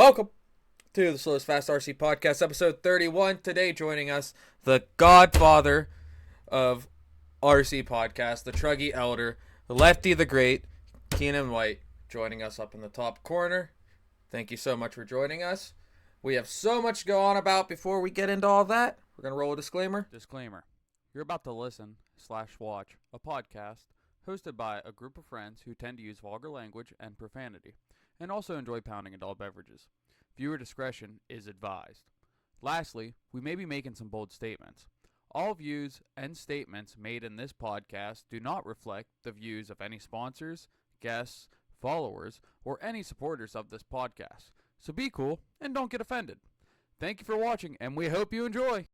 Welcome to the Slowest Fast RC Podcast, episode 31. Today, joining us, the godfather of RC Podcast, the Truggy Elder, Lefty the Great, Keenan White, joining us up in the top corner. Thank you so much for joining us. We have so much to go on about before we get into all that. We're going to roll a disclaimer. Disclaimer. You're about to listen/watch a podcast hosted by a group of friends who tend to use vulgar language and profanity, and also enjoy pounding adult beverages. Viewer discretion is advised. Lastly, we may be making some bold statements. All views and statements made in this podcast do not reflect the views of any sponsors, guests, followers, or any supporters of this podcast. So be cool and don't get offended. Thank you for watching, and we hope you enjoy.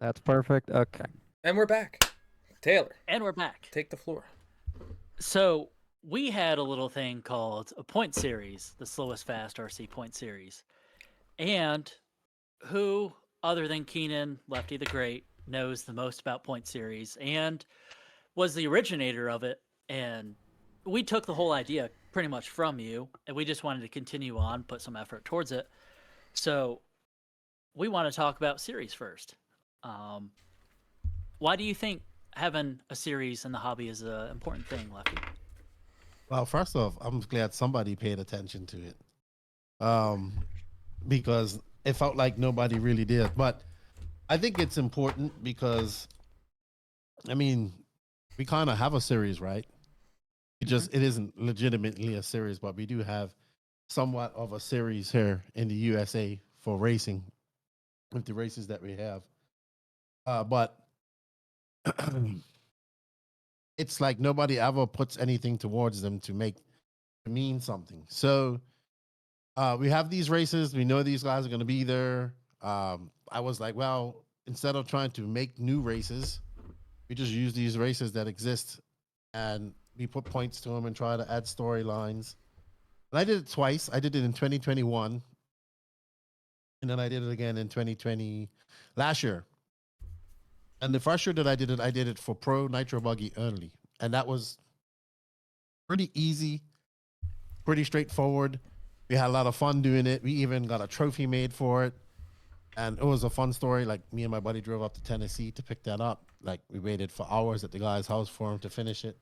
That's perfect. Okay. And we're back. Taylor, And we're back. take the floor. So we had a little thing called a point series, the Slowest Fast RC point series. And who, other than Keenan, Lefty the Great, knows the most about point series and was the originator of it. And we took the whole idea pretty much from you, and we just wanted to continue on, put some effort towards it. So we want to talk about series first. Why do you think having a series in the hobby is an important thing, Lefty? Well, first off, I'm glad somebody paid attention to it, because it felt like nobody really did. But I think it's important because, I mean, we kind of have a series, right? It isn't legitimately a series, but we do have somewhat of a series here in the USA for racing with the races that we have. But it's like nobody ever puts anything towards them to mean something. So we have these races. We know these guys are going to be there. I was like, well, instead of trying to make new races, we just use these races that exist and we put points to them and try to add storylines. And I did it twice. I did it in 2021. And then I did it again in 2020 last year. And the first year that I did it for Pro Nitro Buggy only. And that was pretty easy, pretty straightforward. We had a lot of fun doing it. We even got a trophy made for it. And it was a fun story. Like, me and my buddy drove up to Tennessee to pick that up. Like, we waited for hours at the guy's house for him to finish it.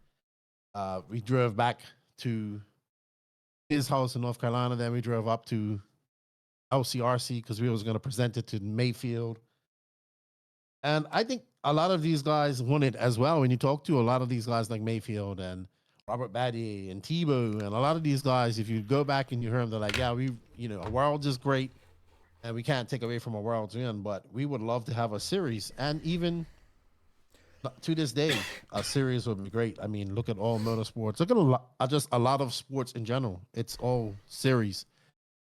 We drove back to his house in North Carolina. Then we drove up to LCRC because we was going to present it to Mayfield. And I think a lot of these guys want it as well. When you talk to a lot of these guys like Mayfield and Robert Battier and Tebow and a lot of these guys, if you go back and you hear them, they're like, yeah, a world is great and we can't take away from a world's win, but we would love to have a series. And even to this day, a series would be great. I mean, look at all motorsports. Look at just a lot of sports in general. It's all series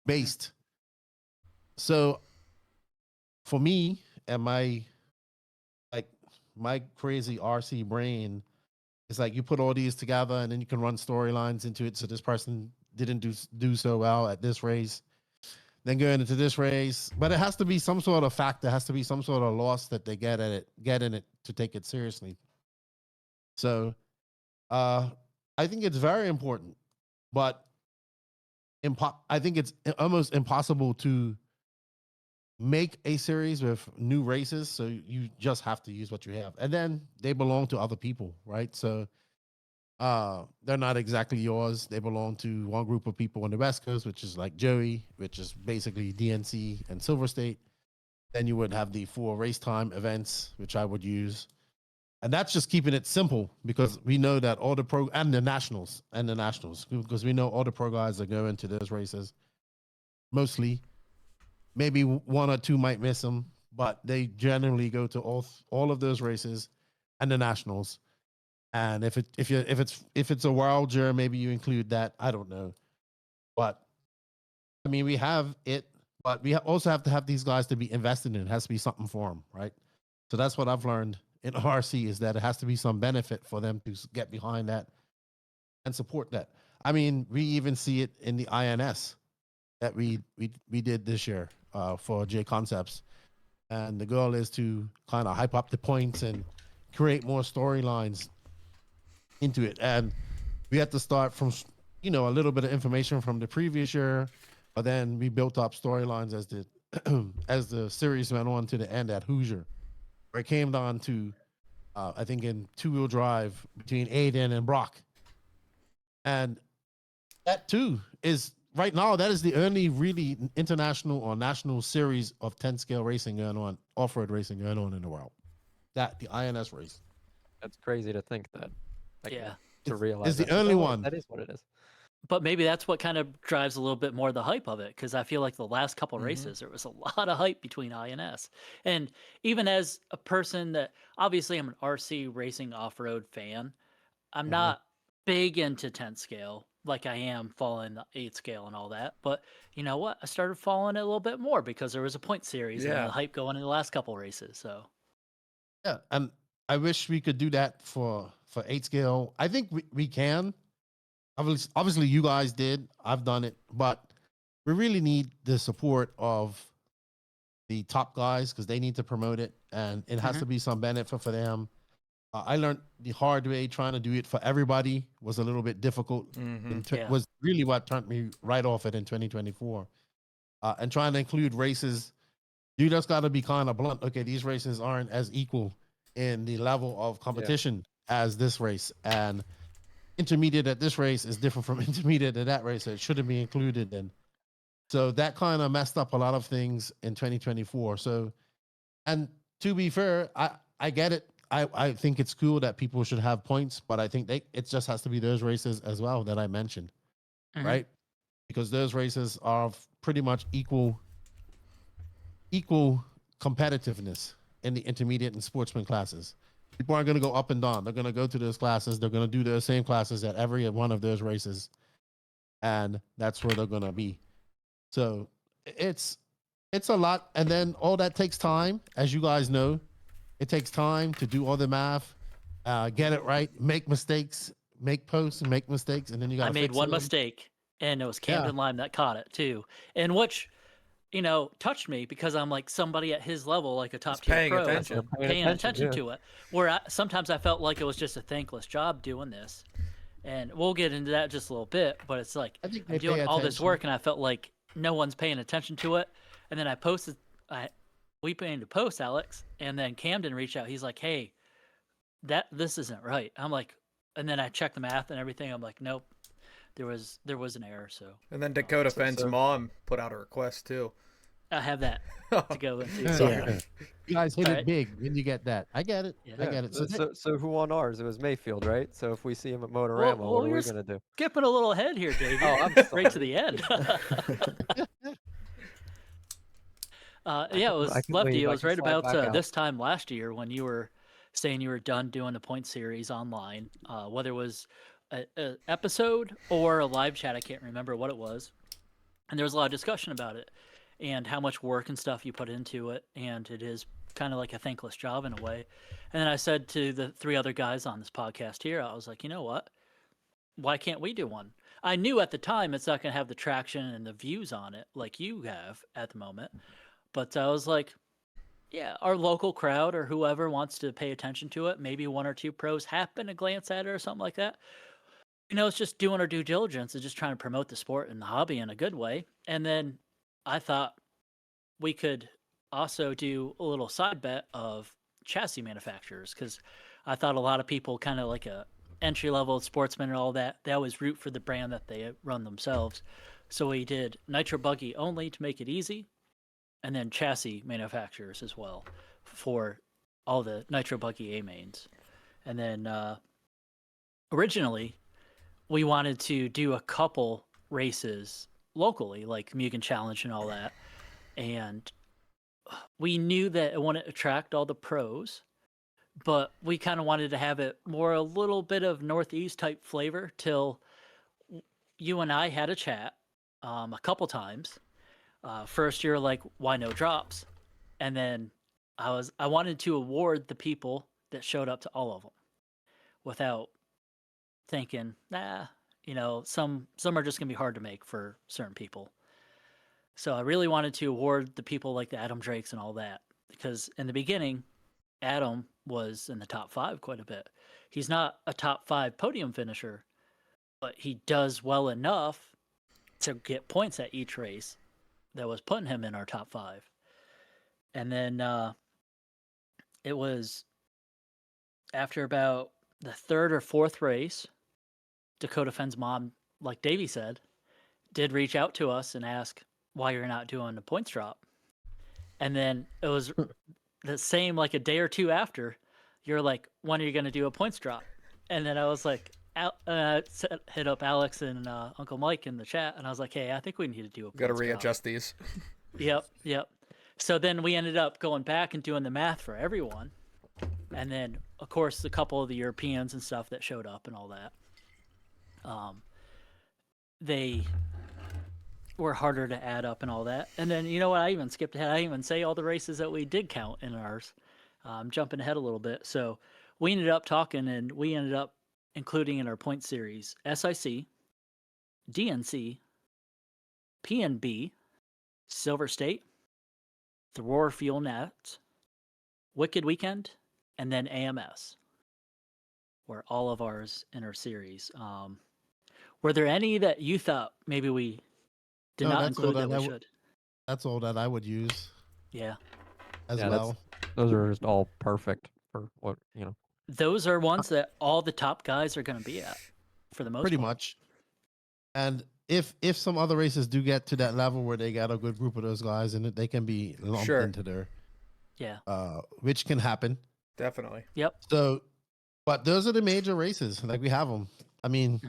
based. So for me and my crazy RC brain, it's like you put all these together and then you can run storylines into it. So this person didn't do so well at this race, then going into this race, but it has to be some sort of fact. There has to be some sort of loss that they get in it to take it seriously. So I think it's very important, but I think it's almost impossible to make a series with new races, so you just have to use what you have, and then they belong to other people, right? So they're not exactly yours. They belong to one group of people on the West Coast, which is like Joey, which is basically DNC and Silver State. Then you would have the 4 race time events, which I would use, and that's just keeping it simple because we know that all the pro and the nationals because we know all the pro guys that go into those races mostly. Maybe 1 or 2 might miss them, but they generally go to all of those races and the nationals. And if it's a world juror, maybe you include that. I don't know, but I mean, we have it, but we also have to have these guys to be invested in. It has to be something for them, right? So that's what I've learned in RC is that it has to be some benefit for them to get behind that and support that. I mean, we even see it in the INS that we did this year for J Concepts, and the goal is to kind of hype up the points and create more storylines into it. And we had to start from a little bit of information from the previous year, but then we built up storylines as the as the series went on to the end at Hoosier, where it came down to I think in two-wheel drive between Aiden and Brock. And that too is right now, that is the only really international or national series of 10 scale racing going on, off-road racing going on in the world. That the INS race. That's crazy to think that. Like, Yeah. To realize It's the that. only Oh, one. That is what it is. But maybe that's what kind of drives a little bit more the hype of it, because I feel like the last couple races there was a lot of hype between INS, and even as a person that obviously I'm an RC racing off-road fan, I'm not big into 10 scale like I am following the 8 scale and all that. But you know what? I started following it a little bit more because there was a point series and the hype going in the last couple races. So Yeah, and I wish we could do that for 8 scale. I think we can. Obviously, you guys did. I've done it, but we really need the support of the top guys because they need to promote it, and it has to be some benefit for them. I learned the hard way trying to do it for everybody was a little bit difficult. Was really what turned me right off it in 2024. And trying to include races, you just got to be kind of blunt. Okay, these races aren't as equal in the level of competition as this race, and intermediate at this race is different from intermediate at that race, so it shouldn't be included. And so that kind of messed up a lot of things in 2024. So, and to be fair, I get it. I think it's cool that people should have points, but I think it just has to be those races as well that I mentioned, right? Because those races are pretty much equal competitiveness in the intermediate and sportsman classes. People aren't going to go up and down. They're going to go to those classes. They're going to do those same classes at every one of those races, and that's where they're going to be. So it's a lot, and then all that takes time, as you guys know. It takes time to do all the math, get it right, make mistakes, make posts, and make mistakes, and then you got. I made one mistake, and it was Camden Lime that caught it too, and which, touched me because I'm like somebody at his level, like a top tier pro, paying attention to it. Where sometimes I felt like it was just a thankless job doing this, and we'll get into that just a little bit. But it's like I'm doing all this work, and I felt like no one's paying attention to it. And then I posted, we planned to post, Alex, and then Camden reached out. He's like, "Hey, this isn't right." I'm like, and then I checked the math and everything. I'm like, nope, there was an error. So. And then Dakota Fenn's mom put out a request too. I have that to go into. Sorry. You guys hit it big when you get that. I get it. Yeah. I get it. So who won ours? It was Mayfield, right? So if we see him at Motorama, what are we gonna do? Skipping a little ahead here, Dave. I'm right to the end. It was Lefty. It was right about this time last year when you were saying you were done doing the point series online, whether it was an episode or a live chat. I can't remember what it was. And there was a lot of discussion about it and how much work and stuff you put into it. And it is kind of like a thankless job in a way. And then I said to the 3 other guys on this podcast here, I was like, you know what? Why can't we do one? I knew at the time it's not going to have the traction and the views on it like you have at the moment. But I was like, yeah, our local crowd or whoever wants to pay attention to it, maybe 1 or 2 pros happen to glance at it or something like that. It's just doing our due diligence and just trying to promote the sport and the hobby in a good way. And then I thought we could also do a little side bet of chassis manufacturers, because I thought a lot of people kind of like a entry-level sportsman and all that, they always root for the brand that they run themselves. So we did Nitro Buggy only to make it easy, and then chassis manufacturers as well for all the Nitro Buggy A-mains. And then originally, we wanted to do a couple races locally, like Mugen Challenge and all that. And we knew that it wouldn't attract all the pros, but we kind of wanted to have it more a little bit of Northeast type flavor till you and I had a chat a couple times. First, you're like, why no drops? And then I wanted to award the people that showed up to all of them without thinking, some are just gonna be hard to make for certain people. So I really wanted to award the people like the Adam Drakes and all that, because in the beginning, Adam was in the top 5 quite a bit. He's not a top 5 podium finisher, but he does well enough to get points at each race that was putting him in our top 5. And then it was after about the 3rd or 4th race, Dakota Fenn's mom, like Davey said, did reach out to us and ask why you're not doing a points drop. And then it was the same, like a day or two after, you're like, when are you going to do a points drop? And then I was like, hit up Alex and Uncle Mike in the chat, and I was like, hey, I think we need to do a points Got to drop. readjust these. Yep. So then we ended up going back and doing the math for everyone. And then, of course, a couple of the Europeans and stuff that showed up and all that. They were harder to add up and all that. And then, you know what? I even skipped ahead. I didn't even say all the races that we did count in ours. Jumping ahead a little bit. So we ended up talking, and we ended up including in our point series SIC, DNC, PNB, Silver State, Thrower Fuel Net, Wicked Weekend, and then AMS were all of ours in our series. Were there any that you thought maybe we did No, not that's all include that that we I should? That's all that I would use Yeah. as Yeah, well. Those are just all perfect for what Those are ones that all the top guys are going to be at for the most Pretty part. much. And if some other races do get to that level where they got a good group of those guys in it, they can be lumped Sure. into there. Yeah. Which can happen. Definitely. Yep. So, but those are the major races. Like we have them. I mean,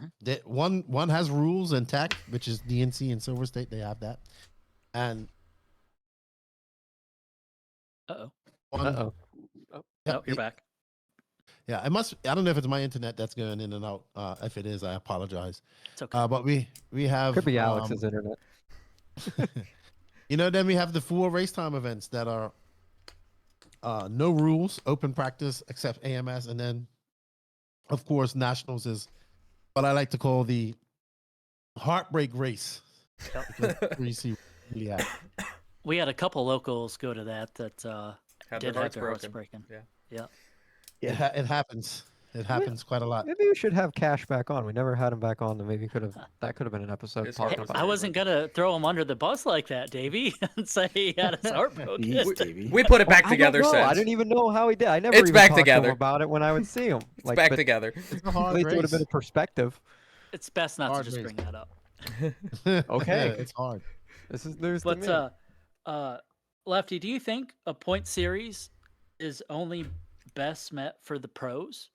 one has rules and tech, which is DNC and Silver State. They have that. And Uh-oh. one, Uh-oh. yeah, Nope, you're back. Yeah, it must. I don't know if it's my internet that's going in and out. If it is, I apologize. It's okay. But we have Could be Alex's internet. then we have the 4 race time events that are no rules, open practice except AMS, and then of course nationals is what I like to call the heartbreak race. Because where you see really at. We had a couple locals go to that Had did their have hearts their hearts broken. breaking. Yeah. It happens. It happens quite a lot. Maybe we should have Cash back on. We never had him back on, and maybe that could have been an episode His talking heart was about. I wasn't gonna throw him under the bus like that, Davey, and say he had his heart broken. Jeez, Davey. We put it back I don't together know. since. I didn't even know how he did. I never It's even back talked to together. him about it when I would see him. It's back but together. It's a At hard least it would have race. been a perspective. It's best not to Hard just race. bring that up. Okay. It's hard. This is news to me. But Lefty, do you think a point series is only best met for the pros?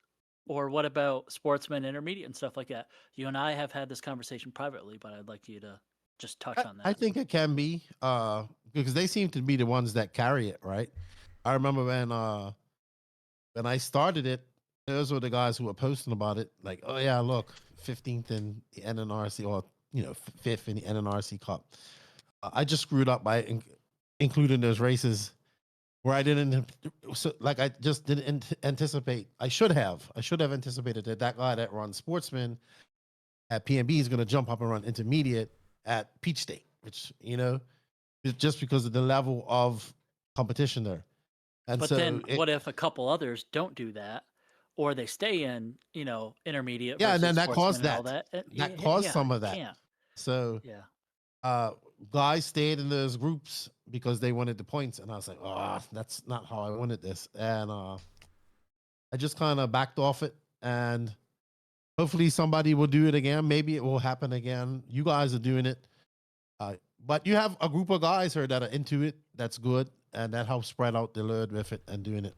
Or what about sportsman, intermediate, and stuff like that? You and I have had this conversation privately, but I'd like you to just touch on that. I think it can be because they seem to be the ones that carry it, right? I remember when I started it, those were the guys who were posting about it, like, oh yeah, look, 15th in the NNRC, or 5th in the NNRC Cup. I just screwed up by including those races where I didn't, I just didn't anticipate. I should have anticipated that guy that runs sportsman at PNB is going to jump up and run intermediate at Peach State, which is just because of the level of competition there. And but so then, what if a couple others don't do that, or they stay in, intermediate? Yeah, and then versus that caused sportsman and all that. That caused some of that. Can't. So Yeah. Guys stayed in those groups because they wanted the points, and I was like, oh, that's not how I wanted this. And I just kind of backed off it, and hopefully somebody will do it again. Maybe it will happen again. You guys are doing it. But you have a group of guys here that are into it. That's good. And that helps spread out the load with it and doing it.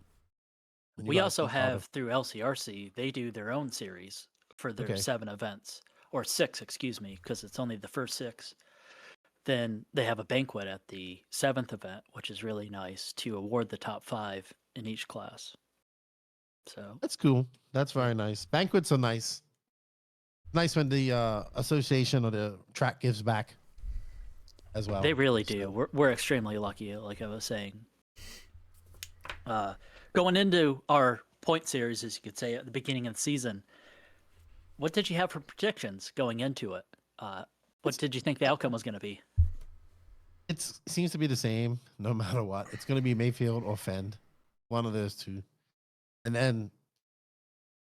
And you We guys also keep out have of- through LCRC, they do their own series for their Okay. 7 events, or 6, excuse me, because it's only the first 6. then they have a banquet at the 7th event, which is really nice to award the top 5 in each class. So That's cool. That's very nice. Banquets are nice. Nice when the association or the track gives back as well. they really do. We're extremely lucky, like I was saying. Going into our point series, as you could say, at the beginning of the season, what did you have for predictions going into it? What did you think the outcome was going to be? It seems to be the same no matter what. It's going to be Mayfield or Fend, one of those two. And then,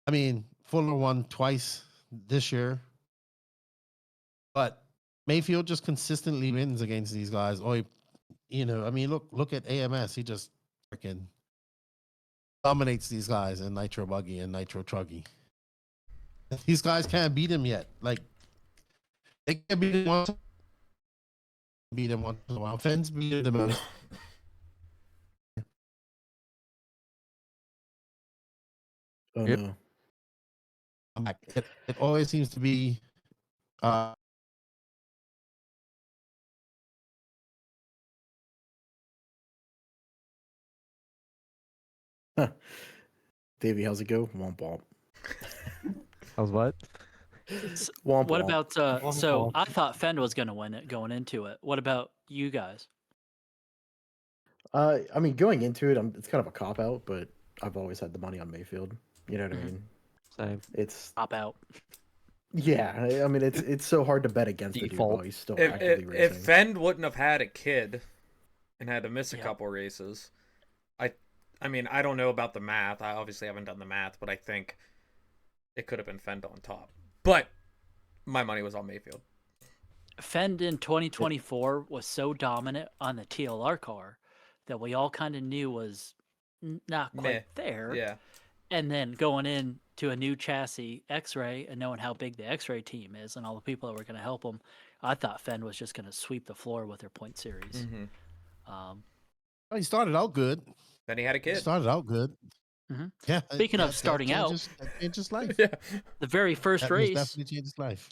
I mean, Fuller won twice this year, but Mayfield just consistently wins against these guys. Or, I mean, look at AMS. He just freaking dominates these guys in Nitro Buggy and Nitro Truggy. These guys can't beat him yet. Like, they can't beat him once. Beat him once in a while. Fens beat him the most. Oh Yep. no. It always seems to be Davey, how's it go? Womp womp. How's what? Womp What womp. about Womp so womp. I thought Fend was going to win it going into it. What about you guys? I mean, going into it, it's kind of a cop out, but I've always had the money on Mayfield. You know what I Mhm. mean? Same. It's Opt out. yeah. I mean, it's so hard to bet against the dude Default. while he's still If actively if racing. Fend wouldn't have had a kid and had to miss a Yeah. couple races, I mean, I don't know about the math. I obviously haven't done the math, but I think it could have been Fend on top. But my money was on Mayfield. Fend in 2024 was so dominant on the TLR car that we all kind of knew was not quite Meh. there. Yeah. And then going in to a new chassis X-Ray and knowing how big the X-Ray team is and all the people that were going to help them, I thought Fend was just going to sweep the floor with their point series. Mm-hmm. he started out good. Then he had a He kid. started out good. Mhm. Yeah. Speaking of starting out, that changes life. Yeah. the very first That most race, definitely changed his life.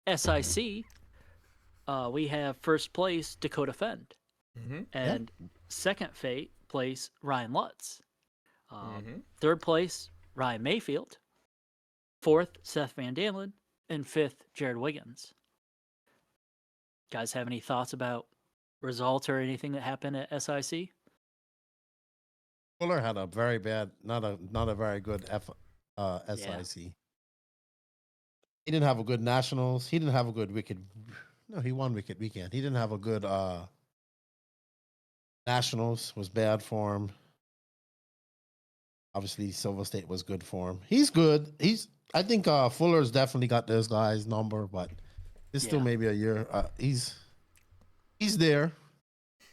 SIC, we have first place Dakota Fend Mm-hmm. and second place Ryan Lutz. Mm-hmm. Third place Ryan Mayfield. Fourth Seth Van Dalen, and fifth Jared Wiggins. Guys, have any thoughts about results or anything that happened at SIC? Fuller had a very bad, not a very good SIC. He didn't have a good nationals. He didn't have a good wicked. No, he won wicked weekend. He didn't have a good nationals. Was bad for him. Obviously, Silver State was good for him. He's good. I think Fuller's definitely got those guys' number, but it's still Yeah. maybe a year. He's there,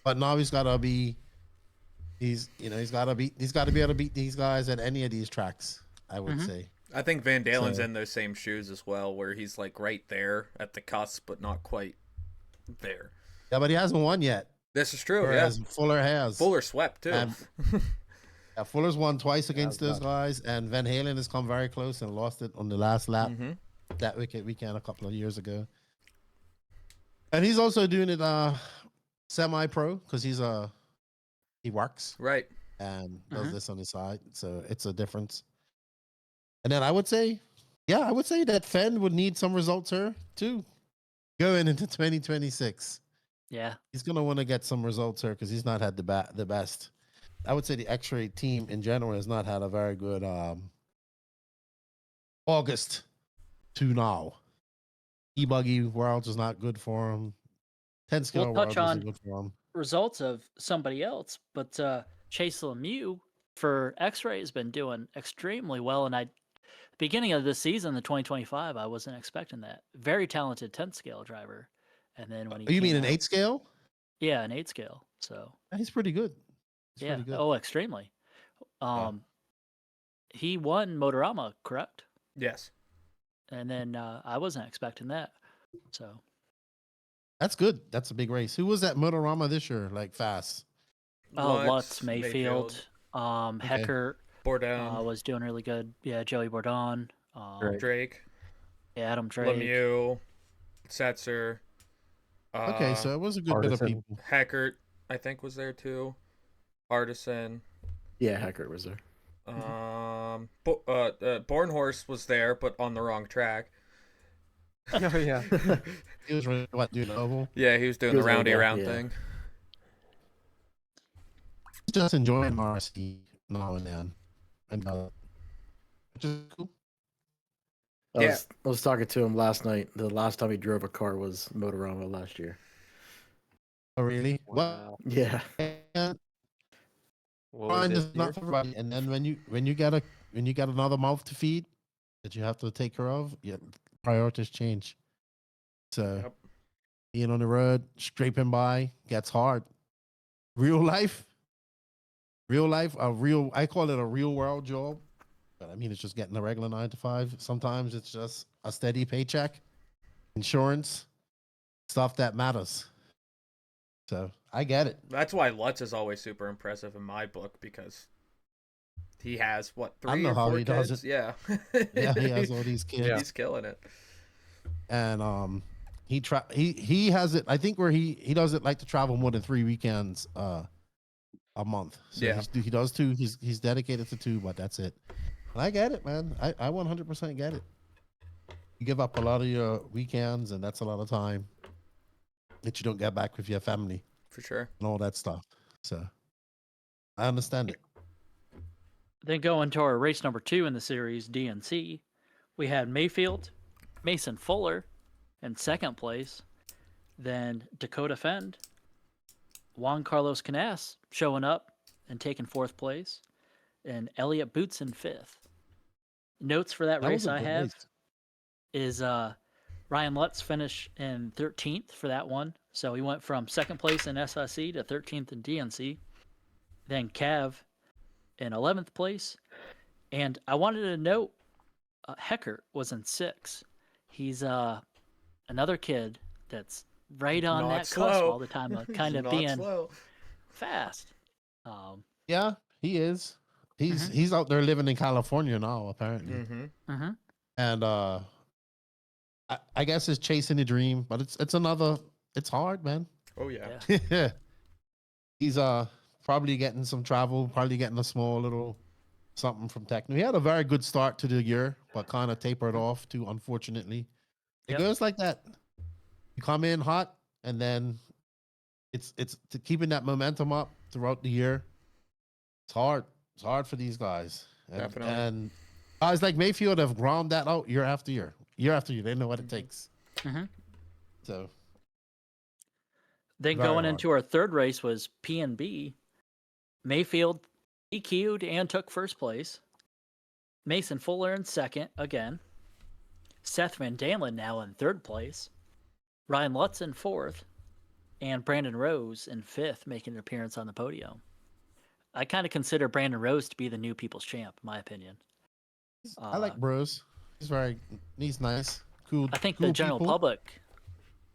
but now he's gotta be. He's gotta be able to beat these guys at any of these tracks. I would Mhm. say. I think Van Dalen's So- in those same shoes as well, where he's like right there at the cusp, but not quite there. Yeah, but he hasn't won yet. This is true. Whereas Yeah. Fuller has. Fuller swept too. And- Yeah, Fuller's won twice against that's those guys, and Van Halen has come very close and lost it on the last lap Mm-hmm. that weekend a couple of years ago. And he's also doing it semi-pro because he works Right. and does Mhm. this on the side, so it's a difference. And then I would say that Fenn would need some results here too, going into 2026. Yeah. He's gonna want to get some results here because he's not had the best. I would say the X-Ray team in general has not had a very good August to now. E-Buggy Worlds is not good for him. 10 scale We'll Worlds touch isn't on- good for him. Results of somebody else, but Chase Lemieux for X-Ray has been doing extremely well. And beginning of this season, the 2025, I wasn't expecting that. Very talented 10 scale driver. And then when he Oh, you mean came an out- 8 scale? Yeah, an 8 scale. So He's pretty good. He's yeah. pretty good. Oh, extremely. He won Motorama, correct? Yes. And then I wasn't expecting that. So That's good. That's a big race. Who was at Motorama this year? Like fast. Lutz, Mayfield, Hecker Bourdon, was doing really good. Yeah, Joey Bourdon, Drake. Drake, yeah, Adam Drake. Lemieux, Setzer, Okay, so it was a good bit of Artisan. people. Heckert, I think, was there too. Artisan. Yeah, Hackert was there. Bornhorst was there, but on the wrong track. Oh yeah. He was doing the oval. Yeah, he was doing He the was roundy oval, around yeah. thing. Just enjoying RC now and then, and which is cool. Yeah. I was talking to him last night. The last time he drove a car was Motorama last year. Oh, really? Wow. Yeah. Well, What was fine this is not year? for everybody. And then when you got another mouth to feed that you have to take care of, yeah, priorities change. So Yep. being on the road, scraping by gets hard. Real life, I call it a real world job. But I mean, it's just getting a regular 9 to 5. Sometimes it's just a steady paycheck, insurance, stuff that matters. So I get it. That's why Lutz is always super impressive in my book, because he has what, I don't 3 know or how 4 he does kids? it. Yeah. Yeah, he has all these kids. He's killing it. And he has it. I think where he doesn't like to travel more than 3 weekends a month. So Yeah. he does 2. He's dedicated to 2, but that's it. And I get it, man. I 100% get it. You give up a lot of your weekends, and that's a lot of time that you don't get back with your family For sure. and all that stuff. So I understand it. Then going to our race number 2 in the series, DNC, we had Mayfield, Mason Fuller in second place, then Dakota Fend, Juan Carlos Canas showing up and taking fourth place, and Elliot Boots in fifth. Notes for that That race was a I good have race. is Ryan Lutz finished in 13th for that one. So he went from second place in SIC to 13th in DNC. Then Cav in 11th place. And I wanted to note Heckert was in 6th. He's another kid that's right on Not that cusp slow. all the time, He's kind of not being slow. fast. Yeah, he is. He's out there living in California now, apparently. Mm-hmm. And I guess it's chasing a dream, but it's hard, man. Oh yeah. Yeah. He's probably getting some travel, probably getting a small little something from Techno. He had a very good start to the year, but kind of tapered off too, unfortunately. It Yep. goes like that. You come in hot, and then it's to keeping that momentum up throughout the year. It's hard. It's hard for these guys. Definitely. And guys like Mayfield have ground that out year after year. Year after year. They know what it takes. Mhm. So Then Very going hard. into our third race was P&B. Mayfield EQ'd and took first place. Mason Fuller in second again. Seth Van Dalen now in third place. Ryan Lutz in fourth. And Brandon Rose in fifth, making an appearance on the podium. I kind of consider Brandon Rose to be the new people's champ, in my opinion. I like Bros. He's nice. Cool. I think cool the general people. public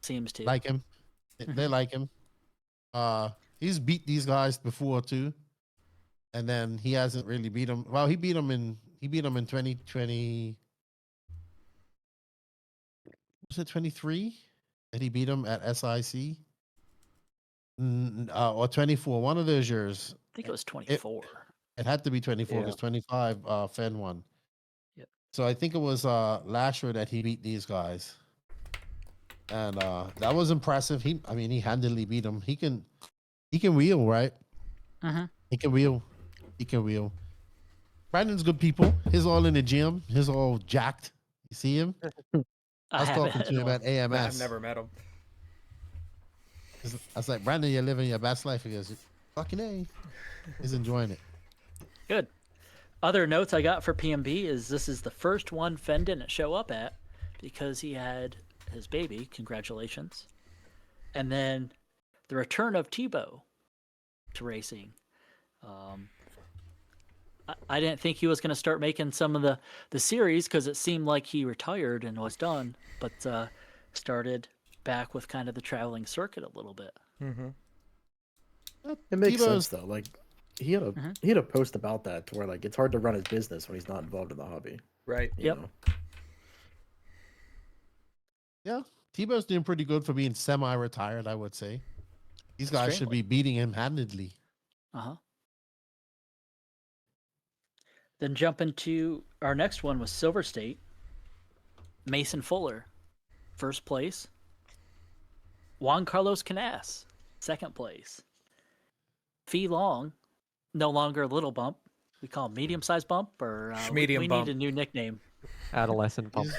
seems to. Like him. They like him. He's beat these guys before too. And then he hasn't really beat them. Well, he beat them in 2020. Was it 23 that he beat them at SIC? Or 24, one of those years. I think it was 24. It had to be 24 Yeah. because 25 Fenn won. Yep. So I think it was last year that he beat these guys. And that was impressive. He handily beat them. He can wheel, right? Mhm. He can wheel. Brandon's good people. He's all in the gym. He's all jacked. You see him? I was haven't talking to him in a at AMS. I've never met him. I was like, Brandon, you're living your best life. He goes, fucking A. He's enjoying it. Good. Other notes I got for PMB is this is the first one Fenn didn't show up at because he had his baby. Congratulations. And then the return of Tebow to racing. I didn't think he was going to start making some of the series because it seemed like he retired and was done, but started back with kind of the traveling circuit a little bit. Mm-hmm. It makes Tebow's- sense though. Like he had a post about that to where like it's hard to run his business when he's not involved in the hobby. Right. you Yep. know? Yeah, Tebow's doing pretty good for being semi-retired, I would say. These guys should be beating him handedly. Uh-huh. Then jump into our next one was Silver State. Mason Fuller, first place. Juan Carlos Canas, second place. Fee Long, no longer a little bump. We call him medium-sized bump, or we bump. need a new nickname. Adolescent bump.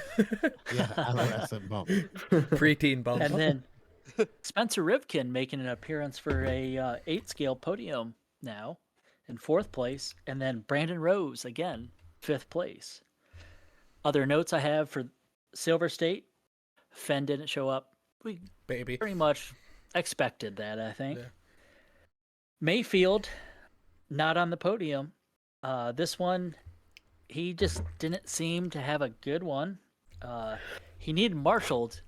Yeah, adolescent bump. Preteen bump. And then Spencer Rivkin making an appearance for a 8-scale podium now in 4th place. And then Brandon Rose, again, 5th place. Other notes I have for Silver State, Fenn didn't show up. We pretty much expected that, I think. Yeah. Mayfield, not on the podium. This one, he just didn't seem to have a good one. He needed marshaled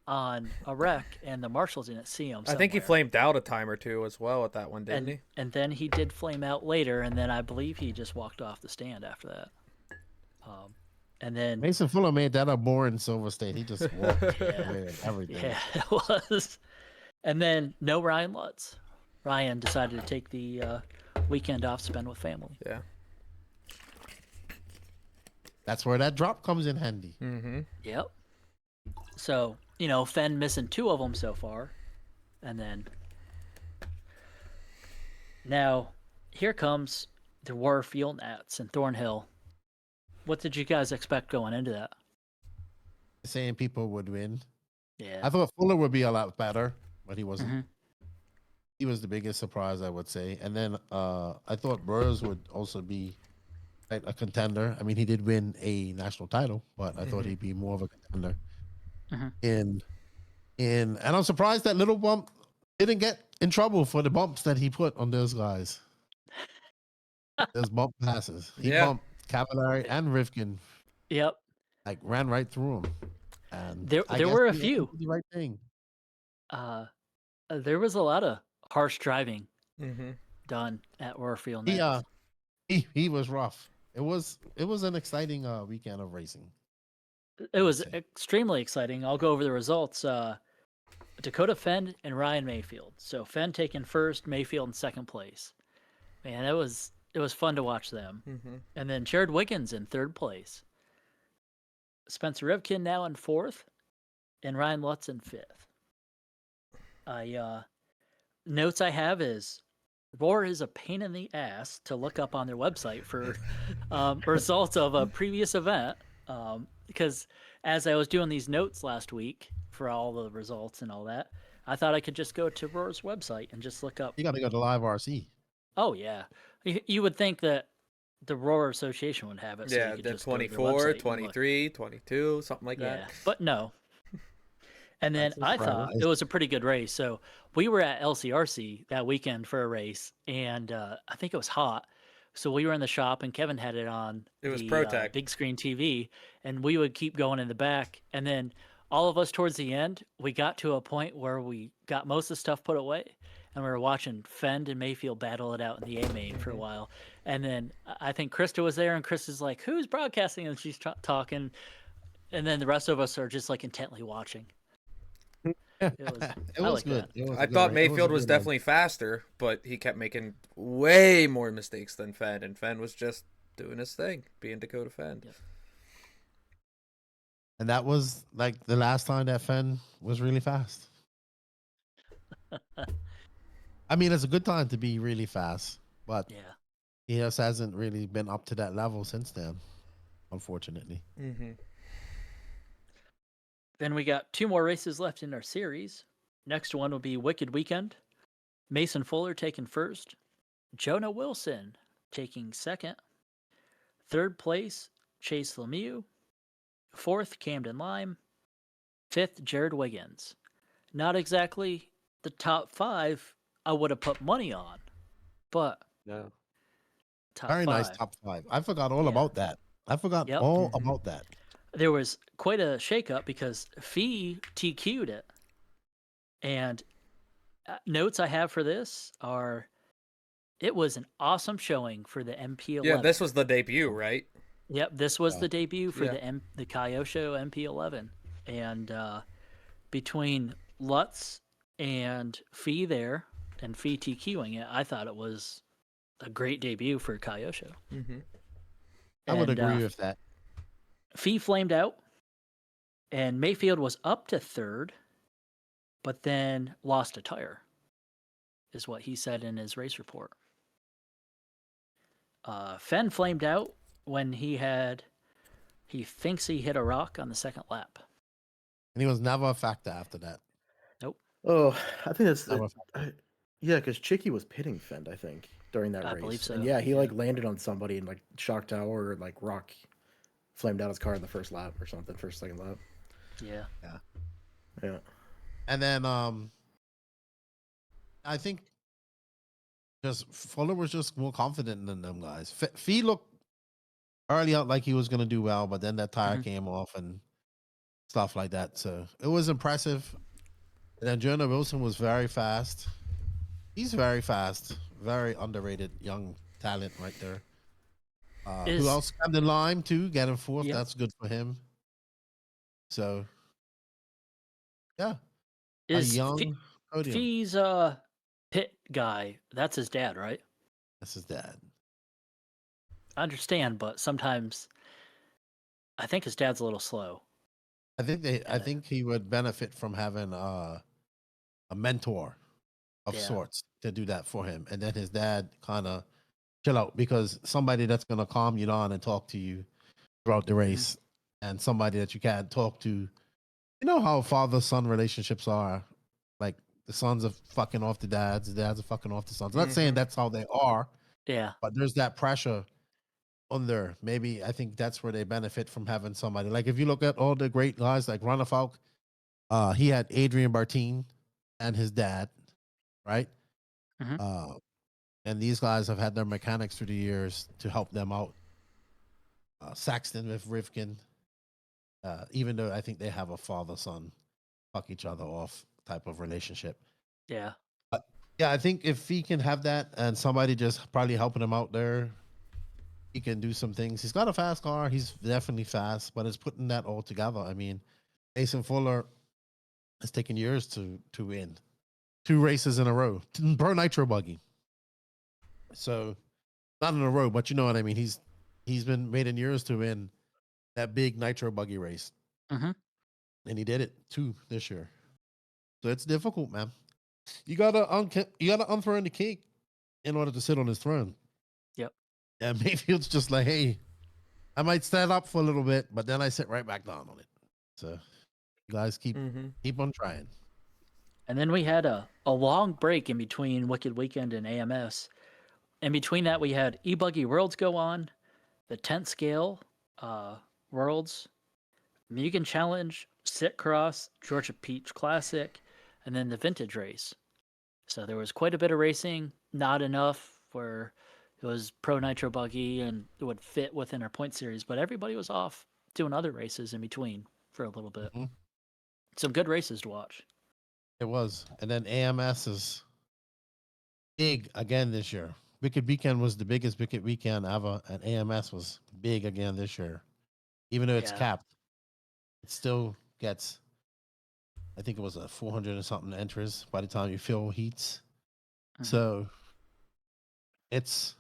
on a wreck, and the marshals didn't see him somewhere. I think he flamed out a time or two as well at that one, didn't he? And then he did flame out later, and then I believe he just walked off the stand after that. And then Mason Fuller made that a boring Silver State. He just walked away with everything. Yeah, it was. And then no Ryan Lutz. Ryan decided to take the weekend off, spend with family. Yeah. That's where that drop comes in handy. Mm-hmm. Yep. So, Fenn missing 2 of them so far. And then now here comes the Warfield Nats in Thornhill. What did you guys expect going into that? Saying people would win. Yeah. I thought Fuller would be a lot better, but he wasn't. Mhm. He was the biggest surprise, I would say. And then I thought Burrs would also be a contender. I mean, he did win a national title, but I thought he'd be more of a contender. Mhm. And I'm surprised that Little Bump didn't get in trouble for the bumps that he put on those guys. Those bump passes. He bumped Cavallari and Rivkin. Yep. Like ran right through him. And There I guess were a he few. did the right thing. There was a lot of harsh driving Mm-hmm. done at Warfield He Nats. he was rough. It was an exciting weekend of racing. It was extremely exciting. I'll go over the results. Dakota Fenn and Ryan Mayfield. So Fenn taking first, Mayfield in second place. Man, it was fun to watch them. Mm-hmm. And then Jared Wiggins in third place. Spencer Rivkin now in fourth, and Ryan Lutz in fifth. Notes I have is Roar is a pain in the ass to look up on their website for results of a previous event. Because as I was doing these notes last week for all the results and all that, I thought I could just go to Roar's website and just look up. You got to go to Live RC. Oh, yeah. You would think that the Roar Association would have it. So Yeah, you could the just go to their 24, website and look. 23, 22, something like Yeah, that. but no. And then I thought it was a pretty good race. So we were at LCRC that weekend for a race, and I think it was hot. So we were in the shop, and Kevin had it on It was the ProTech. big screen TV, and we would keep going in the back. And then all of us towards the end, we got to a point where we got most of the stuff put away, and we were watching Fend and Mayfield battle it out in the A main for a while. And then I think Krista was there, and Krista's like, "Who's broadcasting?" And she's talking, and then the rest of us are just like intently watching. It was good. I thought Mayfield was definitely faster, but he kept making way more mistakes than Fenn, and Fenn was just doing his thing, being Dakota Fenn. Yep. And that was like the last time that Fenn was really fast. I mean, it's a good time to be really fast, but Yeah. he just hasn't really been up to that level since then, unfortunately. Mm-hmm. Then we got 2 more races left in our series. Next one will be Wicked Weekend. Mason Fuller taking first. Jonah Wilson taking second. Third place, Chase Lemieux. Fourth, Camden Lime. Fifth, Jared Wiggins. Not exactly the top 5 I would have put money on, but No. top Very 5. nice top 5. I forgot all Yeah. about that. I forgot Yep. all Mhm. about that. There was quite a shakeup because Fee TQ'd it. And notes I have for this are it was an awesome showing for the MP11. Yeah, this was the debut, right? Yep, this was Yeah. the debut for Yeah. the Kyosho MP11. And between Lutz and Fee there, and Fee TQing it, I thought it was a great debut for Kaiosho. Mm-hmm. I would And, agree with that. Fee flamed out, and Mayfield was up to third, but then lost a tire, is what he said in his race report. Fenn flamed out when he thinks he hit a rock on the second lap. And he was never a factor after that. Oh, I think that's Never a factor. yeah, because Chicky was pitting Fend, I think, during that I race. believe so, And yeah, he yeah. like landed on somebody and like shock tower or like rock flamed out his car in the first lap or something, second lap. Yeah. Yeah. And then I think just Fuller was just more confident than them guys. Fee looked early out like he was going to do well, but then that tire Mhm. came off and stuff like that. So it was impressive. And then Jonah Wilson was very fast. He's very fast, very underrated young talent right there. Is- Who else? Camden Lime too, getting fourth. Yep. That's good for him. So, yeah, Is a young podium. Fee's pit guy, that's his dad, right? That's his dad. I understand, but sometimes I think his dad's a little slow. I think he would benefit from having a mentor of Yeah. sorts to do that for him, and then his dad kind of chill out, because somebody that's gonna calm you down and talk to you throughout the race, and somebody that you can't talk to. You know how father-son relationships are. Like the sons are fucking off the dads, the dads are fucking off the sons. I'm not saying that's how they are, Yeah. but there's that pressure on there. Maybe I think that's where they benefit from having somebody. Like if you look at all the great guys like Runafalk, he had Adrian Bartine and his dad, right? Mhm. And these guys have had their mechanics through the years to help them out. Saxton with Rivkin, even though I think they have a father-son fuck each other off type of relationship. Yeah. Yeah, I think if he can have that and somebody just probably helping him out there, he can do some things. He's got a fast car. He's definitely fast, but it's putting that all together. I mean, Mason Fuller has taken years to win 2 races in a row, Pro Nitro buggy. So not in a row, but you know what I mean. He's been made in years to win that big Nitro buggy race, Mhm. and he did it 2 this year. So it's difficult, man. You gotta unthrone the cake in order to sit on his throne. Yep. And Mayfield's just like, hey, I might stand up for a little bit, but then I sit right back down on it. So you guys keep on trying. And then we had a long break in between Wicked Weekend and AMS. In between that, we had E-Buggy Worlds go on, the 10th scale Worlds, Mugen Challenge, Sit Cross, Georgia Peach Classic, and then the Vintage Race. So there was quite a bit of racing, not enough where it was Pro Nitro Buggy and it would fit within our point series, but everybody was off doing other races in between for a little bit. Mhm. Some good races to watch. It was. And then AMS is big again this year. Wicked Weekend was the biggest Wicked Weekend ever, and AMS was big again this year. Even though it's Yeah. capped, it still gets, I think it was a 400 and something entries by the time you fill heats. Mhm. So it's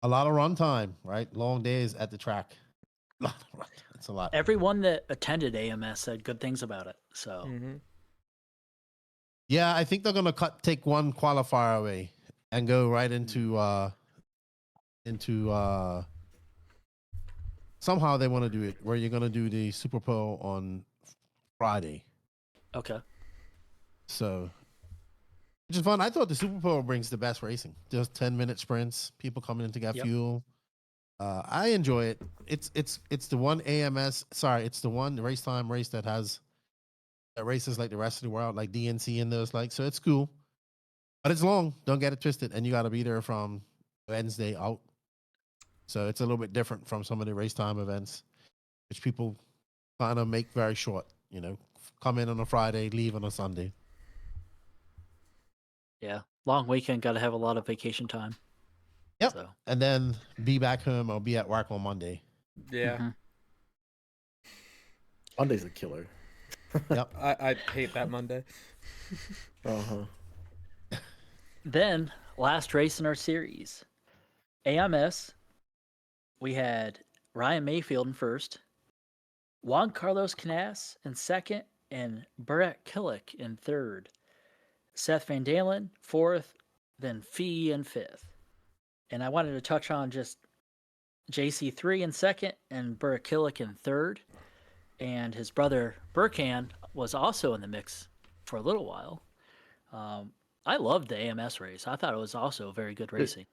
a lot of run time, right? Long days at the track. It's a lot. Everyone that attended AMS said good things about it. So Yeah, I think they're gonna take one qualifier away and go right into somehow they want to do it where you're gonna do the Super Bowl on Friday. okay. So which is fun. I thought the Super Bowl brings the best racing. Just 10-minute sprints, people coming in to get Yep. fuel. I enjoy it. It's the one AMS. Sorry, it's the one race that has races like the rest of the world, like DNC and those like. So it's cool, but it's long. Don't get it twisted, and you got to be there from Wednesday out. So it's a little bit different from some of the race time events, which people kind of make very short. You know, come in on a Friday, leave on a Sunday. Yeah. Long weekend, got to have a lot of vacation time. Yep. So. And then be back home or be at work on Monday. Yeah. Mhm. Monday's a killer. Yep. I hate that Monday. Then, last race in our series, AMS. We had Ryan Mayfield in first, Juan Carlos Canas in second, and Burak Killick in third. Seth Van Dalen fourth, then Fee in fifth. And I wanted to touch on just JC3 in second and Burak Killick in third. And his brother Burkan was also in the mix for a little while. I loved the AMS race. I thought it was also very good racing.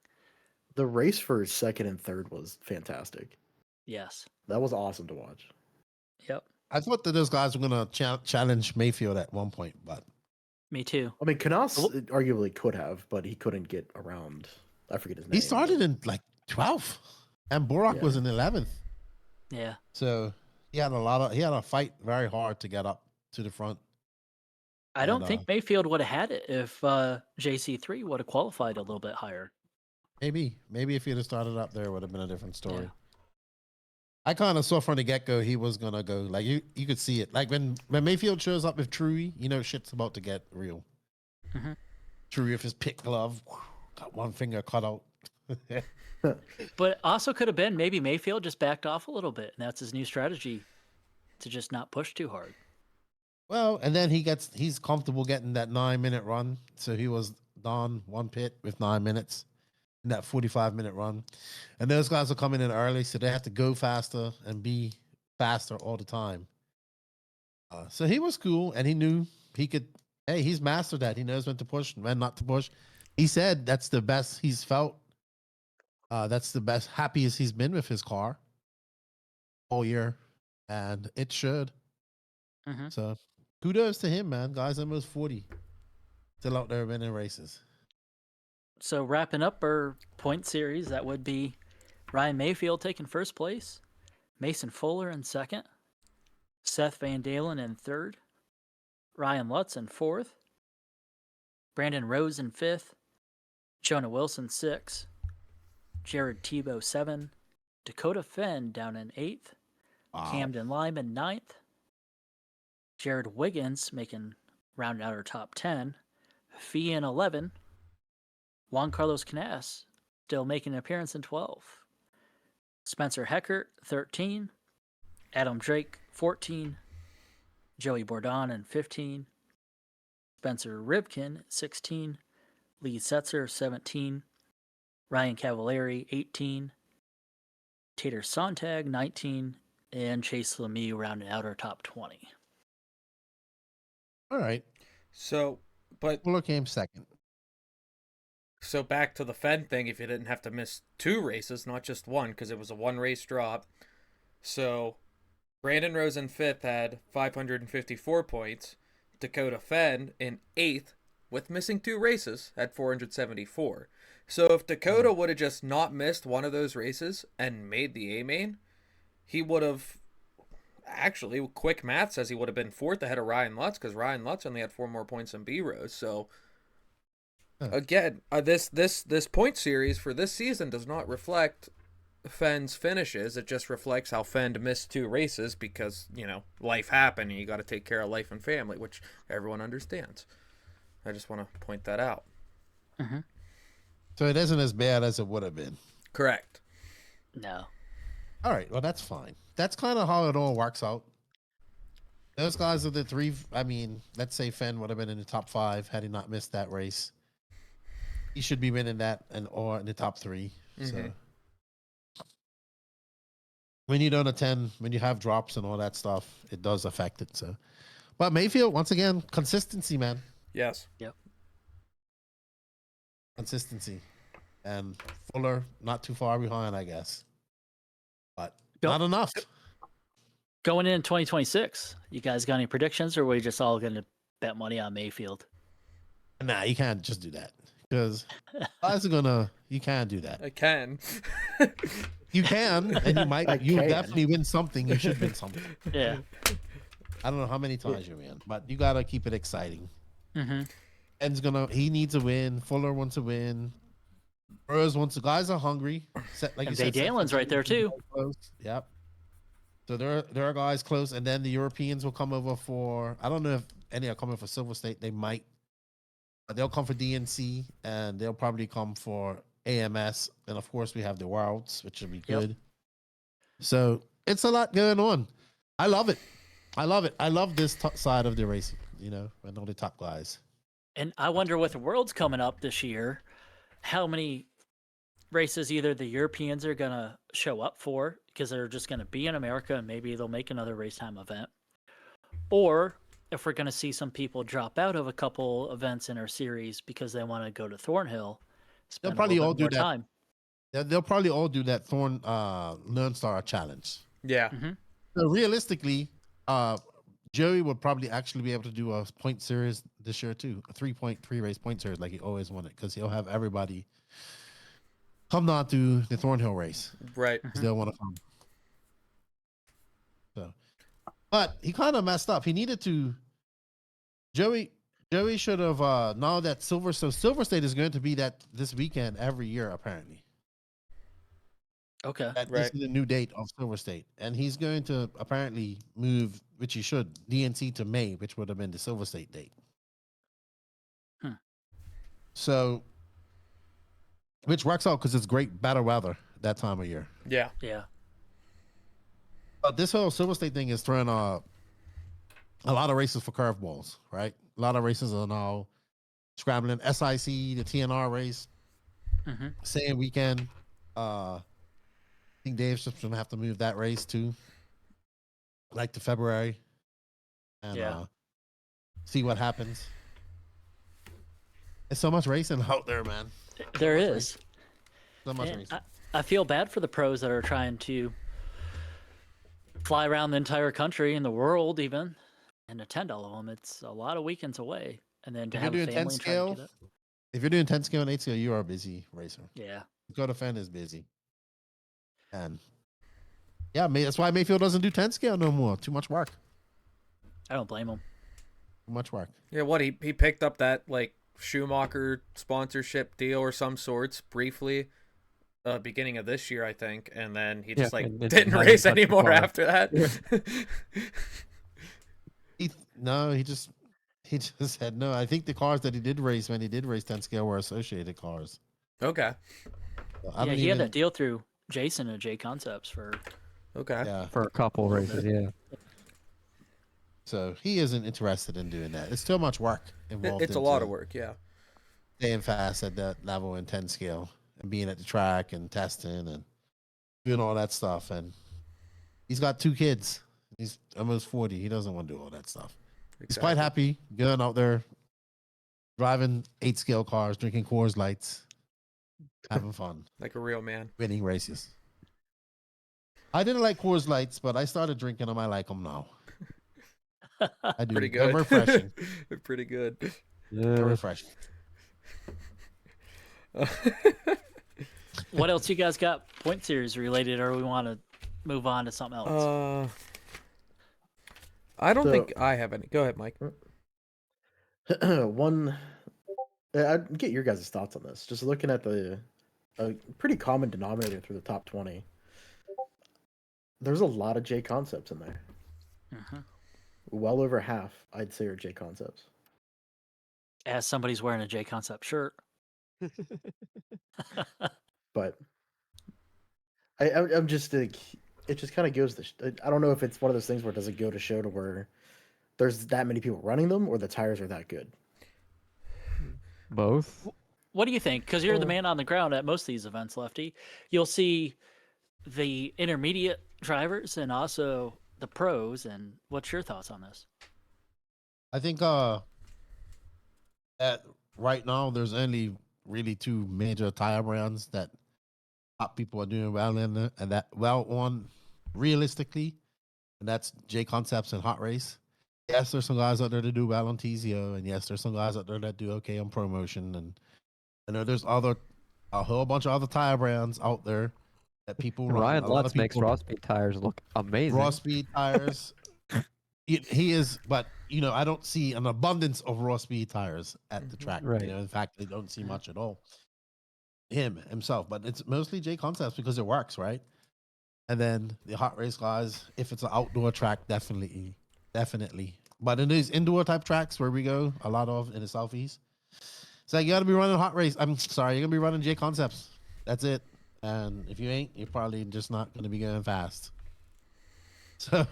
The race for second and third was fantastic. Yes. That was awesome to watch. Yep. I thought that those guys were going to challenge Mayfield at one point, but Me too. I mean, Canas arguably could have, but he couldn't get around. I forget his name. he started in like 12th, and Borak Yeah. was in 11th. Yeah. So he had to fight very hard to get up to the front. I don't And, think Mayfield would have had it if JC3 would have qualified a little bit higher. Maybe if he'd have started up there, it would have been a different story. Yeah. I kind of saw from the get go he was gonna go. Like you could see it. Like when Mayfield shows up with Truey, you know shit's about to get real. Mhm. Truey with his pick glove, got one finger cut out. But also could have been maybe Mayfield just backed off a little bit, and that's his new strategy to just not push too hard. Well, and then he's comfortable getting that 9-minute run. So he was done one pit with 9 minutes in that 45-minute run. And those guys are coming in early, so they have to go faster and be faster all the time. So he was cool, and he knew he could. Hey, he's mastered that. He knows when to push and when not to push. He said that's the best he's felt. That's the best, happiest he's been with his car all year, and it should. Mhm. So kudos to him, man. Guy's almost 40, still out there winning races. So wrapping up our point series, that would be Ryan Mayfield taking first place, Mason Fuller in second, Seth Van Dalen in third, Ryan Lutz in fourth, Brandon Rose in fifth, Jonah Wilson sixth, Jared Tebow 7, Dakota Fenn down in 8th, Camden Lyman 9th, Jared Wiggins rounding out our top 10, Fee in 11, Juan Carlos Canas still making an appearance in 12, Spencer Heckert 13, Adam Drake 14, Joey Bourdon in 15, Spencer Ribkin 16, Lee Setzer 17, Ryan Cavallari, 18, Tater Sontag, 19, and Chase Lemieux rounding out our top 20. All right. So, but Fuller came second. so back to the Fenn thing. If you didn't have to miss 2 races, not just one, because it was a 1-race drop. So, Brandon Rose in 5th had 554 points. Dakota Fenn in 8th, with missing 2 races, had 474. So if Dakota would have just not missed one of those races and made the A-main, he would have, actually, quick math says he would have been 4th ahead of Ryan Lutz, because Ryan Lutz only had 4 more points than B-Rose. So again, this point series for this season does not reflect Fenn's finishes. It just reflects how Fenn missed 2 races because, life happened and you got to take care of life and family, which everyone understands. I just want to point that out. Mm-hmm. So it isn't as bad as it would have been. Correct. No. All right. Well, that's fine. That's kind of how it all works out. Those guys are the 3. I mean, let's say Fenn would have been in the top 5 had he not missed that race. He should be winning that or in the top 3. Mm-hmm. So when you don't attend, when you have drops and all that stuff, it does affect it. So, but Mayfield, once again, consistency, man. Yes. Yep. Consistency. And Fuller, not too far behind, I guess. But Go- not enough. Going in 2026, you guys got any predictions, or are we just all going to bet money on Mayfield? Nah, you can't just do that. Because you can't do that. I can. You can, and you might, you can. definitely win something. You should win something. Yeah. I don't know how many times you win, but you got to keep it exciting. Mm-hmm. He needs a win. Fuller wants to win. Burrows wants to. Guys are hungry. And Van Dalen's right there too. Yep. So there are guys close, and then the Europeans will come over for. I don't know if any are coming for Silver State. They might, but they'll come for DNC, and they'll probably come for AMS, and of course we have the Worlds, which will be good. So it's a lot going on. I love it. I love this side of the racing. And all the top guys. And I wonder with the Worlds coming up this year, how many races either the Europeans are going to show up for because they're just going to be in America and maybe they'll make another race time event. Or if we're going to see some people drop out of a couple events in our series because they want to go to Thornhill, They'll probably all do that. Time. They'll probably all do that Thorn Lone Star challenge. Yeah. Mm-hmm. So realistically, Joey would probably actually be able to do a point series this year too, a 3.3 race point series like he always wanted, because he'll have everybody come down to the Thornhill race. Right. They'll want to come. So, but he kind of messed up. He needed to. Joey should have now that Silver State is going to be that this weekend every year apparently. Okay. This is the new date of Silver State, and he's going to apparently move, which he should, DNC to May, which would have been the Silver State date. So, which works out because it's great battle weather that time of year. Yeah. Yeah. But this whole Silver State thing is throwing a lot of races for curveballs, right? A lot of races are now scrambling. SIC, the TNR race, same weekend. I think Dave's just gonna have to move that race to to February, and see what happens. There's so much racing out there, man. There is. So much racing. I feel bad for the pros that are trying to fly around the entire country and the world even and attend all of them. It's a lot of weekends away, and then to have a family and try to get it. If you're doing 10 scale and 8 scale, you are a busy racer. Yeah. Dakota Fan is busy. And that's why Mayfield doesn't do 10 scale no more. Too much work. I don't blame him. Too much work. Yeah, he picked up that Schumacher sponsorship deal or some sorts briefly beginning of this year, I think, and then he just didn't race anymore after that. he just said no. I think the cars that he did race when he did race 10 scale were associated cars. Okay. So he had that deal through Jason at J Concepts for for a couple races. Yeah. So he isn't interested in doing that. It's too much work involved. It's a lot of work, yeah. Staying fast at that level in 10 scale and being at the track and testing and doing all that stuff. And he's got 2 kids. He's almost 40. He doesn't want to do all that stuff. Exactly. He's quite happy going out there, driving 8 scale cars, drinking Coors Lights, having fun. Like a real man. Winning races. I didn't like Coors Lights, but I started drinking them. I like them now. I do. Pretty good. They're refreshing. They're pretty good. Yeah. They're refreshing. What else you guys got point series related, or we want to move on to something else? I don't think I have any. Go ahead, Mike. I'd get your guys' thoughts on this. Just looking at a pretty common denominator through the top 20. There's a lot of J Concepts in there. Well over half, I'd say, are J Concepts. As somebody's wearing a J Concept shirt. But I'm just it just kind of goes I don't know if it's one of those things where it doesn't go to show to where there's that many people running them or the tires are that good. Both. What do you think? Because you're the man on the ground at most of these events, Lefty. You'll see the intermediate drivers and also the pros. And what's your thoughts on this? I think at right now there's only really 2 major tire brands that top people are doing well in, and that well on realistically, and that's J Concepts and Hot Race. Yes, there's some guys out there that do well on TZO, and yes, there's some guys out there that do okay on promotion, and I know there's a whole bunch of other tire brands out there that people run. Ryan Lutz makes raw speed tires look amazing. Raw speed tires. He is, but I don't see an abundance of raw speed tires at the track. Right. In fact, I don't see much at all. Himself, but it's mostly J Concepts because it works, right? And then the hot race guys, if it's an outdoor track, definitely. But in these indoor type tracks where we go a lot of in the southeast, it's like you got to be running hot race. I'm sorry, you're gonna be running J Concepts. That's it. And if you ain't, you're probably just not gonna be going fast. So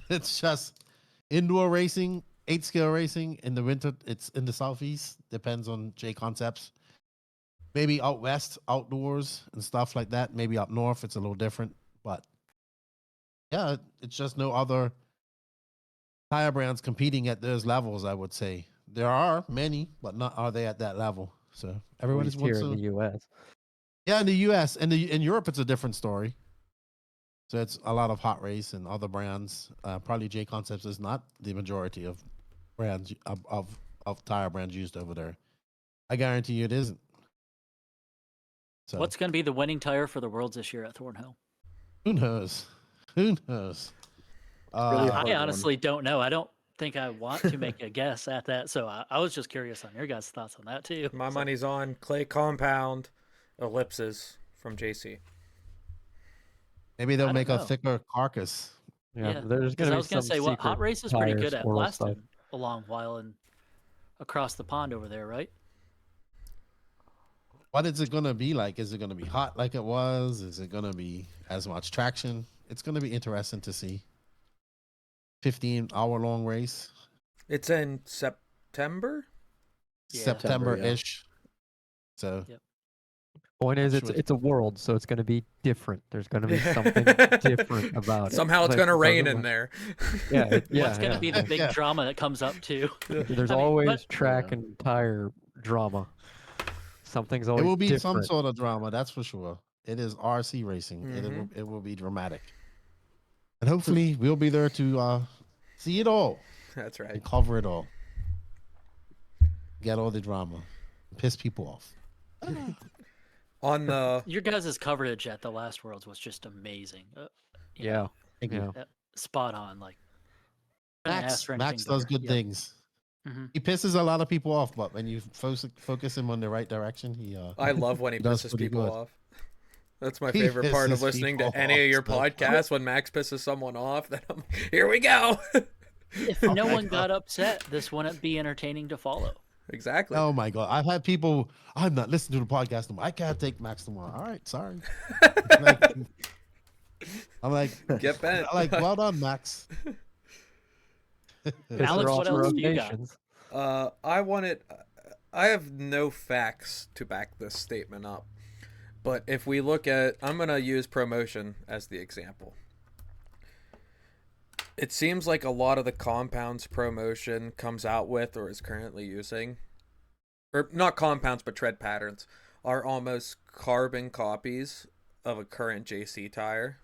it's just indoor racing, 8-scale racing. In the winter, it's in the southeast. Depends on J Concepts. Maybe out west, outdoors and stuff like that. Maybe up north, it's a little different. But yeah, it's just no other tire brands competing at those levels, I would say. There are many, but not are they at that level. So At everyone least just here wants in to. the U.S. Yeah, in the U.S. and in Europe, it's a different story. So it's a lot of hot race and other brands. Probably J Concepts is not the majority of brands of tire brands used over there. I guarantee you it isn't. So What's going to be the winning tire for the Worlds this year at Thornhill? who knows? Who knows? Really Uh, hard I one. honestly don't know. I don't think I want to make a guess at that. So I was just curious on your guys' thoughts on that too. My So, money's on clay compound ellipses from JC. maybe I they'll don't make a know. thicker carcass. Yeah, there's because gonna I be was going some to say, what hot secret race is pretty tire good at swirl stuff. lasting a long while and across the pond over there, right? What is it gonna be like? Is it gonna be hot like it was? Is it gonna be as much traction? It's gonna be interesting to see. 15-hour long race, It's in September. Yeah. September-ish. So Yep. Point is, I'm sure it's a world, so it's gonna be different. There's gonna be something different about it. Somehow it's Like, gonna it rain doesn't in matter. there. Yeah, yeah. What's going to be the big Yeah. drama that comes up too? There's I mean, always but- track Yeah. and tire drama. Something's it always will be different. some sort of drama, that's for sure. It is RC racing. Mhm. It will be dramatic. And hopefully we'll be there to see it all That's right. and cover it all. Get all the drama. Piss people off. On the Your guys' coverage at the last Worlds was just amazing. You Yeah, know, Thank you. yeah. spot on. Like, couldn't Max, ask for Max anything does better. good Yep. things. Mhm. He pisses a lot of people off, but when you focus him on the right direction, he I love when he He does pisses pretty people good. off. That's my He favorite part of pisses listening to people any of off, your so- podcasts when Max pisses someone off. Then I'm here we go. If no one got upset, this wouldn't be entertaining to follow. Exactly. Oh my god! I've had people. I'm not listening to the podcast anymore. I can't take Max tomorrow. All right, sorry. Like, I'm like, Get bent. well done, Max. Piss Alex, her off what for else own do you got? nations. I wanted. I have no facts to back this statement up, but if we look at, I'm gonna use promotion as the example. It seems like a lot of the compounds promotion comes out with or is currently using, or not compounds but tread patterns, are almost carbon copies of a current JC tire.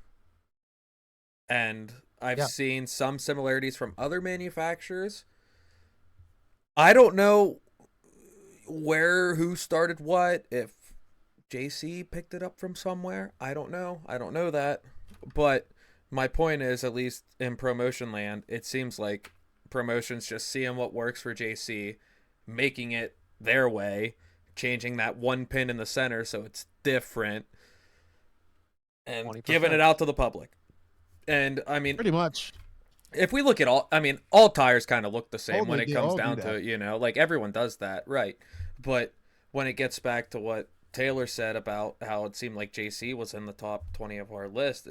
And I've Yeah. seen some similarities from other manufacturers. I don't know who started what, if JC picked it up from somewhere. I don't know that. But my point is, at least in promotion land, it seems like promotion's just seeing what works for JC, making it their way, changing that one pin in the center so it's different, and 20%. giving it out to the public. And I mean, Pretty much. if we look at all tires kind of look the same Oh, when they it do. comes All do down to that. it, like everyone does that, right? But when it gets back to what Taylor said about how it seemed like JC was in the top 20 of our list,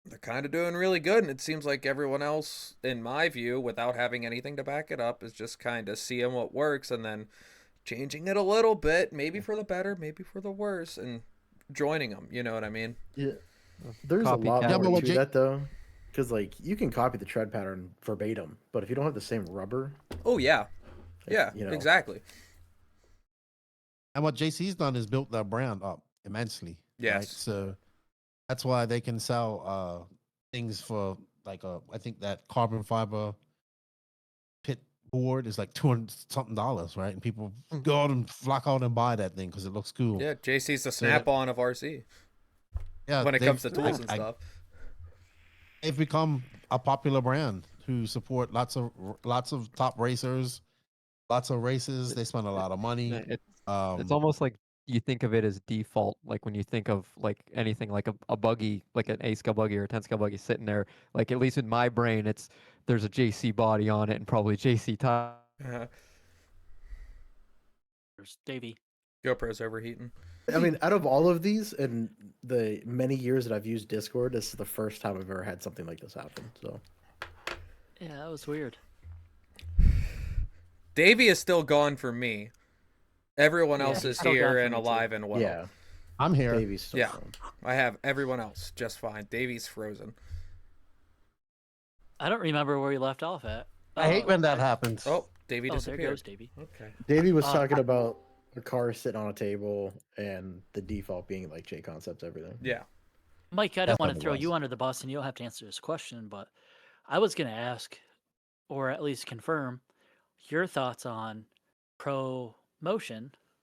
they're kind of doing really good, and it seems like everyone else, in my view, without having anything to back it up, is just kind of seeing what works and then changing it a little bit, maybe for the better, maybe for the worse, and joining them. You know what I mean? Yeah. There's a lot Copycat. Yeah, more but what to Jake- that though, because like you can copy the tread pattern verbatim, but if you don't have the same rubber, Oh yeah, yeah, you know. exactly. And what JC's done is built their brand up immensely. Yes. Right? So that's why they can sell things for like I think that carbon fiber pit board is like $200 something, right? And people go out and flock out and buy that thing because it looks cool. Yeah, JC's the snap-on of RC Yeah, when it comes to they've- tools and stuff. They've become a popular brand who support lots of top racers, lots of races. They spend a lot of money. It's Um, almost like you think of it as default, like when you think of like anything like a buggy, like an 8-scale buggy or a 10-scale buggy sitting there, like at least in my brain, there's a JC body on it and probably JC tires. Uh, Davey. GoPro's overheating. I mean, out of all of these and the many years that I've used Discord, this is the first time I've ever had something like this happen. So Yeah, that was weird. Davey is still gone for me. Everyone else Yeah, is still gone here for and me, too. alive and well. yeah, I'm here. Davy's still Yeah. fine. I have everyone else just fine. Davey's frozen. I don't remember where we left off at. I hate when that happens. Oh, Davey Oh, there disappeared. goes Davey. Okay. Davey was Uh, talking about a car sitting on a table and the default being like J Concepts everything. Yeah. Mike, I don't That's want what to it throw was. you under the bus, and you don't have to answer this question, but I was going to ask, or at least confirm, your thoughts on ProMotion.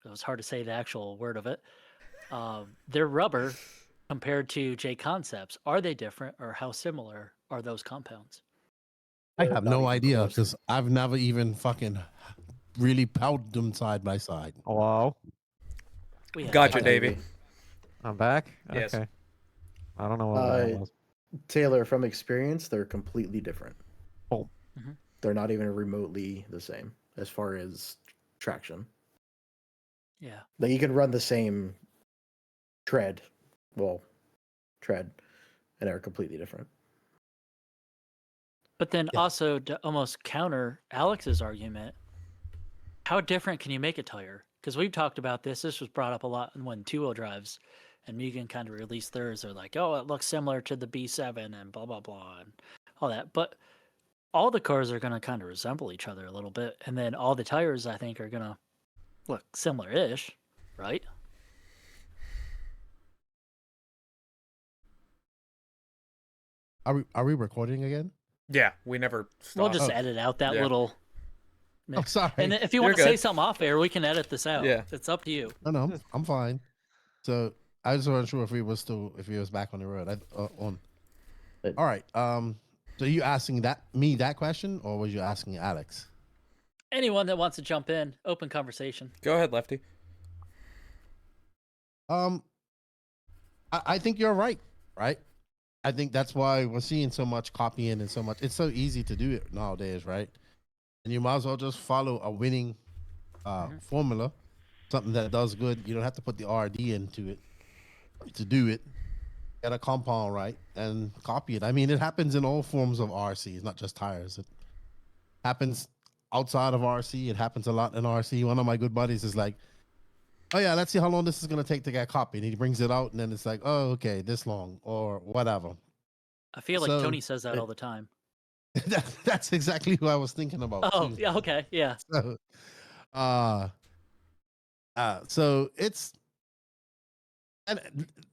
It was hard to say the actual word of it. Their rubber compared to J Concepts. Are they different, or how similar are those compounds? I They're have not no even idea close. because I've never even fucking really powdered them side by side. Hello, We have Gotcha, Hi, Davey. I'm back. Yes. Okay. I don't know what that was. Taylor, from experience, they're completely different. Oh. Mhm. They're not even remotely the same as far as traction. Yeah. Like you can run the same tread, and they're completely different. But then Yeah. also to almost counter Alex's argument, how different can you make a tire? Because we've talked about this. This was brought up a lot when two-wheel drives and Mugen kind of released theirs. They're like, oh, it looks similar to the B7 and blah, blah, blah, and all that. But all the cars are going to kind of resemble each other a little bit. And then all the tires, I think, are going to look similar-ish, right? Are we recording again? Yeah, we never We'll stopped. just Oh. edit out that Yeah. little Oh, mix. sorry. And if you You're want to say good. something off air, we can edit this out. Yeah. It's up to you. No, I'm fine. So I just wasn't sure if he was back on the road. On. But- All right. So you asking me that question, or was you asking Alex? Anyone that wants to jump in, open conversation. Go ahead, Lefty. I think you're right. I think that's why we're seeing so much copying and so much. It's so easy to do it nowadays, right? And you might as well just follow a winning formula, something that does good. You don't have to put the RD into it to do it. Get a compound right and copy it. I mean, it happens in all forms of RC. It's not just tires. It happens outside of RC. It happens a lot in RC. One of my good buddies is like, oh yeah, let's see how long this is gonna take to get copied. And he brings it out, and then it's like, oh, okay, this long or whatever. I feel like So, Tony says that it- all the time. That's exactly who I was thinking about. Oh, too. yeah, okay, yeah. So, so it's and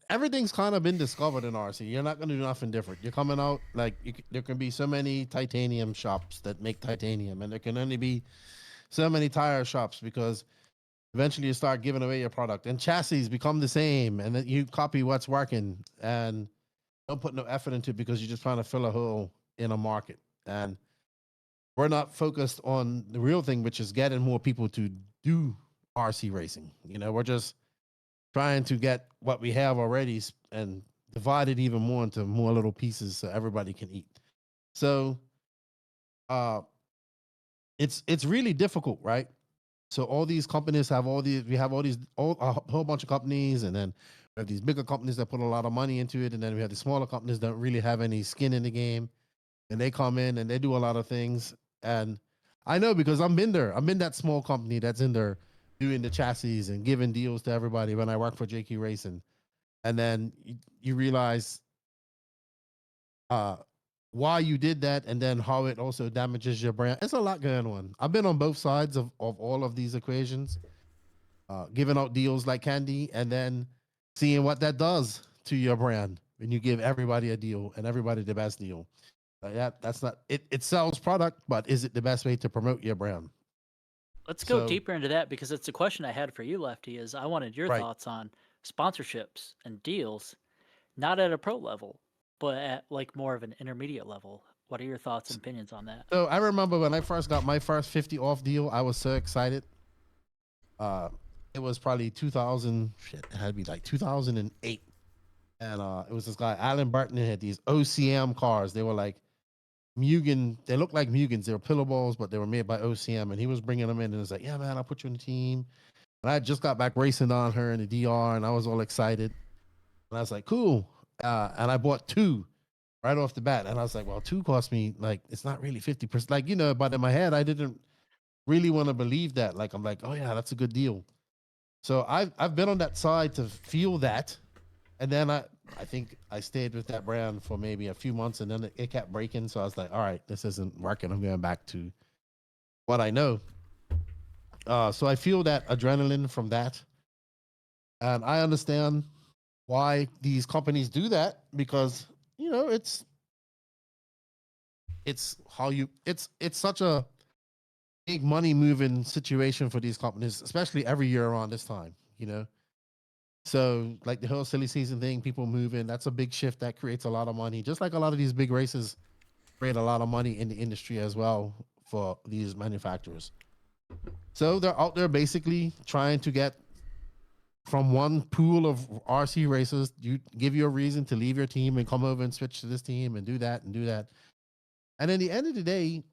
everything's kind of been discovered in RC. You're not gonna do nothing different. You're coming out like there can be so many titanium shops that make titanium, and there can only be so many tire shops because eventually you start giving away your product, and chassis become the same, and then you copy what's working and don't put no effort into it because you're just trying to fill a hole in a market. And we're not focused on the real thing, which is getting more people to do RC racing. We're just trying to get what we have already and divide it even more into more little pieces so everybody can eat. So it's really difficult, right? So all these companies have we have a whole bunch of companies, and then we have these bigger companies that put a lot of money into it, and then we have the smaller companies that don't really have any skin in the game, and they come in and they do a lot of things. And I know because I'm in that small company that's in there doing the chassis and giving deals to everybody when I work for JQ Racing, and then you realize why you did that, and then how it also damages your brand. It's a lot going on. I've been on both sides of all of these equations, giving out deals like candy, and then seeing what that does to your brand when you give everybody a deal and everybody the best deal. That's not it. It sells product, but is it the best way to promote your brand? Let's go So- deeper into that because it's a question I had for you, Lefty, is I wanted your Right. thoughts on sponsorships and deals, not at a pro level, but at like more of an intermediate level. What are your thoughts and opinions on that? So I remember when I first got my first 50 off deal, I was so excited. it was probably 2000. Shit, it had to be like 2008. And it was this guy, Alan Barton, had these OCM cars. They were like Mugen. They looked like Mugens. They were pillow balls, but they were made by OCM. And he was bringing them in, and it was like, yeah, man, I'll put you on the team. And I just got back racing on her in the DR, and I was all excited. And I was like, cool. And I bought two right off the bat. And I was like, well, two cost me, like, it's not really 50%. Like, but in my head, I didn't really want to believe that. Like, I'm like, oh, yeah, that's a good deal. So I've been on that side to feel that. And then I think I stayed with that brand for maybe a few months, and then it kept breaking. So I was like, all right, this isn't working. I'm going back to what I know. So I feel that adrenaline from that. And I understand why these companies do that, because, it's such a big money moving situation for these companies, especially every year around this time, So like the whole silly season thing, people moving, that's a big shift that creates a lot of money. Just like a lot of these big races create a lot of money in the industry as well for these manufacturers. So they're out there basically trying to get from one pool of RC racers, give you a reason to leave your team and come over and switch to this team and do that and do that. And at the end of the day,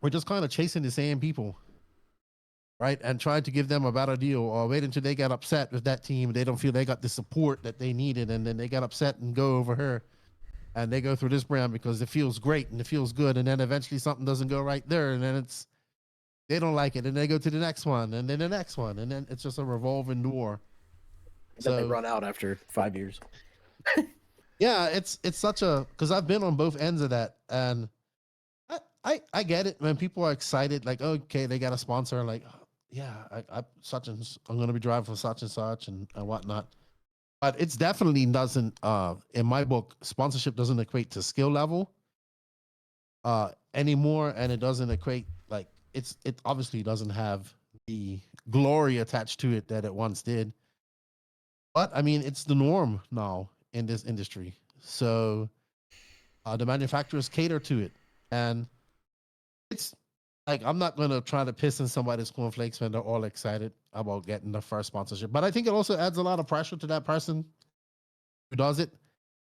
we're just kind of chasing the same people, right? And trying to give them a better deal, or wait until they get upset with that team. They don't feel they got the support that they needed, and then they get upset and go over her, and they go through this brand because it feels great and it feels good. And then eventually something doesn't go right there, and then they don't like it, and they go to the next one, and then the next one, and then it's just a revolving door. Then they run out after 5 years. Yeah, it's such a, because I've been on both ends of that, and I get it when people are excited, like, okay, they got a sponsor, like, yeah, I'm gonna be driving for such and such and whatnot. But it's definitely doesn't, in my book, sponsorship doesn't equate to skill level anymore, and it doesn't equate, like, it obviously doesn't have the glory attached to it that it once did. But I mean, it's the norm now in this industry. So the manufacturers cater to it. And it's like, I'm not going to try to piss in somebody's cornflakes when they're all excited about getting the first sponsorship. But I think it also adds a lot of pressure to that person who does it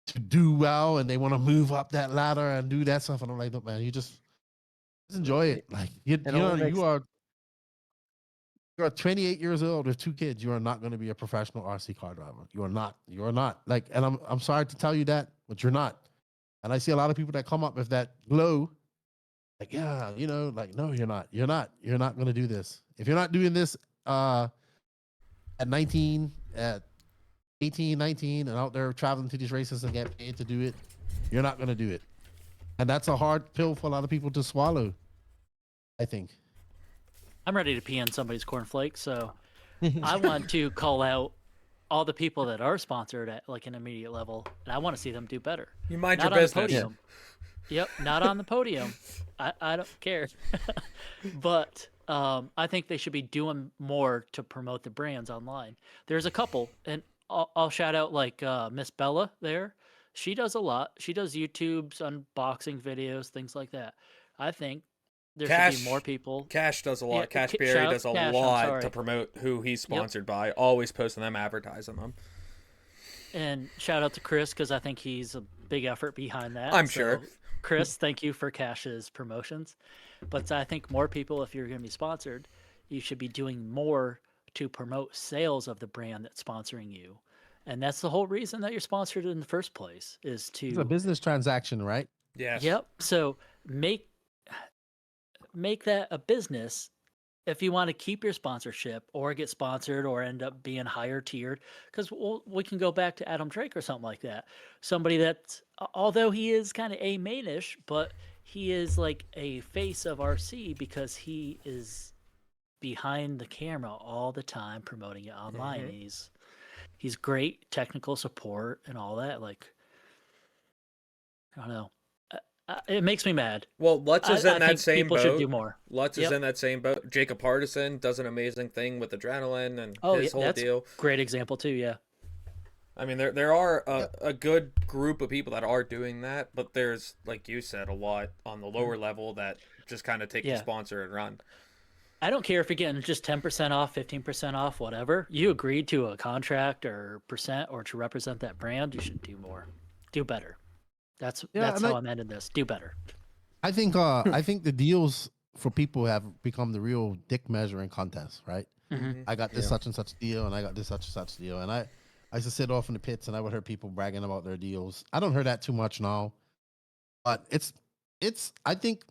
to do well, and they want to move up that ladder and do that stuff. And I'm like, look, man, you just enjoy it. Like, you're 28 years old with 2 kids. You are not going to be a professional RC car driver. You are not. You are not. Like, and I'm sorry to tell you that, but you're not. And I see a lot of people that come up with that glow, like, yeah, like, no, you're not. You're not. You're not going to do this. If you're not doing this at 19, at 18, 19, and out there traveling to these races and get paid to do it, you're not going to do it. And that's a hard pill for a lot of people to swallow, I think. I'm ready to pee on somebody's cornflakes, so I want to call out all the people that are sponsored at like an immediate level, and I want to see them do better. You mind Not your on business. the podium. Yep, not on the podium. I don't care. But I think they should be doing more to promote the brands online. There's a couple, and I'll shout out like Miss Bella there. She does a lot. She does YouTube's unboxing videos, things like that. I think there should be more people. Cash does a lot. Yeah, Cash Shout Berry out does a Cash, I'm lot sorry. to promote who he's sponsored by. Always posting them, advertising them. And shout out to Chris, because I think he's a big effort behind that. I'm So, sure. Chris, thank you for Cash's promotions. But I think more people, if you're going to be sponsored, you should be doing more to promote sales of the brand that's sponsoring you. And that's the whole reason that you're sponsored in the first place, is to... It's a business transaction, right? Yes. Yep. So make that a business if you want to keep your sponsorship or get sponsored or end up being higher tiered. Because we can go back to Adam Drake or something like that. Somebody that, although he is kind of a mainish, but he is like a face of RC because he is behind the camera all the time promoting it online. Mm-hmm. He's great technical support and all that. Like, I don't know. It makes me mad. Well, Lutz is in I that think same people boat. should do more. Lutz is in that same boat. Jacob Hardison does an amazing thing with adrenaline and his whole that's deal. Great example too. Yeah. I mean, there are a good group of people that are doing that, but there's, like you said, a lot on the lower level that just kind of take the sponsor and run. I don't care if you're getting just 10% off, 15% off, whatever. You agreed to a contract or percent or to represent that brand, you should do more. Do better. That's Yeah, and how I'm ending this. Do better. I think the deals for people have become the real dick measuring contest, right? Mm-hmm. I got this Yeah. such and such deal, and I got this such and such deal, and I used to sit off in the pits, and I would hear people bragging about their deals. I don't hear that too much now, but it's I think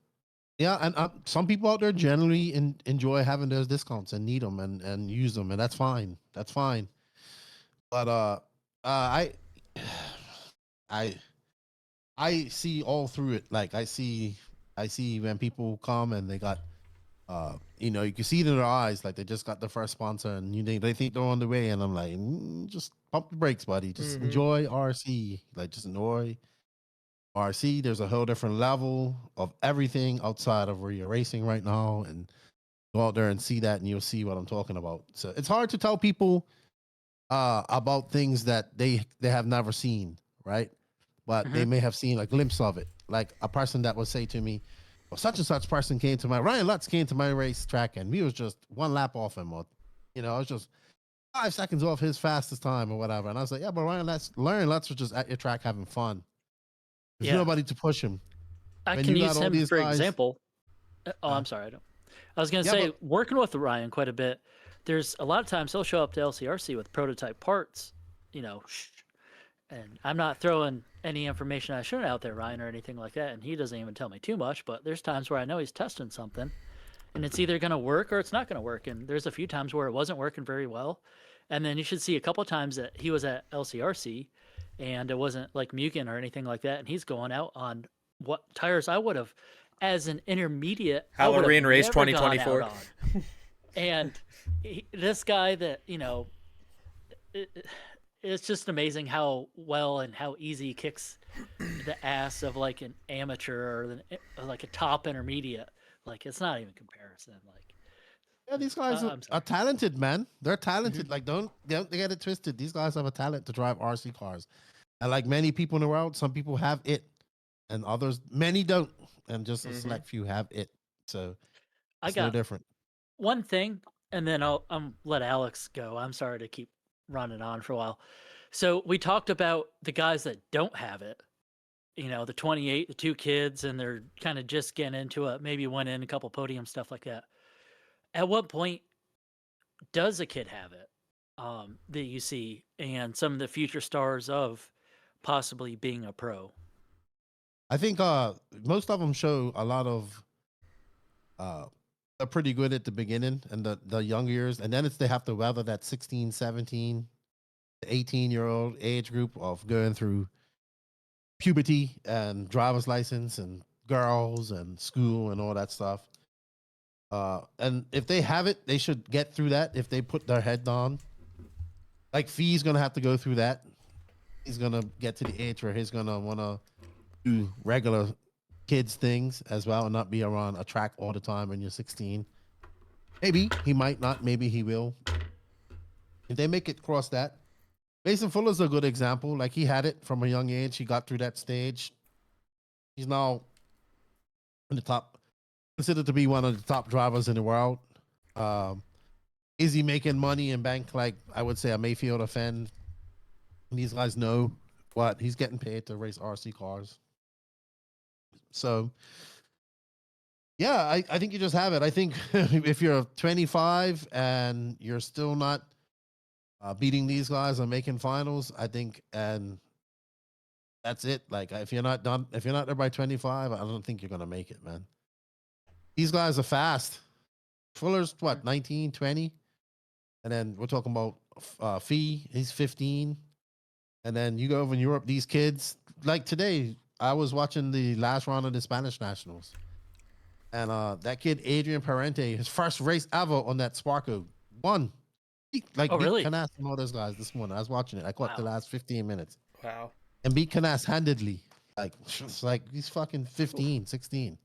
yeah, and some people out there generally enjoy having those discounts and need them and use them, and that's fine. That's fine. But I I I see all through it. Like I see when people come and they got you can see it in their eyes, like they just got the first sponsor, and they think they're on the way, and I'm like, just pump the brakes, buddy. Just enjoy RC, like just enjoy RC. There's a whole different level of everything outside of where you're racing right now, and go out there and see that, and you'll see what I'm talking about. So it's hard to tell people about things that they have never seen, right? But they may have seen a glimpse of it. Like a person that would say to me, well, such and such person Ryan Lutz came to my racetrack, and we was just one lap off him, or I was just 5 seconds off his fastest time or whatever. And I was like, yeah, but Ryan Lutz was just at your track having fun. There's nobody to push him. I When can you got use all him these for guys- example. I'm sorry. I was going to Yeah, say, but- working with Ryan quite a bit, there's a lot of times he'll show up to LCRC with prototype parts, and I'm not throwing any information I shouldn't out there, Ryan, or anything like that, and he doesn't even tell me too much, but there's times where I know he's testing something, and it's either going to work or it's not going to work, and there's a few times where it wasn't working very well, and then you should see a couple of times that he was at LCRC, and it wasn't like Mugen or anything like that, and he's going out on what tires I would have, as an intermediate, I would have Halloween race never gone 2024. out on. And this guy that it's just amazing how well and how easy he kicks the ass of like an amateur or like a top intermediate. Like it's not even comparison. Like Yeah, these guys I'm sorry. are talented, man. They're talented. Like don't get it twisted. These guys have a talent to drive RC cars, and like many people in the world, some people have it, and many don't, and just a select few have it. So I it's no got different. one thing, and then I'll let Alex go. I'm sorry to keep running on for a while. So we talked about the guys that don't have it. The 28, the two kids, and they're kind of just getting into it. Maybe went in a couple podium stuff like that. At what point does a kid have it that you see, and some of the future stars of possibly being a pro? I think most of them show a lot of they're pretty good at the beginning and the young years, and then they have to weather that 16, 17, 18-year-old age group of going through puberty and driver's license and girls and school and all that stuff. And if they have it, they should get through that if they put their head down. Like Fee's gonna have to go through that. He's gonna get to the age where he's gonna wanna do regular kids things as well and not be around a track all the time when you're 16. Maybe he might not, maybe he will. If they make it cross that. Mason Fuller's a good example. Like he had it from a young age. He got through that stage. He's now in the top, considered to be one of the top drivers in the world. Is he making money in bank like I would say a Mayfield or Fenn? These guys know what he's getting paid to race RC cars. So, yeah, I think you just have it. I think if you're 25 and you're still not beating these guys or making finals, I think, and that's it. Like if you're not there by 25, I don't think you're gonna make it, man. These guys are fast. Fuller's what, 19, 20, and then we're talking about Fee. He's 15, and then you go over in Europe. These kids, like today, I was watching the last round of the Spanish Nationals, and that kid Adrian Parente, his first race ever on that Sparko, won. Beat really? Canas and all those guys this morning. I was watching it. I caught the last 15 minutes. Wow. And beat Canas handedly. It's like he's fucking 15, 16.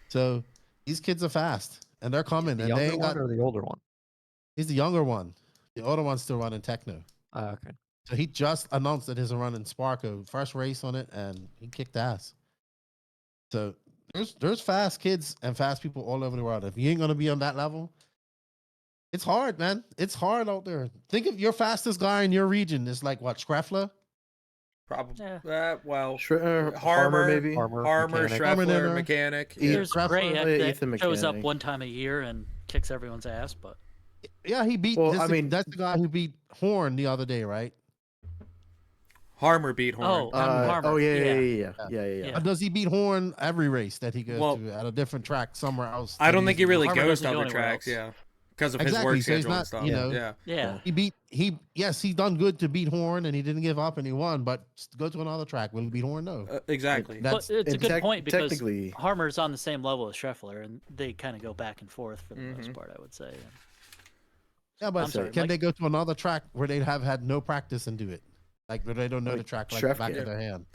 So these kids are fast, and they're coming. The And they younger ain't one got. or the older one? He's the younger one. The older one's still running Techno. Okay. So he just announced that he's running Sparko, first race on it, and he kicked ass. So there's fast kids and fast people all over the world. If you ain't gonna be on that level, it's hard, man. It's hard out there. Think of your fastest guy in your region is like what, Screffler? Probably. Yeah. Well, Harmer maybe. Harmer, Harmer, mechanic. Schreffler, Harmer, mechanic. Yeah. There's Graph- Gray Heck that Ethan shows up Mechanic. one time a year and kicks everyone's ass, but Yeah, he beat. Well, That's the guy who beat Horn the other day, right? Harmer beat Horn. Harmer, Yeah. Does he beat Horn every race that he goes Well, to at a different track somewhere else? I don't think he really Harmer goes to doesn't go other anywhere tracks. else. Yeah, because of Exactly, his so work he's schedule and not, stuff. you know, yeah. yeah. Yes, he done good to beat Horn and he didn't give up and he won, but to go to another track, will he beat Horn? No. Exactly. That's But it's a and good point because technically- Harmer's on the same level as Schreffler, and they kind of go back and forth for the most part, I would say. yeah, but I'm sorry, can Mike? they go to another track where they have had no practice and do it? Like where they don't know Like the track like Schreff back can. of their hand.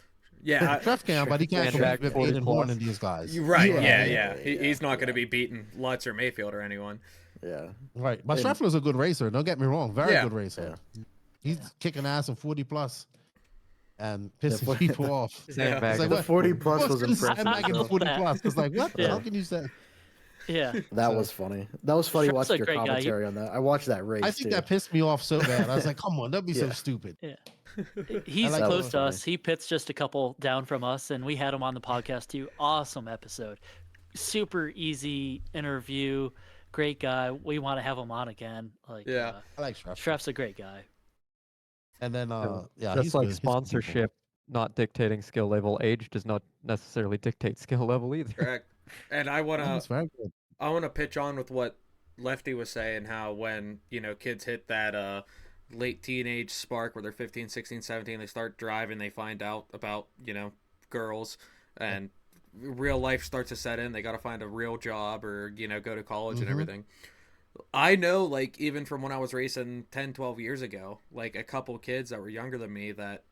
Yeah. Treff can, but he can't can compete track with 40 Aiden Horn plus. and these guys. You're right. Yeah, Yeah. He's not going to be beating Lutz or Mayfield or anyone. Yeah. Right, but And- Scheffler's a good racer. Don't get me wrong, very Yeah. good racer. He's kicking ass in 40 plus and Yeah, pissing 40 people off. Sandbag. It's like, The what? 40 plus What's was gonna impressive. sandbag in the though. 40 plus? It's like, what? Yeah. How can you say? Yeah. That was funny. That was funny Schreff's watching a your great guy. commentary on that. I watched that race. I think too. that pissed me off so bad. I was like, come on, don't be so Yeah. stupid. He's like close that to one. us. He pits just a couple down from us, and we had him on the podcast too. Awesome episode. Super easy interview. Great guy. We want to have him on again. Like, Yeah. I like Schreff. Schreff's a great guy. And then, yeah, Just he's like good. He's good people. sponsorship not dictating skill level, age does not necessarily dictate skill level either. Correct. And I want He's to very good. pitch on with what Lefty was saying, how when, kids hit that late teenage spark where they're 15, 16, 17, they start driving, they find out about, girls, and real life starts to set in. They got to find a real job or, go to college and Mhm. everything. I know, like, even from when I was racing 10, 12 years ago, like, a couple kids that were younger than me that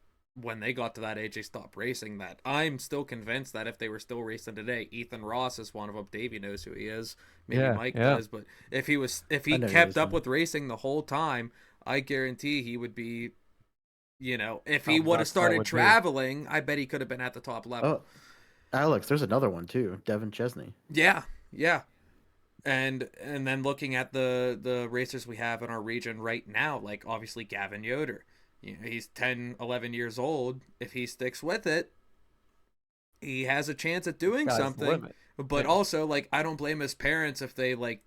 when they got to that age, they stopped racing. That I'm still convinced that if they were still racing today, Ethan Ross is one of them. Davey knows who he is. Maybe Yeah, Mike yeah. does. But if he I know who kept he is, up yeah. with racing the whole time, I guarantee he would be, if he How would have nuts that started would be. traveling, I bet he could have been at the top level. Oh, Alex, there's another one too. Devin Chesney. Yeah. And then looking at the racers we have in our region right now, like obviously Gavin Yoder. He's 10, 11 years old. If he sticks with it, he has a chance at doing Sky's the something. limit. But also, like, I don't blame his parents if they, like,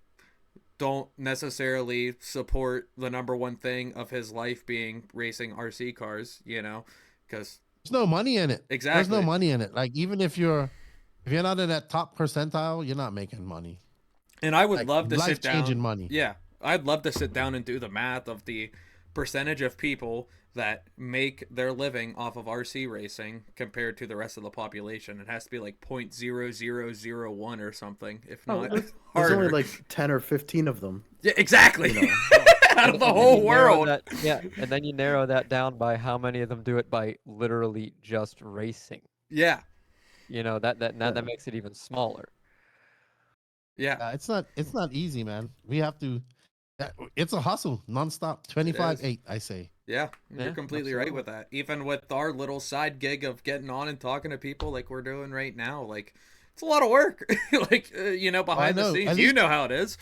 don't necessarily support the number one thing of his life being racing RC cars, because There's no money in it. Exactly. There's no money in it. Like even if you're not in that top percentile, you're not making money. and I would Like, love to sit life-changing down. money. Yeah, I'd love to sit down and do the math of the percentage of people that make their living off of RC racing compared to the rest of the population. It has to be like 0.0001 or something, if Oh, not there's harder. only like 10 or 15 of them. Yeah, exactly. You know. Out of the And then whole you narrow world. and then you narrow that down by how many of them do it by literally just racing. Yeah. That makes it even smaller. Yeah. It's not easy, man. We have to. It's a hustle, nonstop, 25/8. I say. Yeah, you're Yeah, completely right with that. Even with our little side gig of getting on and talking to people like we're doing right now, like it's a lot of work. Like behind the know. scenes, At you least- know how it is.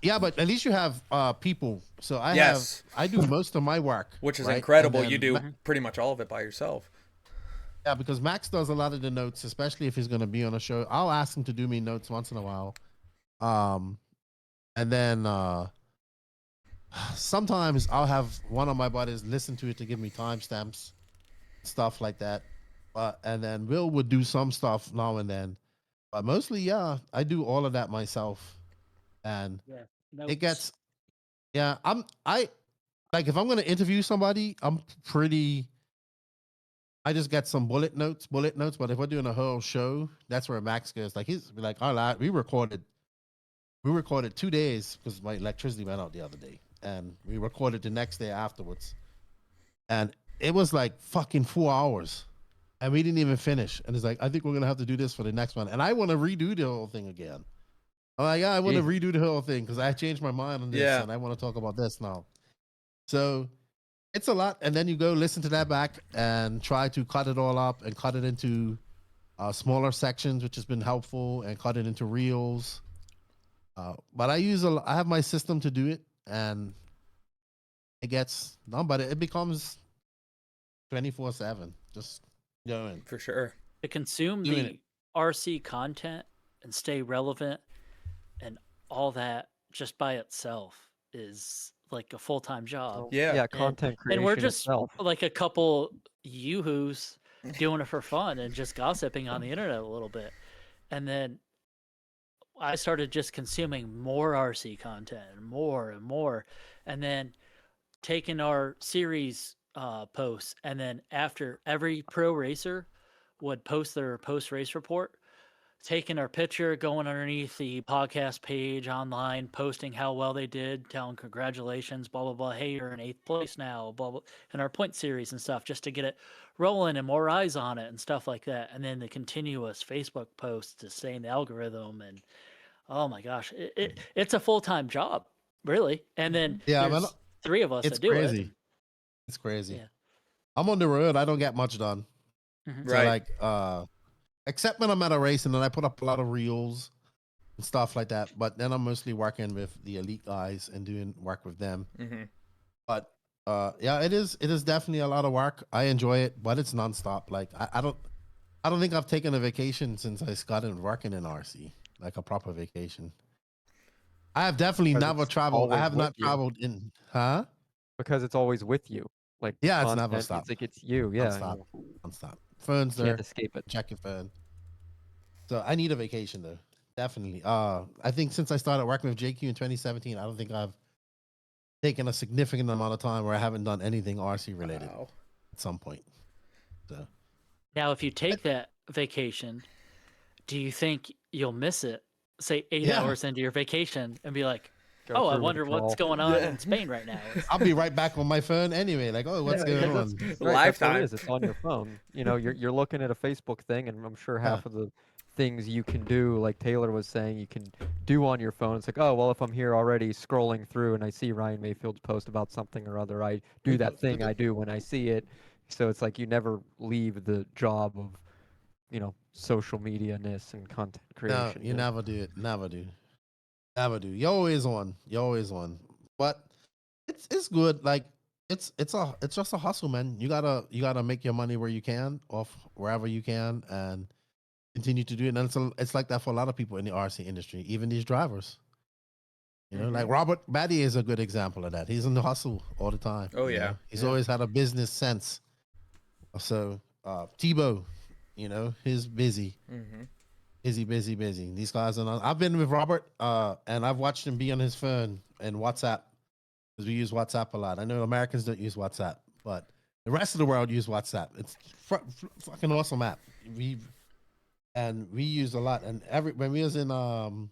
Yeah, but at least you have people. So Yes. I do most of my work, Which is right? incredible. And You then do pretty much all of it by yourself. Yeah, because Max does a lot of the notes, especially if he's going to be on a show. I'll ask him to do me notes once in a while. And then sometimes I'll have one of my buddies listen to it to give me timestamps, stuff like that. And then Will would do some stuff now and then. But mostly, yeah, I do all of that myself. And it gets, yeah, I like if I'm going to interview somebody, I just get some bullet notes. But if we're doing a whole show, that's where Max goes. Like he's like, all right, we recorded 2 days because my electricity went out the other day, and we recorded the next day afterwards, and it was like fucking 4 hours, and we didn't even finish. And it's like, I think we're gonna have to do this for the next one, and I want to redo the whole thing again. I'm like, yeah, I want to redo the whole thing because I changed my mind on this, and I want to talk about this now. So it's a lot, and then you go listen to that back and try to cut it all up and cut it into smaller sections, which has been helpful, and cut it into reels. But I have my system to do it, and it gets done, but it becomes 24/7. Just going. For sure. To consume Doing the it. RC content and stay relevant and all that just by itself is like a full-time job. Yeah. Yeah, content creation And we're just itself. like a couple yoo-hoos doing it for fun and just gossiping on the internet a little bit. And then I started just consuming more RC content and more and more. And then taking our series posts, and then after every pro racer would post their post race report, taking our picture, going underneath the podcast page online, posting how well they did, telling congratulations, blah blah blah. Hey, you're in 8th place now, blah blah, and our point series and stuff, just to get it rolling and more eyes on it and stuff like that. And then the continuous Facebook posts to stay in the algorithm, and oh my gosh, it's a full time job, really. And then Yeah, there's man, 3 of us it's that do crazy. it. It's crazy. Yeah. I'm on the road. I don't get much done. Mhm. So Right. like, except when I'm at a race, and then I put up a lot of reels and stuff like that. But then I'm mostly working with the elite guys and doing work with them. Mm-hmm. But yeah, it is definitely a lot of work. I enjoy it, but it's nonstop. Like I don't think I've taken a vacation since I started working in RC, like a proper vacation. I have definitely Because never it's traveled. I always have with not you. traveled in, huh? Because it's always with you. Like Yeah, it's never content, stopped. it's like it's you. Yeah, Nonstop. Nonstop. Phone's there. can't escape it. Check your phone. So I need a vacation though. Definitely. I think since I started working with JQ in 2017, I don't think I've taken a significant amount of time where I haven't done anything RC related Wow. at some point. So Now, if you take that vacation, do you think you'll miss it? Say 8 Yeah. hours into your vacation and be like, Go "Oh, I through wonder what's withdrawal. going on Yeah. in Spain right now." I'll be right back on my phone anyway. Like, oh, what's going because on? that's Lifetime. That's what it is. It's on your phone. You know, you're looking at a Facebook thing, and I'm sure Yeah. half of the things you can do, like Taylor was saying, you can do on your phone. It's like, oh well, if I'm here already scrolling through and I see Ryan Mayfield's post about something or other, I do that thing I do when I see it. So it's like you never leave the job of, you know, social media-ness and content No, creation. you never do it. Never do. Never do. You're always on. You're always on. But it's good. Like it's just a hustle, man. You gotta make your money where you can, off wherever you can, and continue to do it. And it's like that for a lot of people in the RC industry, even these drivers. You know, like Robert Batty is a good example of that. He's in the hustle all the time. Oh, you yeah. know? He's Yeah. always had a business sense. So Tebow, you know, he's busy. Mm-hmm. Busy. These guys are. I've been with Robert, and I've watched him be on his phone and WhatsApp, because we use WhatsApp a lot. I know Americans don't use WhatsApp, but the rest of the world use WhatsApp. It's fucking awesome app. We use a lot. And when we was in on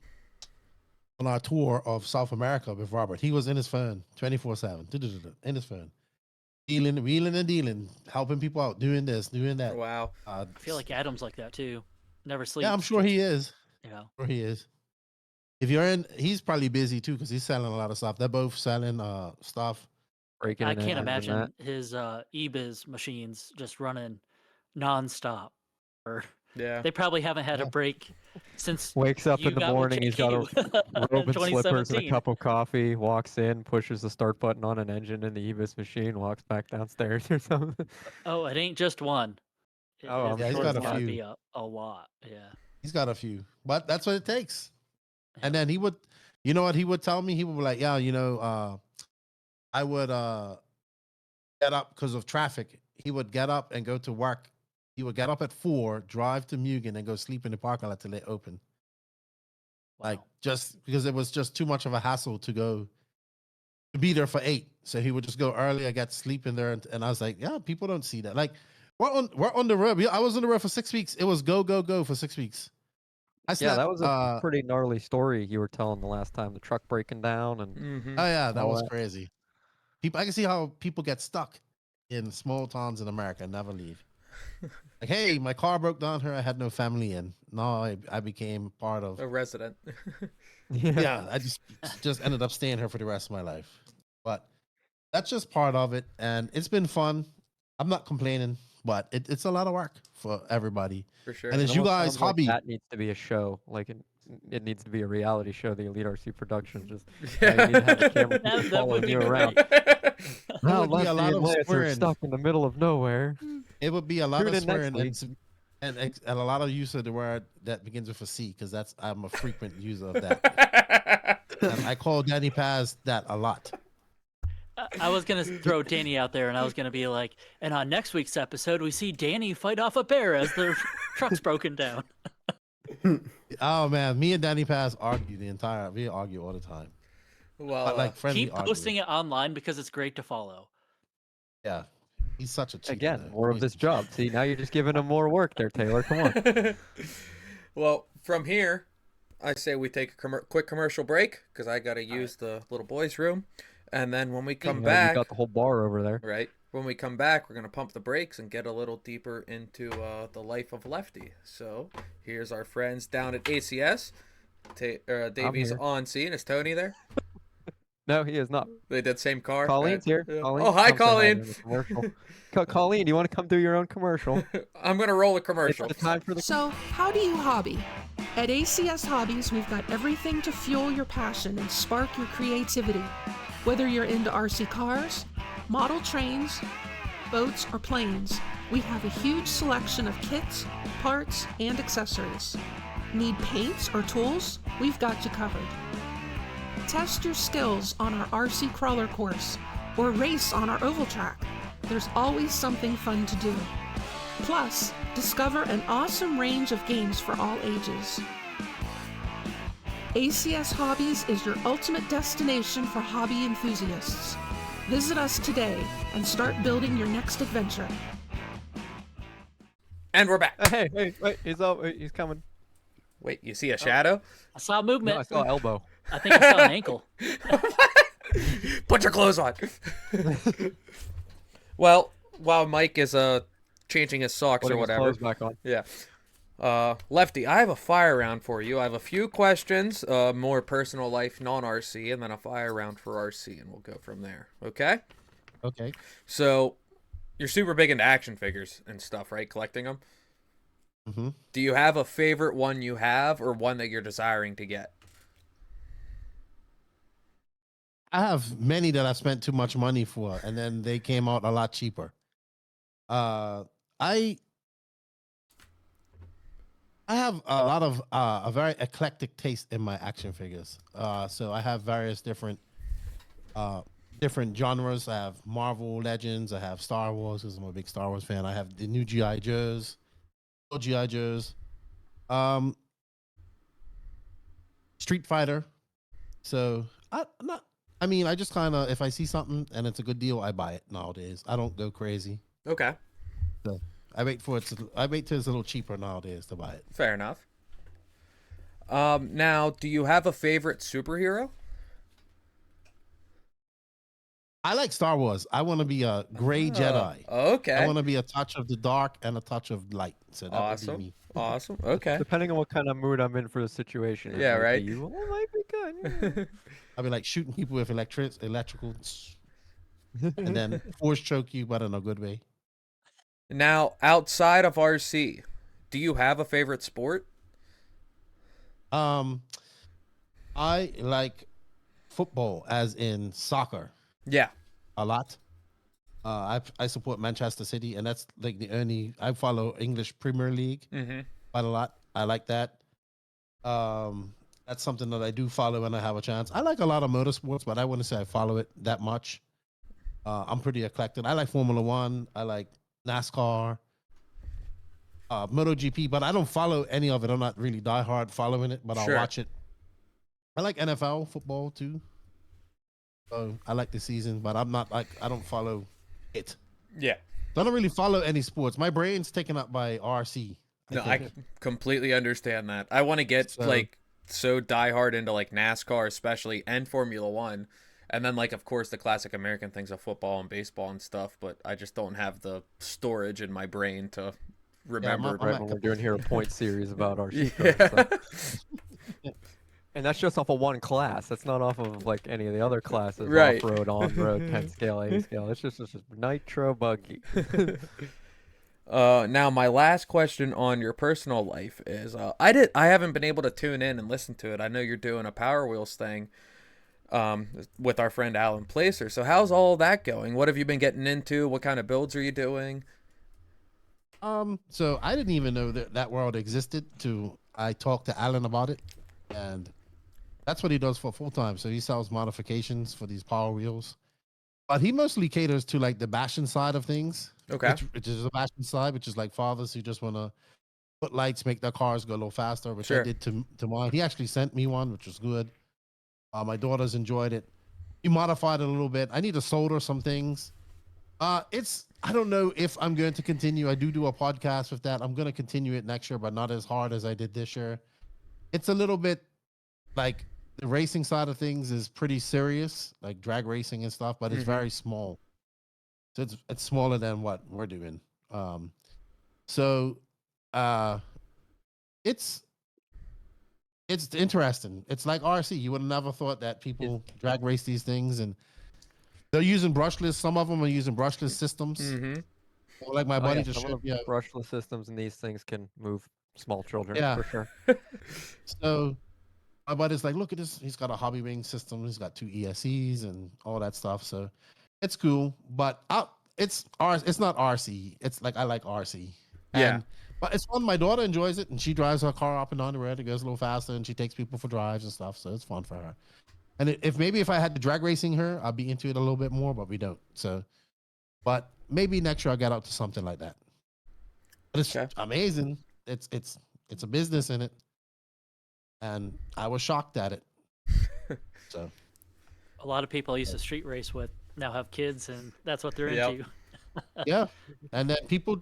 our tour of South America with Robert, he was in his phone 24/7, in his phone, wheeling and dealing, helping people out, doing this, doing that. Wow. I feel like Adam's like that too. Never sleeps. Yeah, I'm sure he is. You know. Sure he is. If you're in, he's probably busy too, because he's selling a lot of stuff. They're both selling stuff. breaking I in can't and that. imagine his eBiz machines just running nonstop. Or Yeah. they probably haven't had a Yeah. break since Wakes up you in the got with morning, he's got a JQ robe in and slippers and a 2017. cup of coffee, walks in, pushes the start button on an engine in the Evis machine, walks back downstairs or something. Oh, it ain't just one. Oh, I'm Yeah, he's sure got it's a not. few. Be a lot. Yeah. He's got a few, but that's what it takes. Yeah. And then he would, you know what he would tell me? He would be like, yeah, you know, I would get up because of traffic. He would get up and go to work. He would get up at 4, drive to Mugen, and go sleep in the parking lot till they open. Like, Wow. just because it was just too much of a hassle to be there for 8. So he would just go early. I got sleep in there, and I was like, yeah, people don't see that. Like, we're on the road. I was on the road for 6 weeks. It was go for 6 weeks. I Yeah, slept, that was a pretty gnarly story you were telling the last time. The truck breaking down and Mm-hmm. oh yeah, that all was that. crazy. I can see how people get stuck in small towns in America and never leave. Like, hey, my car broke down here. I had no family in. No, I became part of. A resident. Yeah, I just ended up staying here for the rest of my life. But that's just part of it, and it's been fun. I'm not complaining. but it's a lot of work for everybody. For sure. And It it's you almost guys' sounds like hobby. that needs to be a show. Like it needs to be a reality show. The Elite RC Productions. Just Yeah. you need to have a camera That would following be you great. around. Now would be a Lefty lot and of Lance are swearing. stuck in the middle of nowhere. It would be a lot Tune of in next swearing week. and a lot of use of the word that begins with a C, because I'm a frequent user of that. And I call Danny Paz that a lot. I was gonna throw Danny out there, and I was gonna be like, and on next week's episode, we see Danny fight off a bear as their truck's broken down. Oh man, me and Danny Paz we argue all the time. Well, But like friendly Keep posting it online because it's great to follow. Yeah. He's such a cheater, Again, though. more of He's this a job. See, now you're just giving him more work there, Taylor. Come on. well, from here, I say we take a quick commercial break because I got to use the little boys' room. And then when we come You back, got the whole bar over there. right? When we come back, we're going to pump the brakes and get a little deeper into the life of Lefty. So here's our friends down at ACS. Davey's here. on scene. Is Tony there? No, he is not. They did same car. Colleen's here. Yeah. Colleen, Oh, hi, come say Colleen. during the commercial. Colleen, do you want to come do your own commercial? I'm going to roll a It's commercial. the time for the. So, how do you hobby? At ACS Hobbies, we've got everything to fuel your passion and spark your creativity. Whether you're into RC cars, model trains, boats, or planes, we have a huge selection of kits, parts, and accessories. Need paints or tools? We've got you covered. Test your skills on our RC crawler course or race on our oval track. There's always something fun to do. Plus, discover an awesome range of games for all ages. ACS Hobbies is your ultimate destination for hobby enthusiasts. Visit us today and start building your next adventure. And we're back. Hey, wait, he's coming. Wait, you see a shadow? I saw No, movement. I saw an elbow. I think I saw an ankle. Put your clothes on. Well, while Mike is changing his socks Putting or his whatever. clothes back on. Yeah. Lefty, I have a fire round for you. I have a few questions, more personal life, non-RC, and then a fire round for RC, and we'll go from there. Okay? Okay. So, you're super big into action figures and stuff, right? Collecting them. Mm-hmm. Do you have a favorite one you have, or one that you're desiring to get? I have many that I spent too much money for, and then they came out a lot cheaper. I have a lot of a very eclectic taste in my action figures. So I have various different genres. I have Marvel Legends. I have Star Wars because I'm a big Star Wars fan. I have the new GI Joes, old GI Joes, Street Fighter. So I just kind of, if I see something and it's a good deal, I buy it nowadays. I don't go crazy. Okay. So I wait till it's a little cheaper nowadays to buy it. Fair enough. Now, do you have a favorite superhero? I like Star Wars. I want to be a gray Jedi. Okay. I want to be a touch of the dark and a touch of light. So that would Awesome. be me. Awesome. Okay. Depending on what kind of mood I'm in for the situation. it Yeah, might right. be, well, it might be good. I'll be like shooting people with electrical, and then force choke you, but in a good way. Now, outside of RC, do you have a favorite sport? I like football, as in soccer, Yeah. a lot. I support Manchester City, and that's like the only. I follow English Premier League Mm-hmm. quite a lot. I like that. That's something that I do follow when I have a chance. I like a lot of motorsports, but I wouldn't say I follow it that much. I'm pretty eclectic. I like Formula One. I like NASCAR, MotoGP, but I don't follow any of it. I'm not really diehard following it, but Sure. I'll watch it. I like NFL football too. So I like the season, but I'm not like, I don't follow it. Yeah. I don't really follow any sports. My brain's taken up by RC. No, think. I completely understand that. I want to get So- so diehard into like NASCAR especially and Formula One. And then of course the classic American things of football and baseball and stuff, but I just don't have the storage in my brain to remember. Right when we're doing here a point series about our sheep. Yeah. And that's just off of one class. That's not off of like any of the other classes. Right. Off-road, on-road, 10 scale, 8 scale. It's just nitro buggy. Now my last question on your personal life is I haven't been able to tune in and listen to it. I know you're doing a Power Wheels thing with our friend Alan Placer. So how's all that going? What have you been getting into? What kind of builds are you doing? So I didn't even know that that world existed till I talked to Alan about it, and that's what he does for full time. So he sells modifications for these Power Wheels, but he mostly caters to like the bashing side of things. Okay. Which is the bashing side, which is like fathers who just want to put lights, make their cars go a little faster, which I Sure. did to mine. He actually sent me one, which was good. My daughters enjoyed it. He modified it a little bit. I need to solder some things. I don't know if I'm going to continue. I do a podcast with that. I'm going to continue it next year, but not as hard as I did this year. It's a little bit like the racing side of things is pretty serious, like drag racing and stuff, but it's very small. So it's smaller than what we're doing. So it's interesting. It's like RC. You would have never thought that people drag race these things, and they're using brushless. Some of them are using brushless systems. Mm-hmm. Like my buddy just some showed of me. the brushless systems and these things can move small children Yeah. for sure. So my buddy's like, look at this. He's got a hobby ring system. He's got 2 ESCs and all that stuff. So it's cool, but it's not RC. It's like I like RC. Yeah. But it's fun. My daughter enjoys it, and she drives her car up and down the road. It goes a little faster, and she takes people for drives and stuff. So it's fun for her. And if I had to drag racing her, I'd be into it a little bit more, but we don't. So, but maybe next year I'll get out to something like that. But it's amazing. It's a business in it, and I was shocked at it. So, A lot of people I used to street race with now have kids, and that's what they're Yep. into. yeah, and then people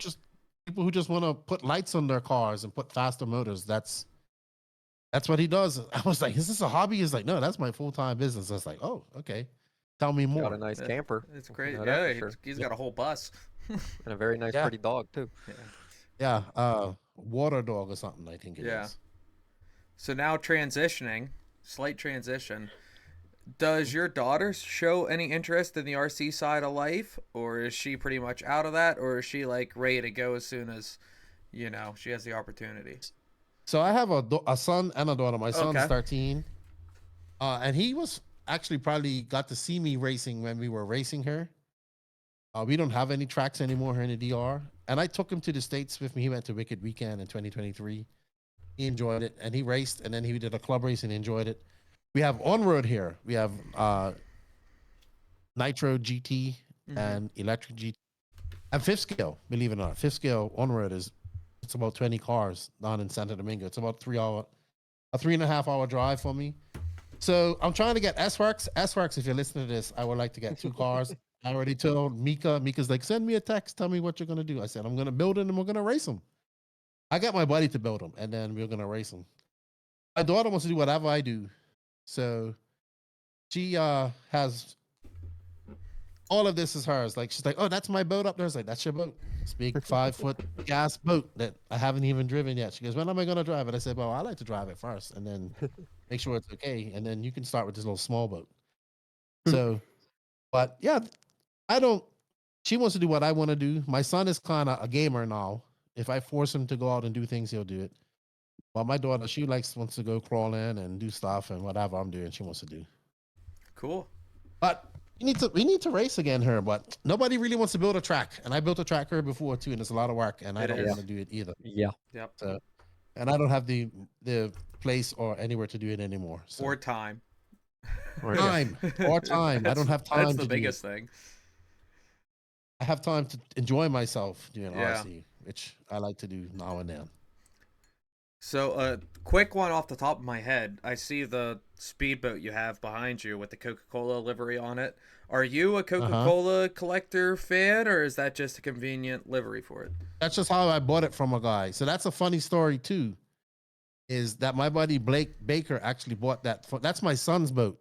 who just want to put lights on their cars and put faster motors. That's what he does. I was like, is this a hobby? He's like, no, that's my full-time business. I was like, oh, okay. Tell me more. Got a nice camper. It's great. know that Yeah, for sure. he's got a whole bus. And a very nice, Yeah. pretty dog too. Yeah, water dog or something, I think it is. Yeah. So now slight transition. Does your daughter show any interest in the RC side of life, or is she pretty much out of that, or is she like ready to go as soon as, she has the opportunity? So I have a son and a daughter. My son's Okay. 13, and he was actually probably got to see me racing when we were racing her. We don't have any tracks anymore here in the DR, and I took him to the States with me. He went to Wicked Weekend in 2023. He enjoyed it, and he raced, and then he did a club race and enjoyed it. We have on-road here. We have Nitro GT and Electric GT. And fifth scale, believe it or not. Fifth scale on-road it's about 20 cars down in Santo Domingo. It's about a 3.5 hour drive for me. So I'm trying to get S-Works. S-Works, if you're listening to this, I would like to get 2 cars. I already told Mika. Mika's like, send me a text. Tell me what you're going to do. I said, I'm going to build it and we're going to race them. I got my buddy to build them, and then we're going to race them. My daughter wants to do whatever I do. So she has all of this is hers. Like, she's like, oh, that's my boat up there. I was like, that's your boat. This big 5-foot gas boat that I haven't even driven yet. She goes, when am I going to drive it? I said, well, I like to drive it first and then make sure it's okay. And then you can start with this little small boat. So, but yeah, she wants to do what I want to do. My son is kind of a gamer now. If I force him to go out and do things, he'll do it. But my daughter, she wants to go crawl in and do stuff and whatever I'm doing, she wants to do. Cool. But we need to race again here, but nobody really wants to build a track. And I built a track here before too, and it's a lot of work, and I It don't is. want to do it either. Yeah. Yep. So, and I don't have the place or anywhere to do it anymore. So. Or time. Time. Or time. I don't have time. That's the to do it. biggest thing. I have time to enjoy myself doing Yeah. RC, which I like to do now and then. So, quick one off the top of my head. I see the speedboat you have behind you with the Coca-Cola livery on it. Are you a Coca-Cola collector fan, or is that just a convenient livery for it? That's just how I bought it from a guy. So that's a funny story too. Is that my buddy Blake Baker actually bought that? That's my son's boat.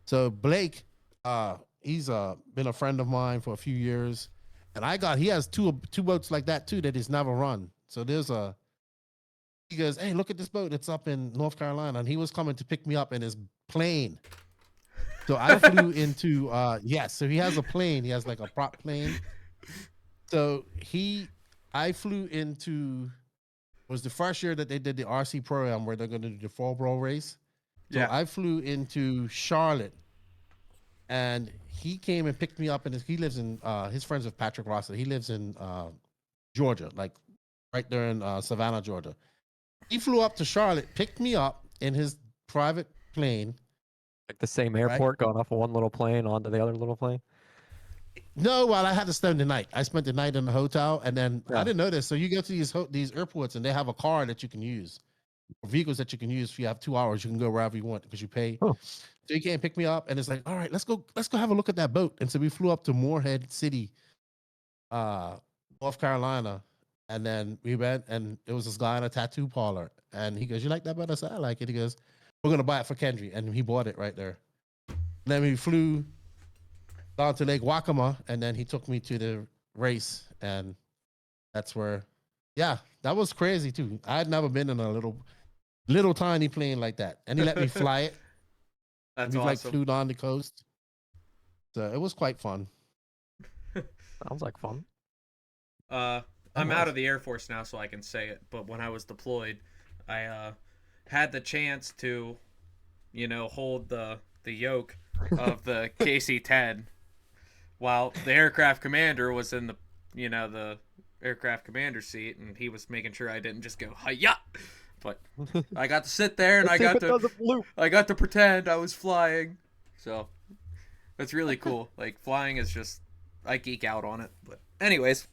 So Blake, he's been a friend of mine for a few years, and he has two boats like that too that he's never run. So he goes, hey, look at this boat. It's up in North Carolina, and he was coming to pick me up in his plane. So I flew into so he has a plane. He has like a prop plane. So I flew into. It was the first year that they did the RC program where they're going to do the 4-bro race. So Yeah. I flew into Charlotte, and he came and picked me up. And he lives in. His friends with Patrick Ross. He lives in Georgia, like right there in Savannah, Georgia. He flew up to Charlotte, picked me up in his private plane. Like the same airport, going off of one little plane onto the other little plane. No, well, I had to spend the night. I spent the night in the hotel, and then I Yeah. didn't know this. So you go to these airports, and they have a car that you can use, or vehicles that you can use. If you have 2 hours, you can go wherever you want because you pay. Oh. So you can't pick me up, and it's like, all right, let's go have a look at that boat. And so we flew up to Moorhead City, North Carolina, and then we went, and it was this guy in a tattoo parlor, and he goes, "You like that boat?" I said, "I like it." He goes, "We're gonna buy it for Kendry," and he bought it right there. And then we flew down to Lake Waccamaw, and then he took me to the race, and that's where, yeah, that was crazy too. I had never been in a little tiny plane like that, and he let me fly it. That's we like awesome. flew down the coast, so it was quite fun. Sounds like fun. I'm out of the Air Force now, so I can say it. But when I was deployed, I had the chance to, hold the yoke of the KC-10, while the aircraft commander was in the aircraft commander seat, and he was making sure I didn't just go hi-ya. But I got to sit there, and I got to pretend I was flying. So that's really cool. Like, flying is just, I geek out on it. But anyways,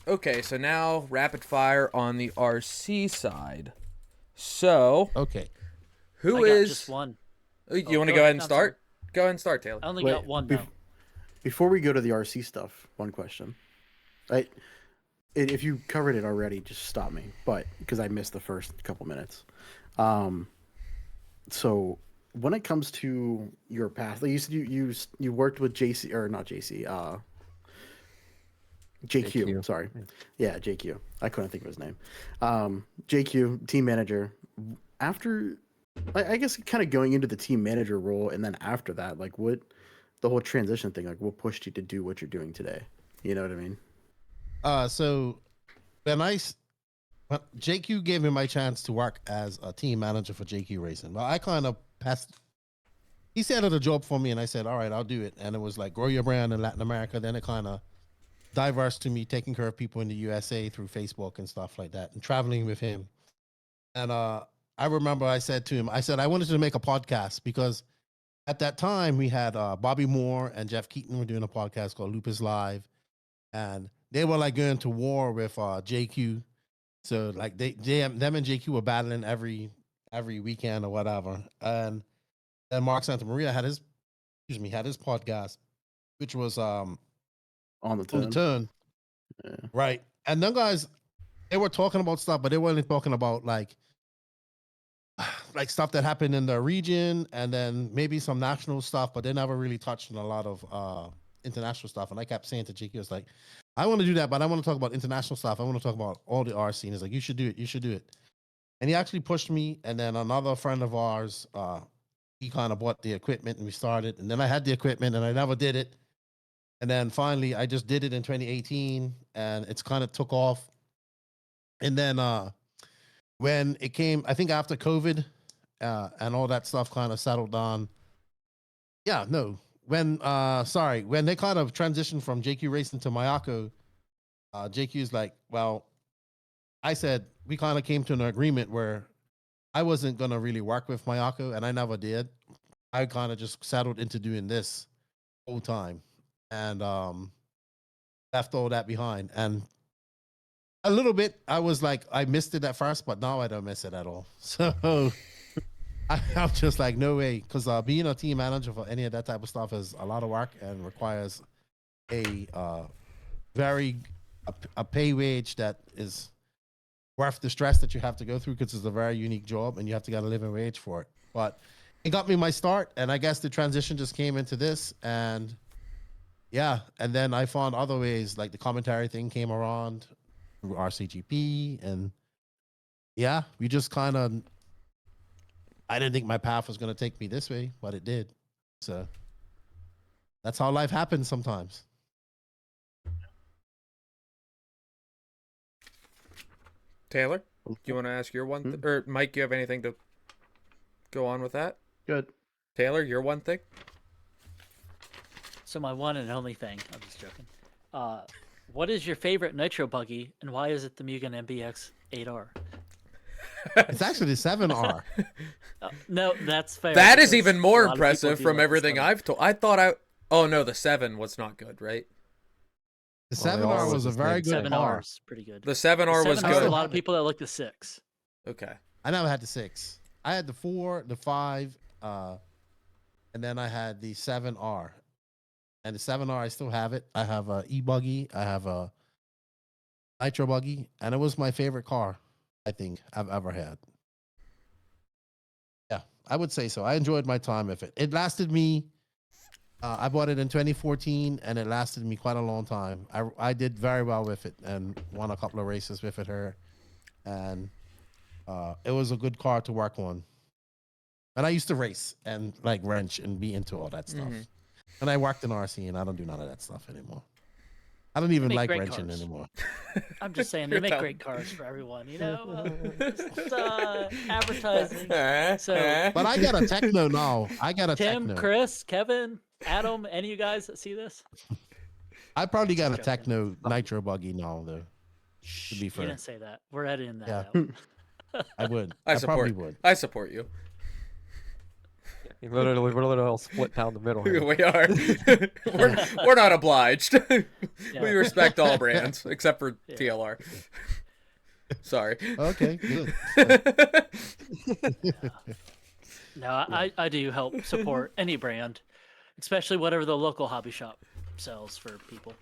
okay, so now rapid fire on the RC side. So Okay, who I got is? just one. You want to go go ahead ahead, and I'm start? Go ahead and start, Taylor. I only Wait, got one bef- now. Before we go to the RC stuff, one question. If you covered it already, just stop me. But because I missed the first couple minutes. So when it comes to your path, like you said you worked with JC, or not JC, JQ. JQ. Sorry, yeah, JQ. I couldn't think of his name. JQ, team manager. After, I guess, kind of going into the team manager role, and then after that, like what the whole transition thing, like what pushed you to do what you're doing today? You know what I mean? so when JQ gave me my chance to work as a team manager for JQ Racing, well, I kind of passed. He set out a job for me, and I said, "All right, I'll do it." And it was like grow your brand in Latin America. Then it kind of diverse to me taking care of people in the USA through Facebook and stuff like that, and traveling with him. And I remember I said to him, I wanted to make a podcast because at that time we had Bobby Moore and Jeff Keaton were doing a podcast called Lupus Live, and they were like going to war with JQ. So like them and JQ were battling every weekend or whatever. And then Mark Santamaria had his podcast, which was On the on the turn. turn. Yeah. Right. And them guys, they were talking about stuff, but they weren't talking about like stuff that happened in the region, and then maybe some national stuff, but they never really touched on a lot of international stuff. And I kept saying to JQ, it's like, I want to do that, but I want to talk about international stuff. I want to talk about all the RC. And he's like, you should do it. You should do it. And he actually pushed me. And then another friend of ours, he kind of bought the equipment, and we started. And then I had the equipment, and I never did it. And then finally, I just did it in 2018, and it's kind of took off. And then when it came, I think after COVID and all that stuff kind of settled down. Yeah, no. When they kind of transitioned from JQ Racing to Mayako, JQ's like, well, I said we kind of came to an agreement where I wasn't gonna really work with Mayako, and I never did. I kind of just settled into doing this whole time, and left all that behind. And a little bit, I was like, I missed it at first, but now I don't miss it at all. So I'm just like, no way, because being a team manager for any of that type of stuff is a lot of work and requires a pay wage that is worth the stress that you have to go through, because it's a very unique job and you have to get a living wage for it. But it got me my start, and I guess the transition just came into this, and yeah, and then I found other ways, like the commentary thing came around through RCGP, and yeah, we just kind of, I didn't think my path was going to take me this way, but it did. So that's how life happens sometimes. Taylor, do you want to ask your one, or Mike? You have anything to go on with that? Good. Taylor, your one thing. So my one and only thing. I'm just joking. What is your favorite nitro buggy, and why is it the Mugen MBX 8R? It's actually the 7R. No, that's fair. That is because even a more lot of people impressive do from like the everything 7. I've told. I thought I. Oh no, the 7 was not good, right? The Well, they all 7R look was the a very same. good 7 car. R is pretty good. The 7R was 7R, good. a lot of people that like the 6. Okay. I never had the 6. I had the 4, the 5, and then I had the 7R. And the 7R, I still have it. I have a e-buggy. I have a nitro buggy, and it was my favorite car I think I've ever had. Yeah, I would say so. I enjoyed my time with it. It lasted me. I bought it in 2014, and it lasted me quite a long time. I did very well with it and won a couple of races with it. And it was a good car to work on. And I used to race and like wrench and be into all that stuff. Mhm. And I worked in RC, and I don't do none of that stuff anymore. I don't even make like great wrenching cars. anymore. I'm just saying they You're make telling- great cars for everyone, you know. Just, advertising. So But I got a techno now. I got a Tim, techno. Chris, Kevin, Adam, any of you guys that see this? I probably got a Joking. techno nitro buggy now, though. To be You fair, didn't say that. We're editing that Yeah. out. I would. I probably support. would. I support you. We're literally all split down the middle here. We are. we're not obliged. Yeah. We respect all brands except for Yeah. TLR. Sorry. Okay, good. No, I do help support any brand, especially whatever the local hobby shop sells for people.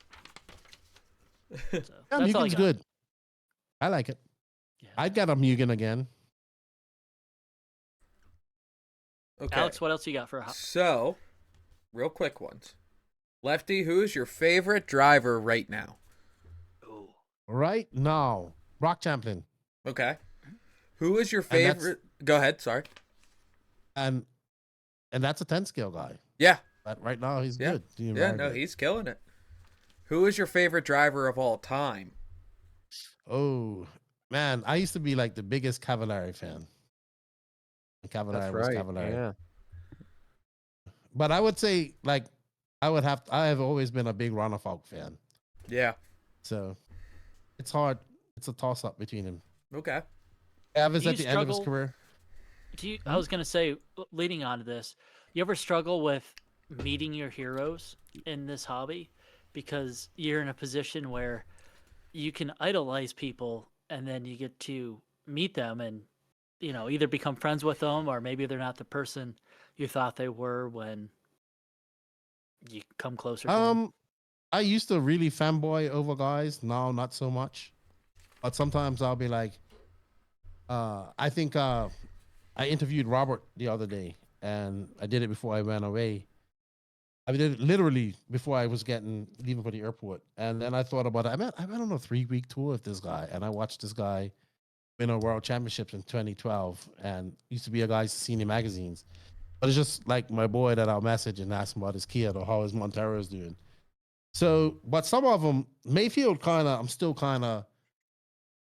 So, Yeah, that's all I Mugen's got. good. I like it. Yeah. I'd get a Mugen again. Okay. Alex, what else you got for a hobby? So, real quick ones. Lefty, who is your favorite driver right now? Ooh. Right now, Rock Champion. Okay. Who is your And that's- favorite? Go ahead. Sorry. And that's a 10 scale guy. Yeah. But right now he's Yeah. good. Doing Yeah. very No, good. he's killing it. Who is your favorite driver of all time? Oh man, I used to be like the biggest Cavallari fan. Cavallari That's was right. Cavallari. Yeah. But I would say like I have always been a big Ronafalk fan. Yeah. So it's hard. It's a toss up between him. Okay. Travis Do at you the end of his struggle- career. I was gonna say, leading on to this, you ever struggle with meeting your heroes in this hobby because you're in a position where you can idolize people and then you get to meet them and either become friends with them or maybe they're not the person you thought they were when you come closer to them. I used to really fanboy over guys. Now not so much. But sometimes I'll be like, I think I interviewed Robert the other day, and I did it before I went away. I did it literally before I was leaving for the airport, and then I thought about it. I went on a 3-week tour with this guy, and I watched this guy win a world championships in 2012, and used to be a guy who's seen in magazines. But it's just like my boy that I'll message and ask him about his kid or how his Montero is doing. So, but some of them, Mayfield I'm still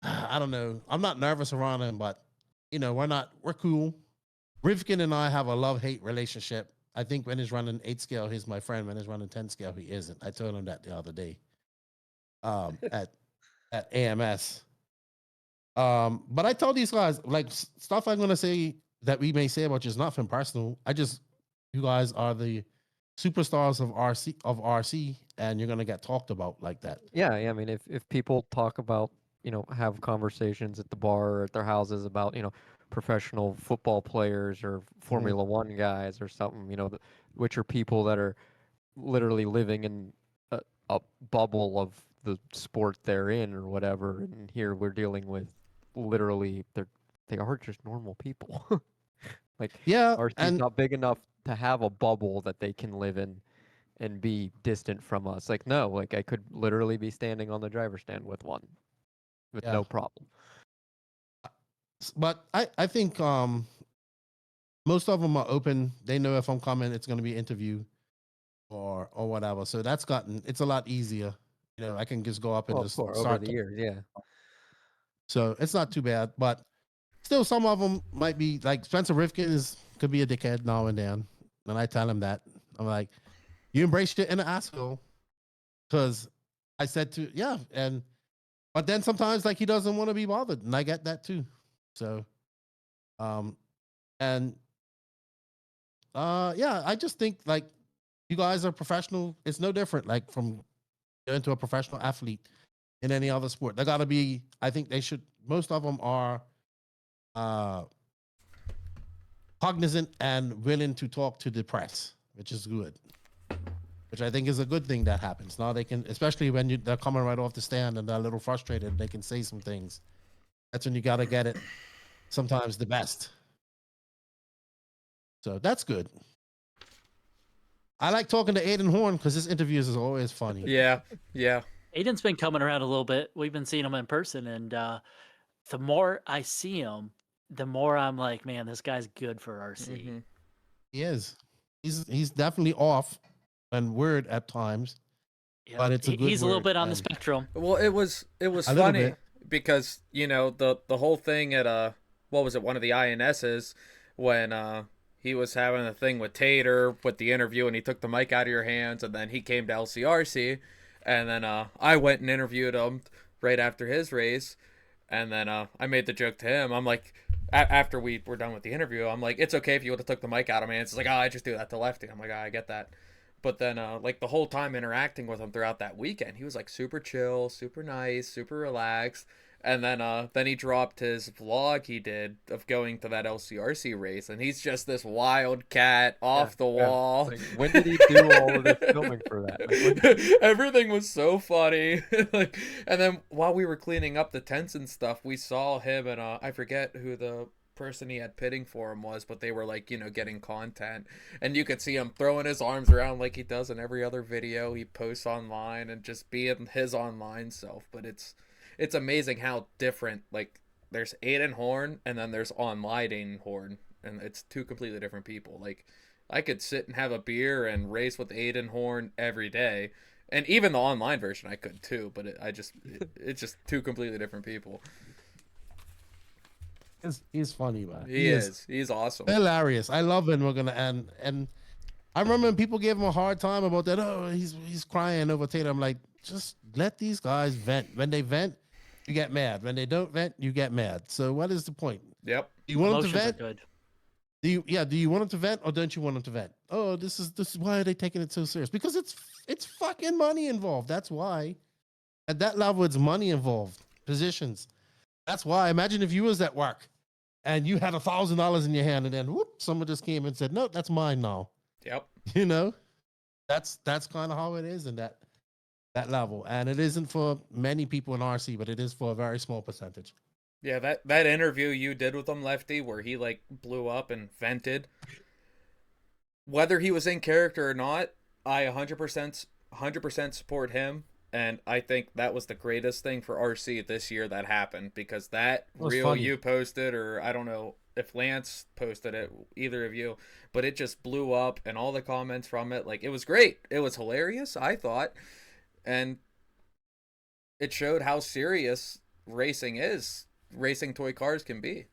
I don't know. I'm not nervous around him, but we're cool. Rivkin and I have a love-hate relationship. I think when he's running 8 scale, he's my friend. When he's running 10 scale, he isn't. I told him that the other day. At AMS. But I told these guys, like, stuff I'm gonna say that we may say about you is nothing personal. You guys are the superstars of RC, and you're gonna get talked about like that. Yeah, I mean, if people talk about, have conversations at the bar or at their houses about, professional football players or Formula One guys or something, which are people that are literally living in a bubble of the sport they're in or whatever, and here we're dealing with literally they are just normal people. Like, Yeah, RC's and not big enough to have a bubble that they can live in and be distant from us. Like, no, like I could literally be standing on the driver's stand with one with Yeah. no problem. but I think most of them are open. They know if I'm coming, it's going to be interview or whatever. So it's a lot easier. I can just go up and Well, of just course, over start. the years, yeah. So it's not too bad, but still some of them might be like Spencer Rifkin could be a dickhead now and then. And I tell him that. I'm like, you embrace your inner asshole. Because I said but then sometimes like he doesn't want to be bothered. And I get that too. So I just think like you guys are professional. It's no different like from going to a professional athlete in any other sport. They gotta be, I think they should, most of them are cognizant and willing to talk to the press, which is good. Which I think is a good thing that happens. Now they can, especially when they're coming right off the stand and they're a little frustrated, they can say some things. That's when you gotta get it sometimes the best. So that's good. I like talking to Aiden Horn because his interviews is always funny. Yeah. Aiden's been coming around a little bit. We've been seeing him in person, and the more I see him, the more I'm like, man, this guy's good for RC. Mm-hmm. He is. He's definitely off and weird at times, but it's a good he's a little word, bit on the and- spectrum. Well, it was A little funny bit. because the whole thing at what was it, one of the INSs when he was having a thing with Tater with the interview and he took the mic out of your hands and then he came to LCRC and then I went and interviewed him right after his race and then I made the joke to him. I'm like, after we were done with the interview, I'm like, it's okay if you would have took the mic out of my hands. It's like, I just do that to Lefty. I'm like, I get that. But then, like the whole time interacting with him throughout that weekend, he was like super chill, super nice, super relaxed. And then he dropped his vlog he did of going to that LCRC race, and he's just this wild cat off the wall. Like, when did he do all of this filming for that? Like, when- Everything was so funny. Like, and then while we were cleaning up the tents and stuff, we saw him and I forget who the person he had pitting for him was, but they were like, getting content, and you could see him throwing his arms around like he does in every other video he posts online and just being his online self. But it's amazing how different, like, there's Aiden Horn and then there's online Aiden Horn, and it's two completely different people. Like, I could sit and have a beer and race with Aiden Horn every day, and even the online version I could too, but it's just two completely different people. He's funny, man. He's awesome. Hilarious. I love him. We're gonna and I remember when people gave him a hard time about that. Oh, he's crying over Tater. I'm like, just let these guys vent. When they vent, you get mad. When they don't vent, you get mad. So what is the point? Yep. Do you want Emotions him to are vent? good. Do you want him to vent or don't you want him to vent? Oh, this is why are they taking it so serious? Because it's fucking money involved. That's why. At that level, it's money involved. Positions. That's why. Imagine if you was at work and you had $1,000 in your hand and then whoop, someone just came and said, no, that's mine now. Yep. That's kind of how it is in that level. And it isn't for many people in RC, but it is for a very small percentage. Yeah, that interview you did with him, Lefty, where he like blew up and vented. Whether he was in character or not, I 100% support him, and I think that was the greatest thing for RC this year that happened, because that was reel funny. you posted, or I don't know if Lance posted it, either of you, but it just blew up, and all the comments from it, like, it was great. It was hilarious, I thought, and it showed how serious racing toy cars can be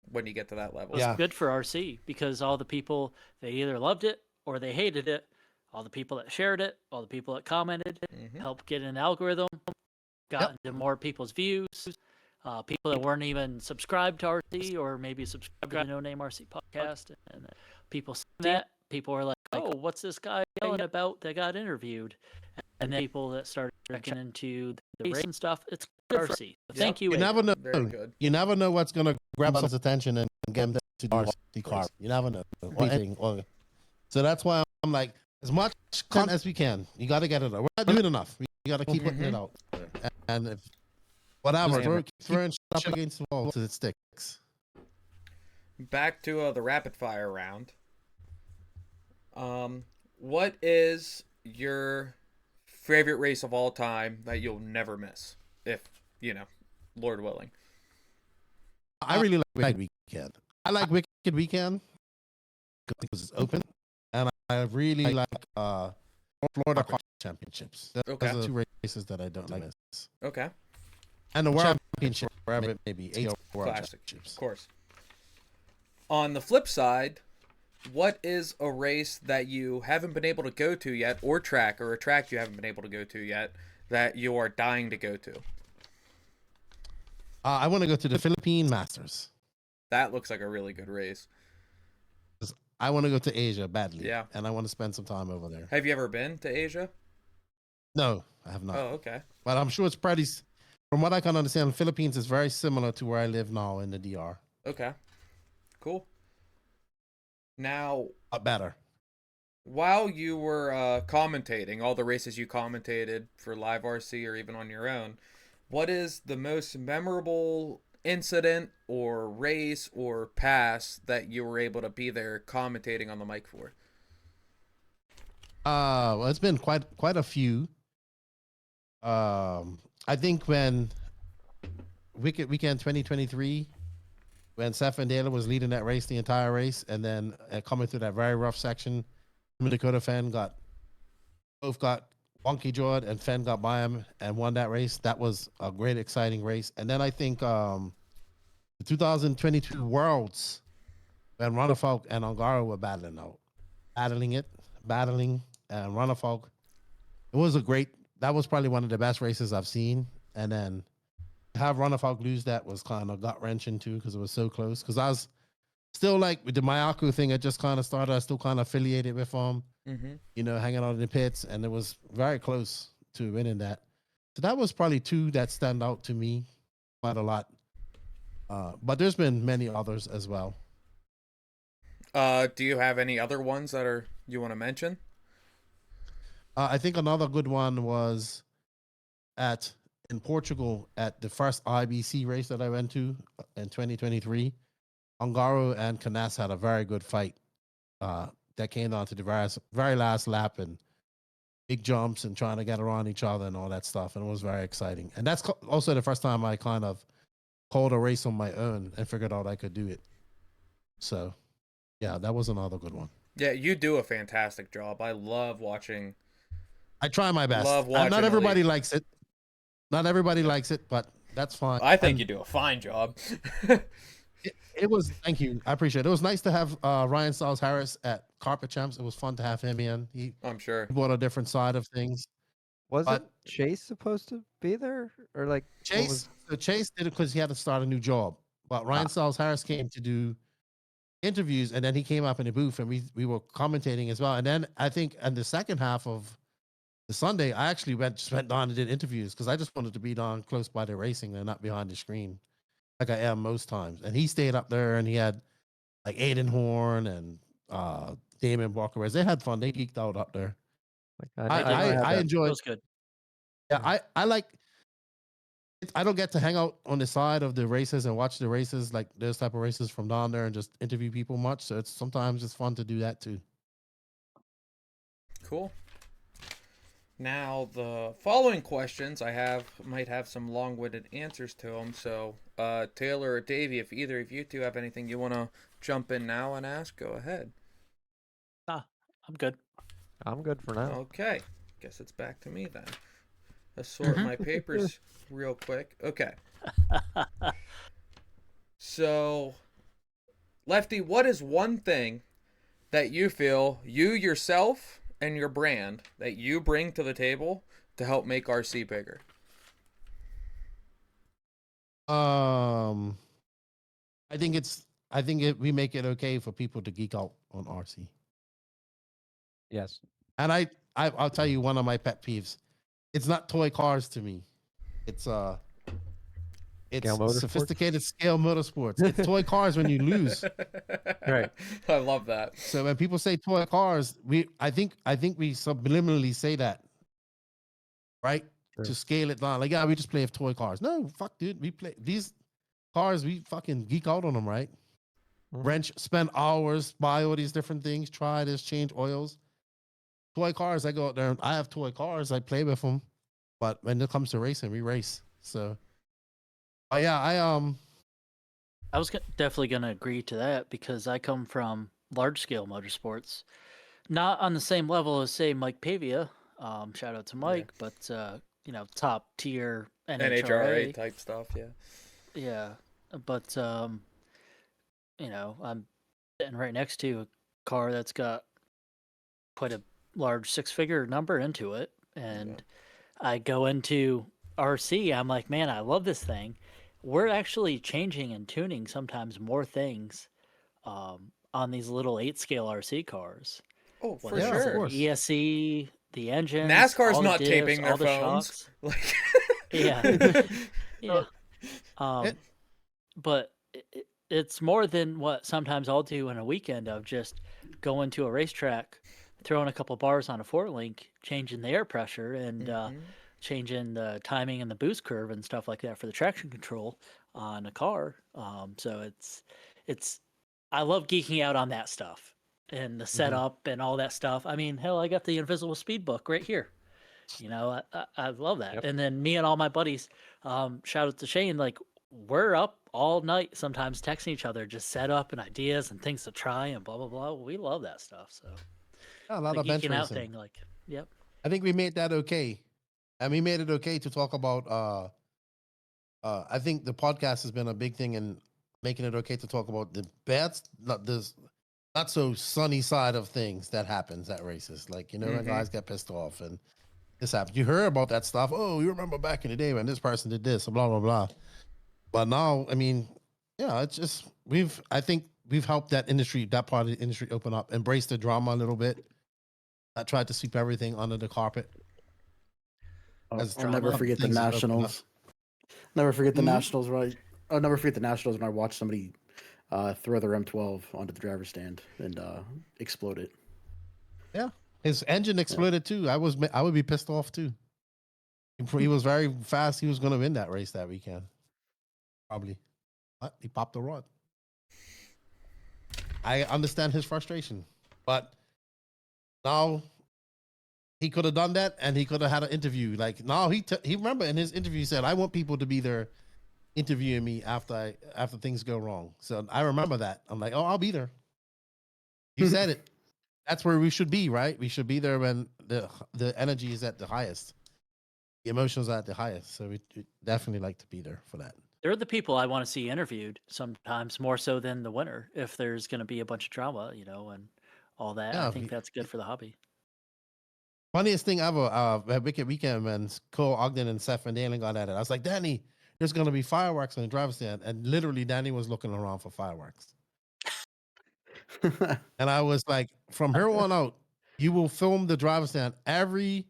when you get to that level. It was Yeah. good for RC because all the people, they either loved it or they hated it. All the people that shared it, all the people that commented, Mhm. helped get an algorithm, got into more people's views. People that weren't even subscribed to RC or maybe subscribed to the No Name RC podcast, and people see that, people were like, "Oh, what's this guy yelling about that got interviewed?" And then people that started checking into the race and stuff. It's good for RC. So thank you. You Aiden. never know. Very good. You never know what's gonna grab someone's attention and get them to do RC car. You never know. So that's why I'm like, as much content as we can. You got to get it out. We're not doing enough. You got to keep putting it out. And if whatever, keep throwing shit up against the wall till it sticks. Back to the rapid fire round. What is your favorite race of all time that you'll never miss, if Lord willing? I really like Wicked Weekend. I like Wicked Weekend because it's open, and I really like Florida Car Championships. Those Okay. are two races that I don't like. Okay. And the World championship, wherever it may be, 8 world Classic, championships. of course. On the flip side, what is a race that you haven't been able to go to yet, or a track you haven't been able to go to yet, that you are dying to go to? I want to go to the Philippine Masters. That looks like a really good race. I want to go to Asia badly. Yeah. And I want to spend some time over there. Have you ever been to Asia? No, I have not. Oh, okay. But I'm sure it's pretty, from what I can understand, the Philippines is very similar to where I live now in the DR. Okay. Cool. Now, Better. while you were commentating all the races you commentated for Live RC or even on your own, what is the most memorable incident or race or pass that you were able to be there commentating on the mic for? Well, it's been quite a few. I think when Weekend 2023, when Seth and Dale was leading that race, the entire race, and then coming through that very rough section, Dakota Fenn both got wonky jawed, and Fenn got by him and won that race. That was a great, exciting race. And then I think the 2022 Worlds, when Ronafalk and Ongaro were battling, and Ronafalk, that was probably one of the best races I've seen. And then to have Ronafalk lose that was kind of gut wrenching too, because it was so close. Because I was still like with the Mayaku thing, I just kind of started. I still kind of affiliated with him, hanging out in the pits, and it was very close to winning that. So that was probably two that stand out to me quite a lot. But there's been many others as well. Do you have any other ones that you want to mention? I think another good one was in Portugal at the first IBC race that I went to in 2023. Ongaro and Canas had a very good fight that came down to the very last lap and big jumps and trying to get around each other and all that stuff. And it was very exciting. And that's also the first time I kind of called a race on my own and figured out I could do it. So, yeah, that was another good one. Yeah, you do a fantastic job. I love watching. I try my best. Love watching. Not everybody likes it. Not everybody likes it, but that's fine. I think you do a fine job. It was, thank you. I appreciate it. It was nice to have Ryan Styles Harris at Carpet Champs. It was fun to have him in. I'm sure. He brought a different side of things. Wasn't Chase supposed to be there? Or like Chase Chase did it because he had to start a new job. But Ryan Styles Harris came to do interviews, and then he came up in the booth and we were commentating as well. And then I think in the second half of the Sunday, I actually just went down and did interviews because I just wanted to be down close by the racing and not behind the screen like I am most times. And he stayed up there and he had like Aiden Horn and Damon Barker. They had fun. They geeked out up there. I enjoyed. It was good. Yeah, I like. I don't get to hang out on the side of the races and watch the races, like those type of races from down there, and just interview people much. So sometimes it's fun to do that too. Cool. Now, the following questions might have some long-winded answers to them. So, Taylor or Davey, if either of you two have anything you want to jump in now and ask, go ahead. I'm good. I'm good for now. Okay. Guess it's back to me then. Let's sort my papers real quick. Okay. So, Lefty, what is one thing that you feel you yourself and your brand that you bring to the table to help make RC bigger? I think we make it okay for people to geek out on RC. Yes. And I'll tell you one of my pet peeves. It's not toy cars to me. It's sophisticated scale motorsports. It's toy cars when you lose. Right. I love that. So when people say toy cars, I think we subliminally say that, right? Sure. To scale it down. Like, yeah, we just play with toy cars. No, fuck, dude. We play these cars. We fucking geek out on them, right? Wrench, spend hours, buy all these different things, try this, change oils. Toy cars, I go out there. I have toy cars. I play with them, but when it comes to racing, we race. So, yeah, I was definitely going to agree to that because I come from large scale motorsports, not on the same level as say Mike Pavia. Shout out to Mike, but top tier NHRA type stuff. Yeah. Yeah, but I'm sitting right next to a car that's got quite a large six-figure number into it, and I go into RC. I'm like, man, I love this thing. We're actually changing and tuning sometimes more things on these little 8-scale RC cars. Oh, for Whether it's of sure. course. ESC, the engines, NASCAR's all the not diffs, taping their all the phones. shocks. Like, Yeah, yeah. It- But it's more than what sometimes I'll do in a weekend of just going to a racetrack, throwing a couple bars on a four link, changing the air pressure, and changing the timing and the boost curve and stuff like that for the traction control on a car. So it's I love geeking out on that stuff and the setup and all that stuff. I mean, hell, I got the Invisible Speed book right here. I love that. Yep. And then me and all my buddies, shout out to Shane, like we're up all night sometimes texting each other, just setup and ideas and things to try and blah blah blah. We love that stuff. So a lot the of bench geeking out racing. thing, like, yep. I think we made that okay, and we made it okay to talk about. I think the podcast has been a big thing in making it okay to talk about the best, not so sunny side of things that happens at races. Like when guys get pissed off and this happens. You heard about that stuff. Oh, you remember back in the day when this person did this, blah blah blah. But now, I mean, yeah, it's just I think we've helped that part of the industry open up, embrace the drama a little bit. I tried to sweep everything under the carpet. I'll never forget the things open up. Nationals. Never forget the Mhm. Nationals, right? I'll never forget the Nationals when I watched somebody throw their M12 onto the driver's stand and explode it. Yeah, his engine exploded too. I would be pissed off too. He was very fast. He was going to win that race that weekend, probably. But he popped the rod. I understand his frustration, but now he could have done that, and he could have had an interview. Like now, he remember in his interview he said, "I want people to be there interviewing me after things go wrong." So I remember that. I'm like, "Oh, I'll be there." He said it. That's where we should be, right? We should be there when the energy is at the highest, the emotions are at the highest. So we definitely like to be there for that. They're the people I want to see interviewed sometimes more so than the winner. If there's going to be a bunch of drama, and all that, Yeah, I think that's good for the hobby. Funniest thing ever, at Wicked Weekend when Cole Ogden and Seth Van Dalen got at it. I was like, Danny, there's going to be fireworks on the driver's stand. And literally, Danny was looking around for fireworks. And I was like, from here on out, you will film the driver's stand every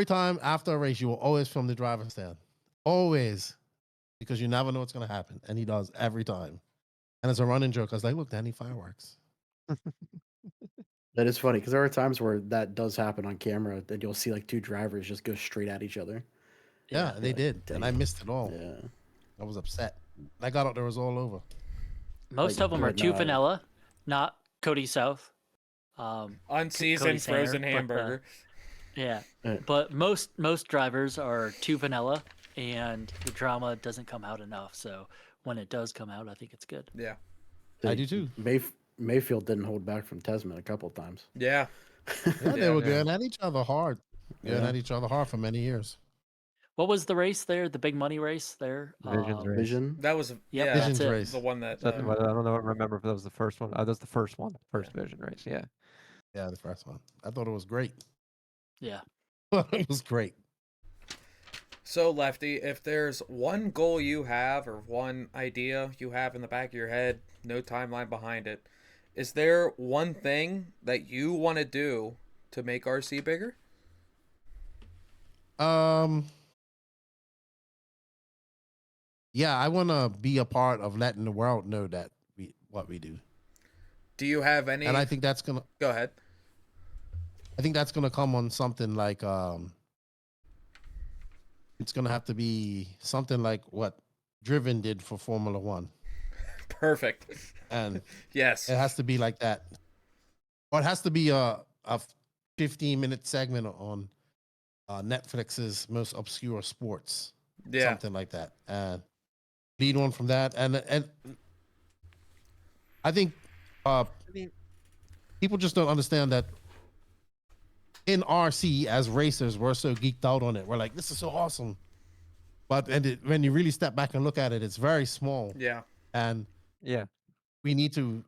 time after a race. You will always film the driver's stand. Always. Because you never know what's going to happen. And he does every time. And it's a running joke. I was like, look, Danny, fireworks. That is funny because there are times where that does happen on camera that you'll see like two drivers just go straight at each other. Yeah, they did. And I damn. missed it all. Yeah. I was upset. I got out there, it was all over. Most Like, of them are but too no. vanilla, not Cody South. unseasoned Cody Sander, frozen but, hamburger. Yeah, Right. but most drivers are too vanilla, and the drama doesn't come out enough. So when it does come out, I think it's good. Yeah. I do too. Mayfield didn't hold back from Tesman a couple of times. Yeah. Yeah, they Yeah, were yeah. going at each other hard. Going Yeah. at each other hard for many years. What was the race there? The big money race there? Visions race. Vision. That was Yep, yeah, Visions that's it. race. the one that I don't remember if that was the first one. That's the first one. First Vision race. Yeah. Yeah, the first one. I thought it was great. Yeah. It was great. So, Lefty, if there's one goal you have or one idea you have in the back of your head, no timeline behind it, is there one thing that you want to do to make RC bigger? Yeah, I want to be a part of letting the world know that what we do. Do you have any? And I think that's going to Go ahead. I think that's going to come on something like it's going to have to be something like what Driven did for Formula 1. Perfect. And Yes. it has to be like that. Or it has to be a 15-minute segment on Netflix's most obscure sports. Yeah. Something like that. And lead on from that. And I think people just don't understand that in RC as racers, we're so geeked out on it. We're like, this is so awesome. But when you really step back and look at it, it's very small. Yeah. And Yeah. we need to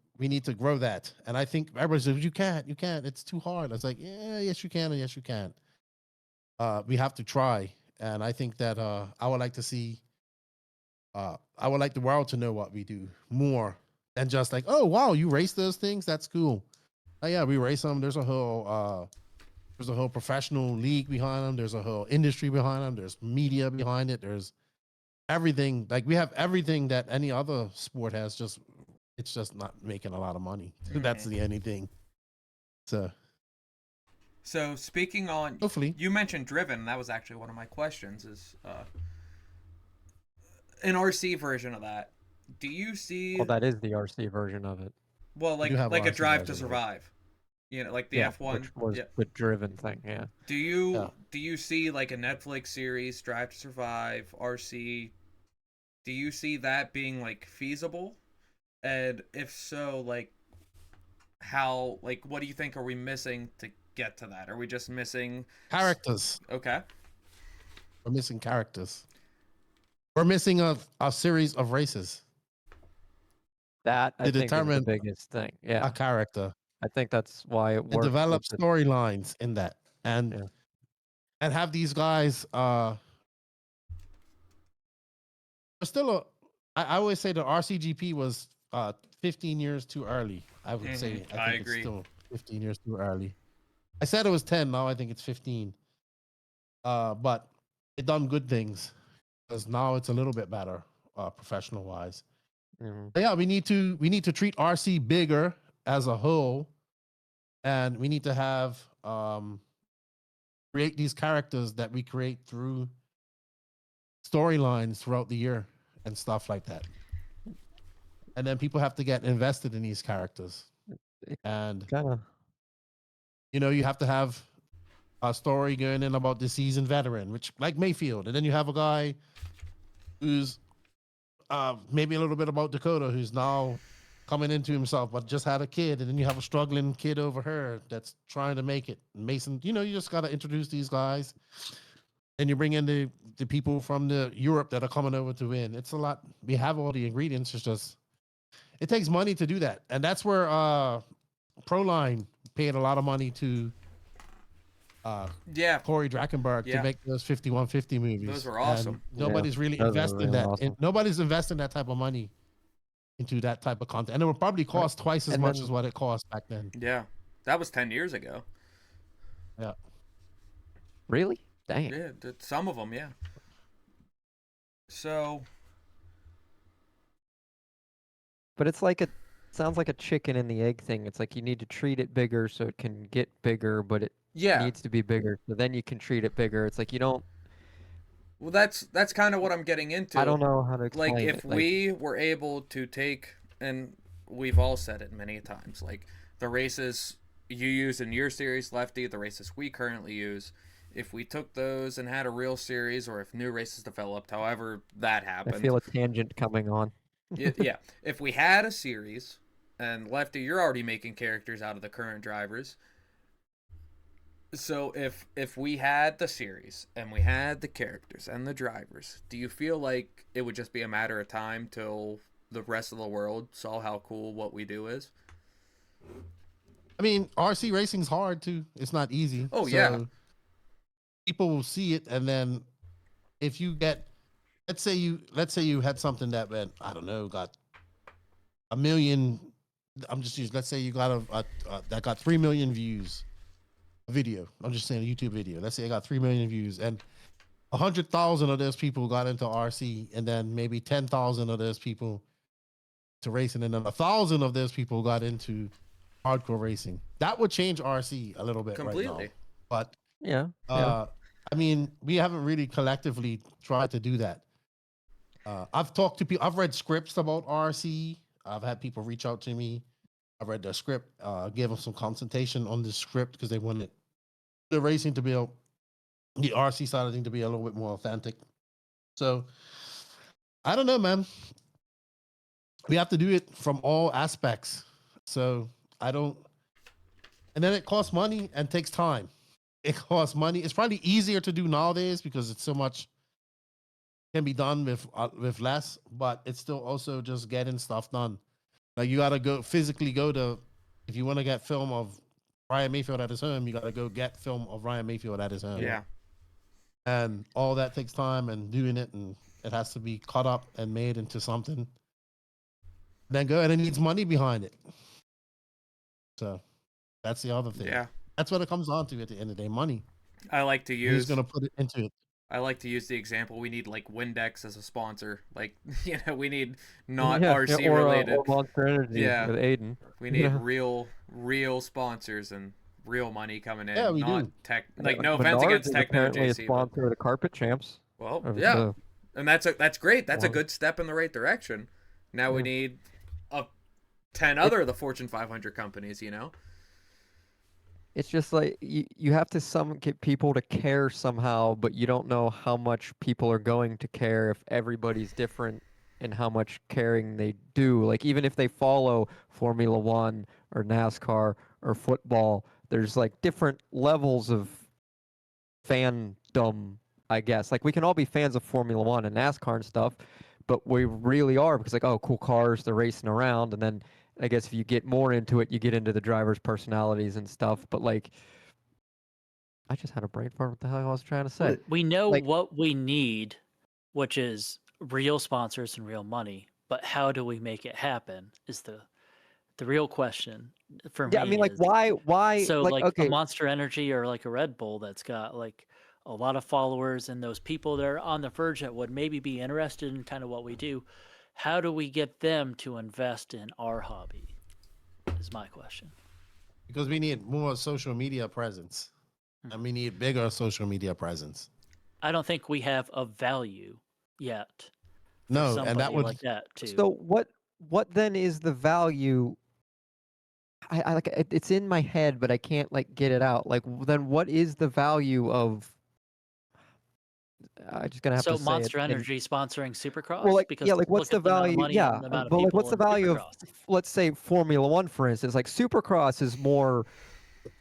grow that. And I think everybody says, you can't, it's too hard. I was like, yeah, yes you can, and yes you can. We have to try. And I think that I would like to see I would like the world to know what we do more than just like, oh wow, you race those things? That's cool. Oh yeah, we race them. There's a whole professional league behind them. There's a whole industry behind them. There's media behind it. There's everything. Like we have everything that any other sport has. It's just not making a lot of money. That's the only thing. So speaking on, Hopefully. you mentioned driven. That was actually one of my questions. Is an RC version of that? Do you see? Well, that is the RC version of it. Well, do have like a RC Drive to version of it. Survive. You know, like the Yeah, F1. which was Yeah. the driven thing. Yeah. Do you see like a Netflix series, Drive to Survive, RC? Do you see that being like feasible? And if so, like how, like what do you think are we missing to get to that? Are we just missing Characters. Okay. We're missing characters. We're missing a series of races. That I To think is the determine biggest thing. Yeah. a character. I think that's why it And works. develop with the- storylines in that. And have these guys still I always say the RCGP was 15 years too early. I would say I think agree. it's still 15 years too early. I said it was 10, now I think it's 15. But it done good things because now it's a little bit better professional wise. Mhm. But yeah, we need to treat RC bigger as a whole, and we need to have create these characters that we create through storylines throughout the year and stuff like that. And then people have to get invested in these characters. And Kinda. you have to have a story going in about the seasoned veteran, which like Mayfield, and then you have a guy who's maybe a little bit about Dakota, who's now coming into himself, but just had a kid, and then you have a struggling kid over her that's trying to make it. Mason, you just got to introduce these guys, and you bring in the people from the Europe that are coming over to win. It's a lot. We have all the ingredients. It's just it takes money to do that, and that's where Proline paid a lot of money to Yeah. Corey Drakenberg Yeah. to make those 5150 movies. Those were And awesome. nobody's really those were investing really that. awesome. Nobody's investing that type of money into that type of content, and it would probably cost twice as And much then- as what it cost back then. Yeah. That was 10 years ago. Yeah. Really? Dang. Yeah, some of them, yeah. So, But it's like sounds like a chicken and the egg thing. It's like you need to treat it bigger so it can get bigger, but it yeah. needs to be bigger. So then you can treat it bigger. It's like you don't. Well, that's kind of what I'm getting into. I don't know how to explain Like it. if we were able to take, and we've all said it many times, like the races you use in your series, Lefty, the races we currently use, if we took those and had a real series, or if new races developed, however that happened. I feel a tangent coming on. Yeah, if we had a series, and Lefty, you're already making characters out of the current drivers. So if we had the series and we had the characters and the drivers, do you feel like it would just be a matter of time till the rest of the world saw how cool what we do is? I mean, RC racing's hard too. It's not easy. Oh, yeah. People will see it, and then if you get, let's say you had something that went, I don't know, got a million. I'm just using. Let's say you got a that got 3 million views. A video. I'm just saying a YouTube video. Let's say it got 3 million views, and 100,000 of those people got into RC, and then maybe 10,000 of those people to racing, and then 1,000 of those people got into hardcore racing. That would change RC a little bit Completely. right now. But Yeah. I mean, we haven't really collectively tried to do that. I've talked to people. I've read scripts about RC. I've had people reach out to me. I read the script, gave them some consultation on the script because they wanted the racing to be the RC side of thing to be a little bit more authentic. So I don't know, man. We have to do it from all aspects. So I don't, and then it costs money and takes time. It costs money. It's probably easier to do nowadays because it's so much can be done with less, but it's still also just getting stuff done. Like you gotta go physically go to, if you want to get film of Ryan Mayfield at his home, you gotta go get film of Ryan Mayfield at his home. Yeah. And all that takes time and doing it, and it has to be cut up and made into something. Then go, and it needs money behind it. So that's the other thing. Yeah. That's what it comes down to at the end of the day, money. I like to Who's use gonna put it into it? I like to use the example. We need like Windex as a sponsor. Like, we need not Yeah, RC or, related. or Monster Energy Yeah. with Aiden. We need Yeah. real sponsors and real money coming in. Yeah, we not do. tech. Like, no offense Menards against is Techno apparently a JC. But, sponsor of the Carpet Champs. well, of yeah, the- and that's great. That's a Well- good step in the right direction. Now we Yeah. need 10 other of the Fortune 500 companies. It's just like you have to get people to care somehow, but you don't know how much people are going to care if everybody's different and how much caring they do. Like even if they follow Formula One or NASCAR or football, there's like different levels of fandom, I guess. Like we can all be fans of Formula One and NASCAR and stuff, but we really are because like, oh, cool cars, they're racing around, and then I guess if you get more into it, you get into the drivers' personalities and stuff. But like, I just had a brain fart. What the hell I was trying to say? We know Like- what we need, which is real sponsors and real money. But how do we make it happen? Is the real question for me. Yeah, I mean, like, is- why? So like okay, a Monster Energy or like a Red Bull that's got like a lot of followers and those people that are on the verge that would maybe be interested in kind of what we do. How do we get them to invest in our hobby? Is my question. Because we need more social media presence, and we need bigger social media presence. I don't think we have a value yet. for No, and somebody that would like that too. so what then is the value? I like it's in my head, but I can't like get it out. Like then what is the value of? I'm just gonna have So to say Monster it in- Energy sponsoring Supercross? Well, like because yeah, like what's look the at amount of value? money Yeah, and the amount of but like people what's the in value of Supercross. let's say Formula One, for instance? Like Supercross is more,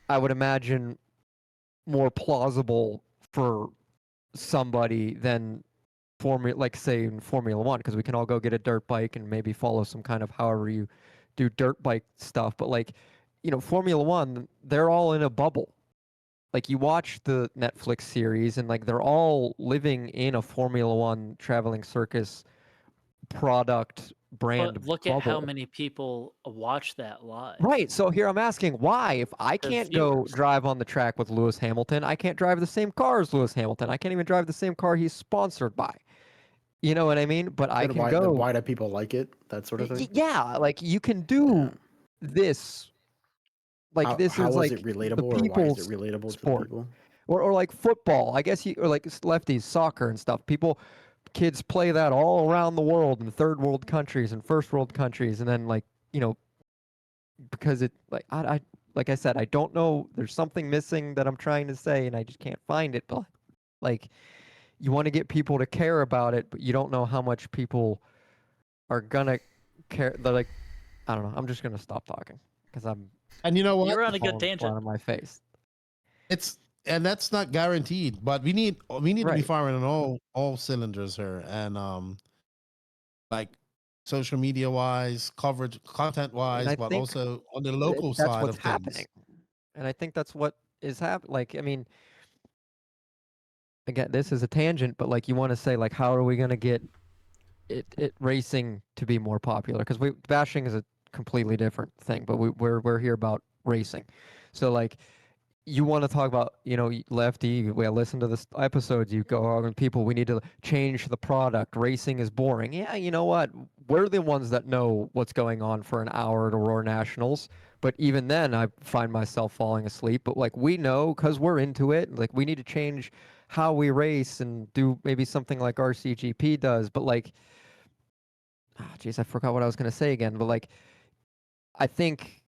I would imagine, more plausible for somebody than like say in Formula One, because we can all go get a dirt bike and maybe follow some kind of however you do dirt bike stuff. But like, Formula One, they're all in a bubble. Like you watch the Netflix series and like they're all living in a Formula One traveling circus product brand But look at how bubble. many people watch that live. Right. So here I'm asking why, if I The can't go viewers. drive on the track with Lewis Hamilton, I can't drive the same car as Lewis Hamilton. I can't even drive the same car he's sponsored by. You know what I mean? But I Then can why, go. then why do people like it? That sort of thing. Yeah, like you can do this. Like How, this how is like it the relatable, or why is people's it relatable to sport. people? Or like football, I guess or like lefties, soccer and stuff. Kids play that all around the world in third world countries and first world countries, and then like because it like I said, I don't know. There's something missing that I'm trying to say, and I just can't find it. But like, you want to get people to care about it, but you don't know how much people are gonna care. They're like, I don't know. I'm just gonna stop talking because I'm and you know what? You're on a good falling tangent. flat on my face. And that's not guaranteed, but we need to be Right. firing on all cylinders here, and like social media wise, coverage, content wise, I but think also on the local that's side what's of happening. things. And I think that's what is happening. Like, I mean, again, this is a tangent, but like, you want to say, like, how are we going to get it racing to be more popular? Because bashing is a completely different thing, but we're here about racing. So like, you want to talk about, Lefty, we listen to this episodes, you go, oh, people, we need to change the product. Racing is boring. Yeah, you know what? We're the ones that know what's going on for an hour at Aurora Nationals. But even then, I find myself falling asleep. But like, we know because we're into it. Like, we need to change how we race and do maybe something like RCGP does. But like, geez, I forgot what I was going to say again. But like, I think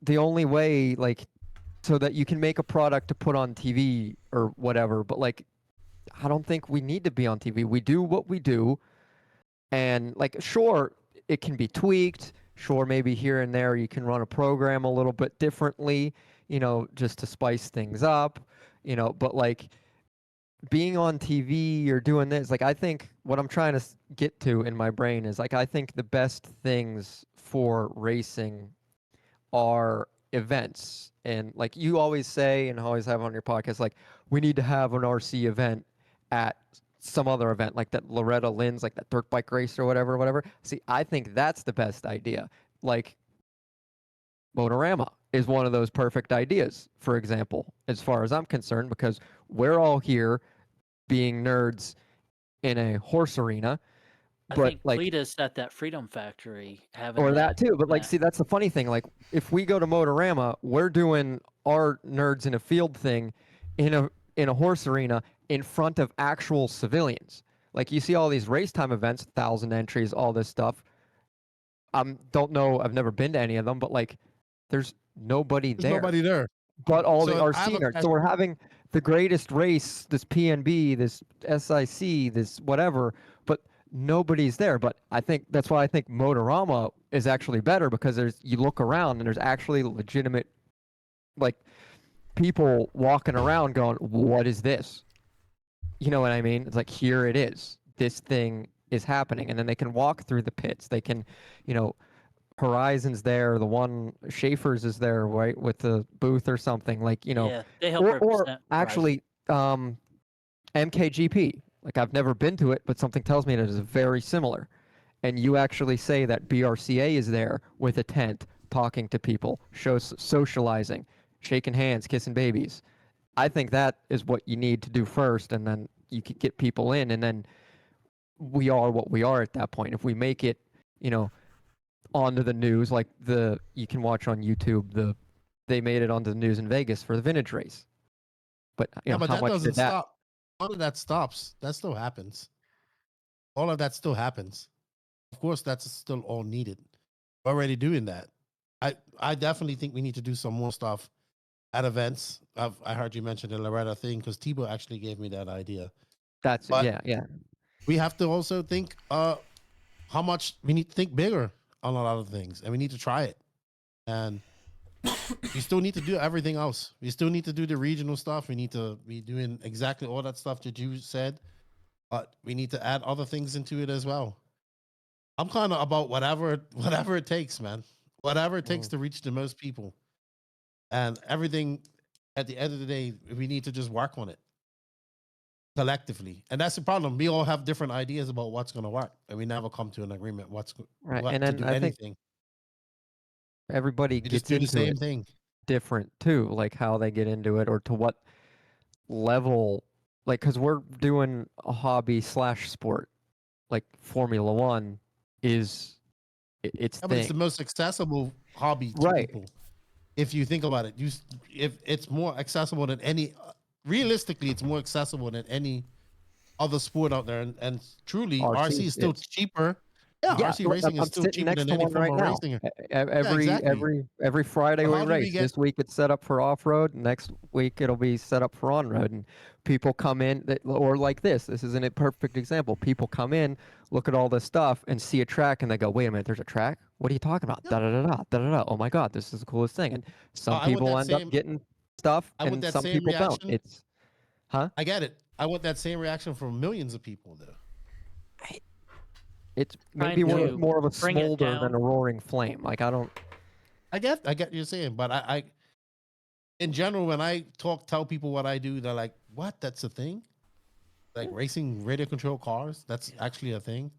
the only way, like, so that you can make a product to put on TV or whatever, but like, I don't think we need to be on TV. We do what we do, and like, sure, it can be tweaked. Sure, maybe here and there you can run a program a little bit differently, just to spice things up, but like, being on TV or doing this, like I think what I'm trying to get to in my brain is like I think the best things for racing are events. And like you always say and always have on your podcast, like we need to have an RC event at some other event, like that Loretta Lynn's, like that dirt bike race or whatever. See, I think that's the best idea. Like Motorama is one of those perfect ideas, for example, as far as I'm concerned, because we're all here being nerds in a horse arena. I But think like, Cletus at that Freedom Factory having or that too. But like, yeah. see, that's the funny thing. Like, if we go to Motorama, we're doing our nerds in a field thing in a horse arena in front of actual civilians. Like, you see all these race time events, 1,000 entries, all this stuff. Don't know. I've never been to any of them, but like, there's nobody There's there. nobody there. But all the So I have RC a nerds. So we're having the greatest race, this PNB, this SIC, this whatever, but nobody's there. But I think that's why I think Motorama is actually better, because you look around and there's actually legitimate, like, people walking around going, what is this? You know what I mean? It's like, here it is. This thing is happening. And then they can walk through the pits. They can, Horizon's there, the one Schaefer's is there, right, with the booth or something, like, Yeah, they help or represent actually MKGP. Like, I've never been to it, but something tells me that it is very similar. And you actually say that BRCA is there with a tent, talking to people, socializing, shaking hands, kissing babies. I think that is what you need to do first, and then you could get people in, and then we are what we are at that point. If we make it, onto the news, like you can watch on YouTube, they made it onto the news in Vegas for the vintage race. But but how that much doesn't did that? stop. All of that stops. That still happens. All of that still happens. Of course, that's still all needed. We're already doing that. I definitely think we need to do some more stuff at events. I heard you mention the Loretta thing, because Tebow actually gave me that idea. That's But yeah. we have to also think how much we need to think bigger on a lot of things, and we need to try it. And we still need to do everything else. We still need to do the regional stuff. We need to be doing exactly all that stuff that you said, but we need to add other things into it as well. I'm kind of about whatever it takes, man. Whatever it takes to reach the most people. And everything, at the end of the day, we need to just work on it collectively. And that's the problem. We all have different ideas about what's going to work, and we never come to an agreement Right. what And to then do I think anything. everybody We gets just do the into same it thing. different too, like how they get into it or to what level. Like, because we're doing a hobby / sport, like Formula One is its Yeah, but it's thing. the most accessible hobby to Right. people. If you think about it, if it's more accessible than any, realistically, it's more accessible than any other sport out there. And truly, RC is still cheaper. Yeah, Yeah, RC look, racing is I'm still sitting cheaper next than to any one form right of now. racing. Every exactly. every Friday So we how do we race. get- This week it's set up for off road. Next week it'll be set up for on road, and people come in or like this. This isn't a perfect example. People come in, look at all this stuff, and see a track, and they go, "Wait a minute, there's a track? What are you talking about? Da da da da da da da. Oh my God, this is the coolest thing!" And some I want people that end up same- getting stuff, I want and that some same people don't. reaction. It's huh? I get it. I want that same reaction from millions of people, though. It's Trying maybe to more of a bring it smolder than down. a roaring flame. Like I don't. I get what you're saying, but I in general, when I tell people what I do, they're like, "What? That's a thing? Like racing radio control cars? That's actually a thing."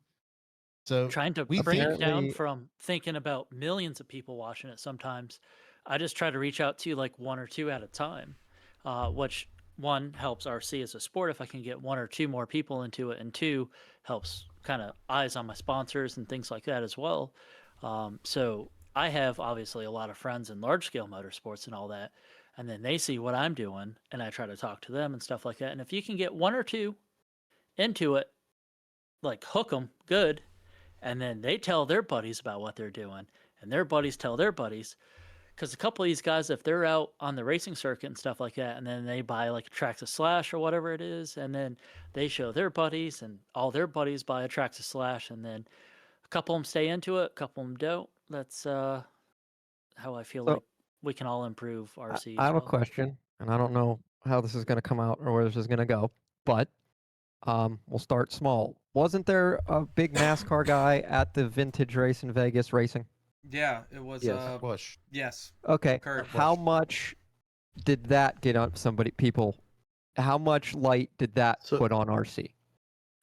So Trying to we bring it think- down Apparently- from thinking about millions of people watching it sometimes. I just try to reach out to like one or two at a time, which one helps RC as a sport if I can get one or two more people into it, and two helps kind of eyes on my sponsors and things like that as well. So I have obviously a lot of friends in large scale motorsports and all that, and then they see what I'm doing, and I try to talk to them and stuff like that. And if you can get one or two into it, like hook them good, and then they tell their buddies about what they're doing, and their buddies tell their buddies. Because a couple of these guys, if they're out on the racing circuit and stuff like that, and then they buy like a Traxxas Slash or whatever it is, and then they show their buddies, and all their buddies buy a Traxxas Slash, and then a couple of them stay into it, a couple of them don't. That's how I feel So- like we can all improve RC. I have a as well. question, and I don't know how this is going to come out or where this is going to go. but we'll start small. Wasn't there a big NASCAR guy at the vintage race in Vegas racing? Yeah, it was. Yes. Bush. Yes. Okay. Kurt How Busch. much did that get on people? How much light did that So- put on RC?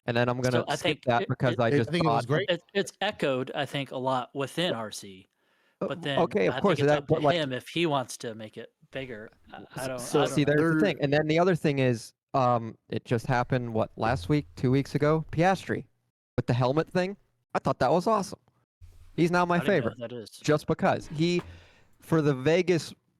And then I'm gonna So I skip think that because I I just think it was thought, great. it's echoed, I think, a lot within RC. But then okay, of I course, think it's that, up to but like, him if he wants to make it bigger. I don't. so I don't see, know. there's the There- thing. And then the other thing is, it just happened, what, last week, 2 weeks ago? Piastri with the helmet thing. I thought that was awesome. He's now my I don't know favorite, who that is. just because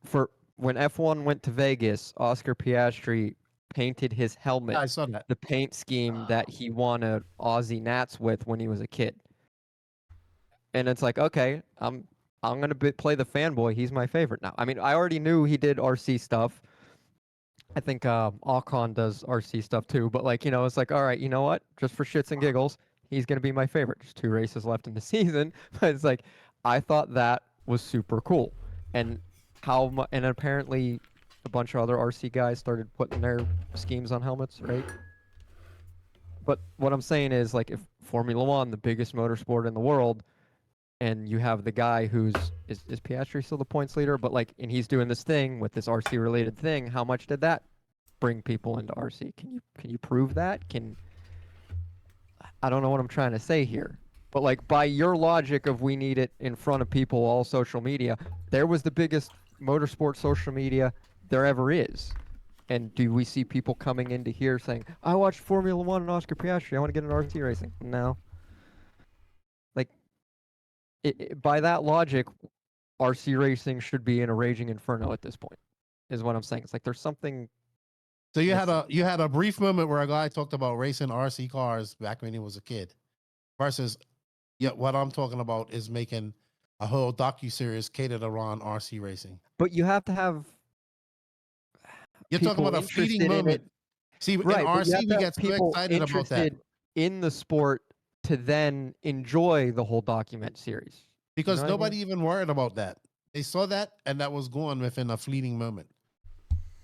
for when F1 went to Vegas, Oscar Piastri painted his helmet I saw that. the paint scheme that he won a Aussie Nats with when he was a kid. And it's like, okay, I'm gonna play the fanboy. He's my favorite now. I mean, I already knew he did RC stuff. I think Alcon does RC stuff too. But like, it's like, all right, you know what? Just for shits and giggles, he's gonna be my favorite. Just 2 races left in the season, but it's like, I thought that was super cool. And and apparently a bunch of other RC guys started putting their schemes on helmets, right? But what I'm saying is, like, if Formula One, the biggest motorsport in the world, and you have the guy who's is Piastri still the points leader, but like, and he's doing this thing with this RC related thing, how much did that bring people into RC? Can you prove that? I don't know what I'm trying to say here. But like, by your logic of we need it in front of people, all social media, there was the biggest motorsport social media there ever is. And do we see people coming into here saying, I watched Formula One and Oscar Piastri, I want to get into RC racing? No. Like, by that logic, RC racing should be in a raging inferno at this point, is what I'm saying. It's like there's something. So you had a brief moment where a guy talked about racing RC cars back when he was a kid, versus, what I'm talking about is making a whole docu-series catered around RC racing. But you have to have. You're talking about a fleeting interested in moment. it. See, Right, in but you RC, have we to have get so people excited about that interested in the sport to then enjoy the whole document series. because know what I nobody even worried about that. They saw that and that was gone within a fleeting moment.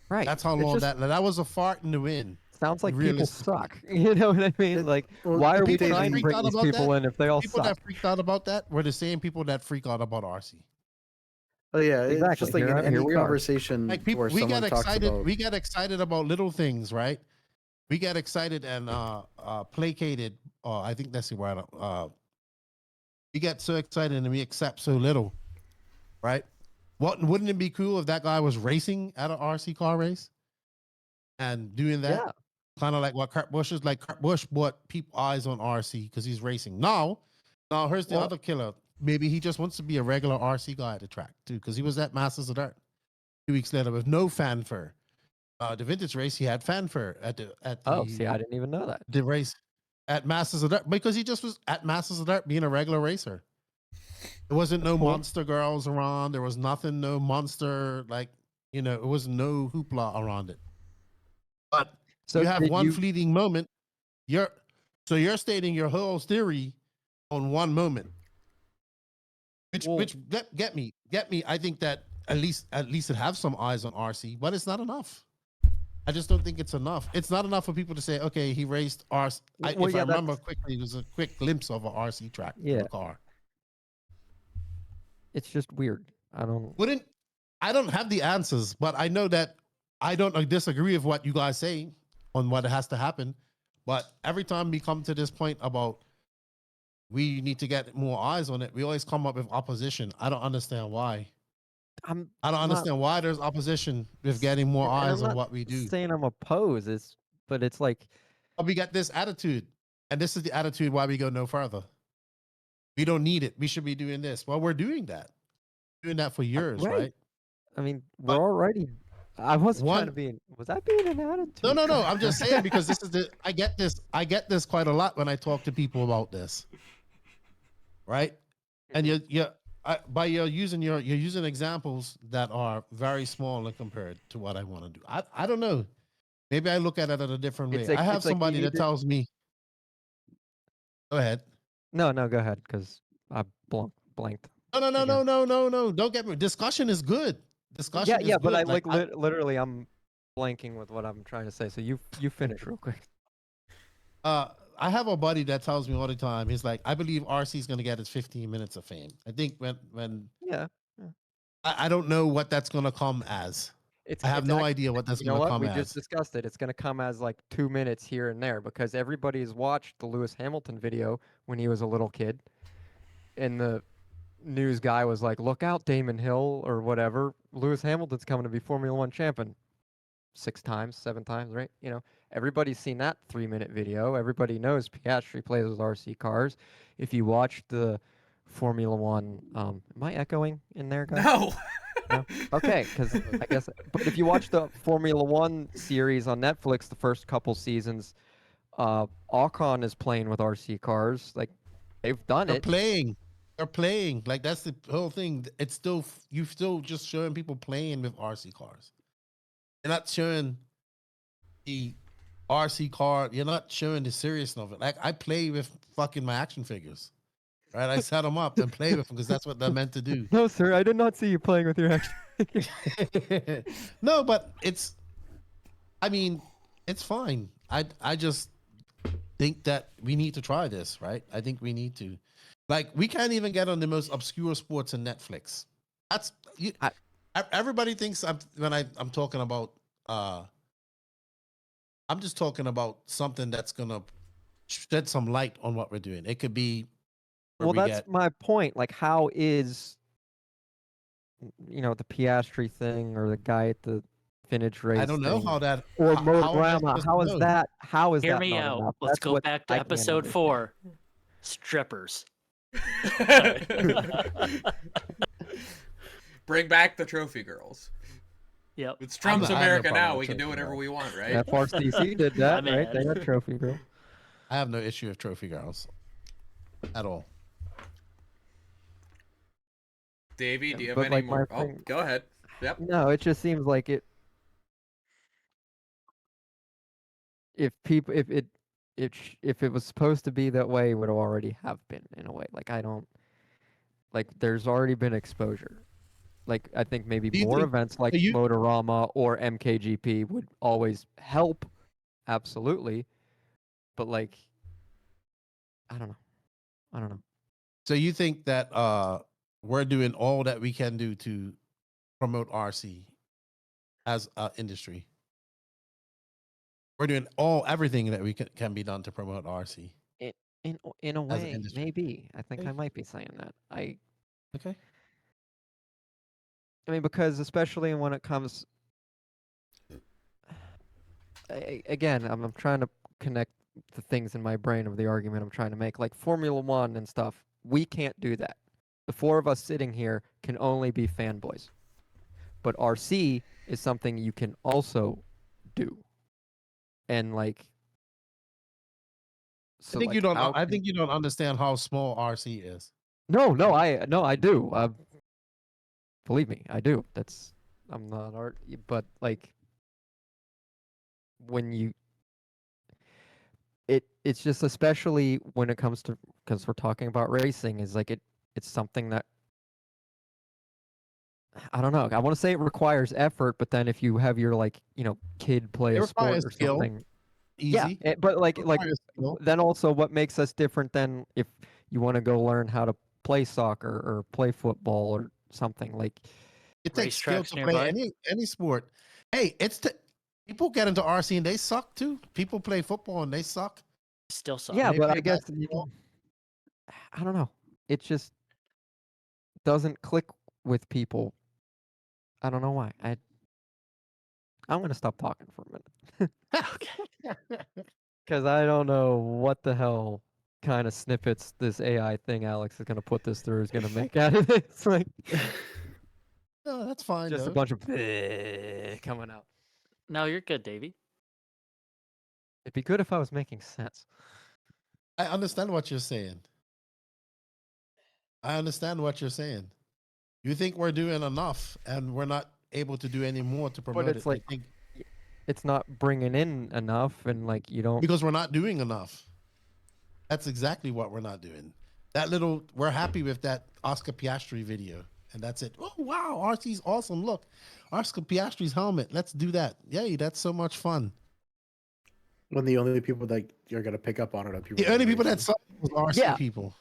Right. That's how It's long just- that was a fart in the wind. Sounds like people realistically. suck. You know what I mean? Like, why are we people that trying to freaked bring out these about people that- in if they all People suck? that freaked out about that were the same people that freak out about RC. Oh yeah, it's Exactly. just like Here in any we are. conversation Like people, where we someone get talks excited. about. We get excited about little things, right? We get excited and placated. I think that's the word. We get so excited and we accept so little, right? Wouldn't it be cool if that guy was racing at an RC car race and doing that? Yeah. Kind of like what Kurt Busch is like. Kurt Busch brought people eyes on RC because he's racing. Now here's the Well- other killer. Maybe he just wants to be a regular RC guy at the track too, because he was at Masters of Dirt 2 weeks later with no fanfare. The vintage race, he had fanfare at the Oh, see, I didn't even know that. the race at Masters of Dirt because he just was at Masters of Dirt being a regular racer. There wasn't no Cool. monster girls around. There was nothing, no monster, it was no hoopla around it. But So you have did one you- fleeting moment. You're stating your whole theory on one moment. Which get me. I think that at least it have some eyes on RC, but it's not enough. I just don't think it's enough. It's not enough for people to say, okay, he raced RC. Well, If I yeah, remember that's- quickly, it was a quick glimpse of an RC track in Yeah. the car. It's just weird. I don't. I don't have the answers, but I know that I don't disagree with what you guys say on what has to happen. But every time we come to this point about we need to get more eyes on it, we always come up with opposition. I don't understand why. I don't not- understand why there's opposition with getting more and I'm eyes on not what we do. saying I'm opposed, but it's like, But we got this attitude, and this is the attitude why we go no further. We don't need it. We should be doing this. Well, we're doing that. Doing that for years, right. right? I mean, we're But already. I wasn't trying one- to be. Was that being an attitude? No. I'm just saying because this is I get this quite a lot when I talk to people about this, right? And you're using examples that are very small and compared to what I want to do. I don't know. Maybe I look at it in a different way. It's like- I have it's like you somebody need that to- tells me. Go ahead. No, go ahead, because I blanked. No. Don't get me. Discussion is good. Discussion. Yeah, is but good. I literally, I'm blanking with what I'm trying to say. So you finish real quick. I have a buddy that tells me all the time. He's like, I believe RC is going to get his 15 minutes of fame. I think when Yeah. I don't know what that's going to come as. I have no idea what that's You know going to what? come We as. just discussed it. It's going to come as like 2 minutes here and there because everybody's watched the Lewis Hamilton video when he was a little kid. And the news guy was like, look out, Damon Hill or whatever. Lewis Hamilton's coming to be Formula One champion 6 times, 7 times, right? You know, everybody's seen that 3-minute video. Everybody knows Piastri plays with RC cars. If you watch the Formula One, am I echoing in there, guys? No. No? Okay, because I guess. But if you watch the Formula One series on Netflix, the first couple seasons, Ocon is playing with RC cars. Like, they've done They're it. playing. They're playing. Like, that's the whole thing. It's still, you still just showing people playing with RC cars. You're not showing the RC car. You're not showing the seriousness of it. Like, I play with fucking my action figures. Right? I set them up and play with them because that's what they're meant to do. No, sir, I did not see you playing with your action. No, but I mean, it's fine. I just think that we need to try this, right? I think we need to. Like, we can't even get on the most obscure sports on Netflix. That's everybody thinks I'm talking about. I'm just talking about something that's gonna shed some light on what we're doing. It could be. Well, that's my point. Like, how is, the Piastri thing or the guy at the vintage race? I don't know thing, how that. or how am I Motorama. supposed How to is know? that? How is Hear that me not out. enough? Let's That's go what back to I can't episode understand. 4. Strippers. Bring back the trophy girls. Yep. It's Trump's I have no America problem now. with We can do trophy whatever girls. we want, right? FRCC did that, My right? They bad. had trophy girl. I have no issue with trophy girls at all. Davey, do you have But, any like, more? my Oh, thing- go ahead. Yep. No, it just seems like it. If it was supposed to be that way, it would already have been in a way. Like, I don't. Like, there's already been exposure. Like, I think maybe Do you more think- events like you- Motorama or MKGP would always help, absolutely. But, like, I don't know. So you think that we're doing all that we can do to promote RC as an industry? We're doing everything that we can be done to promote RC. In a As an way, industry. maybe. I think Okay. I might be saying that. Okay. I mean, because especially when it comes, again, I'm trying to connect the things in my brain of the argument I'm trying to make, like Formula One and stuff. We can't do that. The 4 of us sitting here can only be fanboys. But RC is something you can also do, and like. So, I think like, you don't. how I can- think you don't understand how small RC is. No, I do. Believe me, I do. I'm not art, but like when it's just, especially when it comes to, because we're talking about racing, is like it's something that I don't know. I want to say it requires effort, but then if you have your kid play It a sport requires or skill. something, Easy. yeah. But like Requires skill. then also what makes us different than if you want to go learn how to play soccer or play football or something like. It takes skill Racetracks to play nearby. any sport. Hey, people get into RC and they suck too. People play football and they suck. Still suck. Yeah, They but play I guess basketball. I don't know. It just doesn't click with people. I don't know why. I'm gonna stop talking for a minute Okay. because I don't know what the hell kind of snippets this AI thing Alex is gonna put this through is gonna make out of it. It's like No, that's fine. just a though. bunch of coming out. No, you're good, Davey. It'd be good if I was making sense. I understand what you're saying. You think we're doing enough, and we're not able to do any more to promote it's it. like- I think It's not bringing in enough, and like you don't. because we're not doing enough. That's exactly what we're not doing. We're happy with that Oscar Piastri video. and that's it. Oh wow, RC's awesome! Look, Oscar Piastri's helmet. Let's do that. Yay, that's so much fun. When the only people that you're gonna pick up on it are people. The only people that racing. saw it was RC Yeah. people.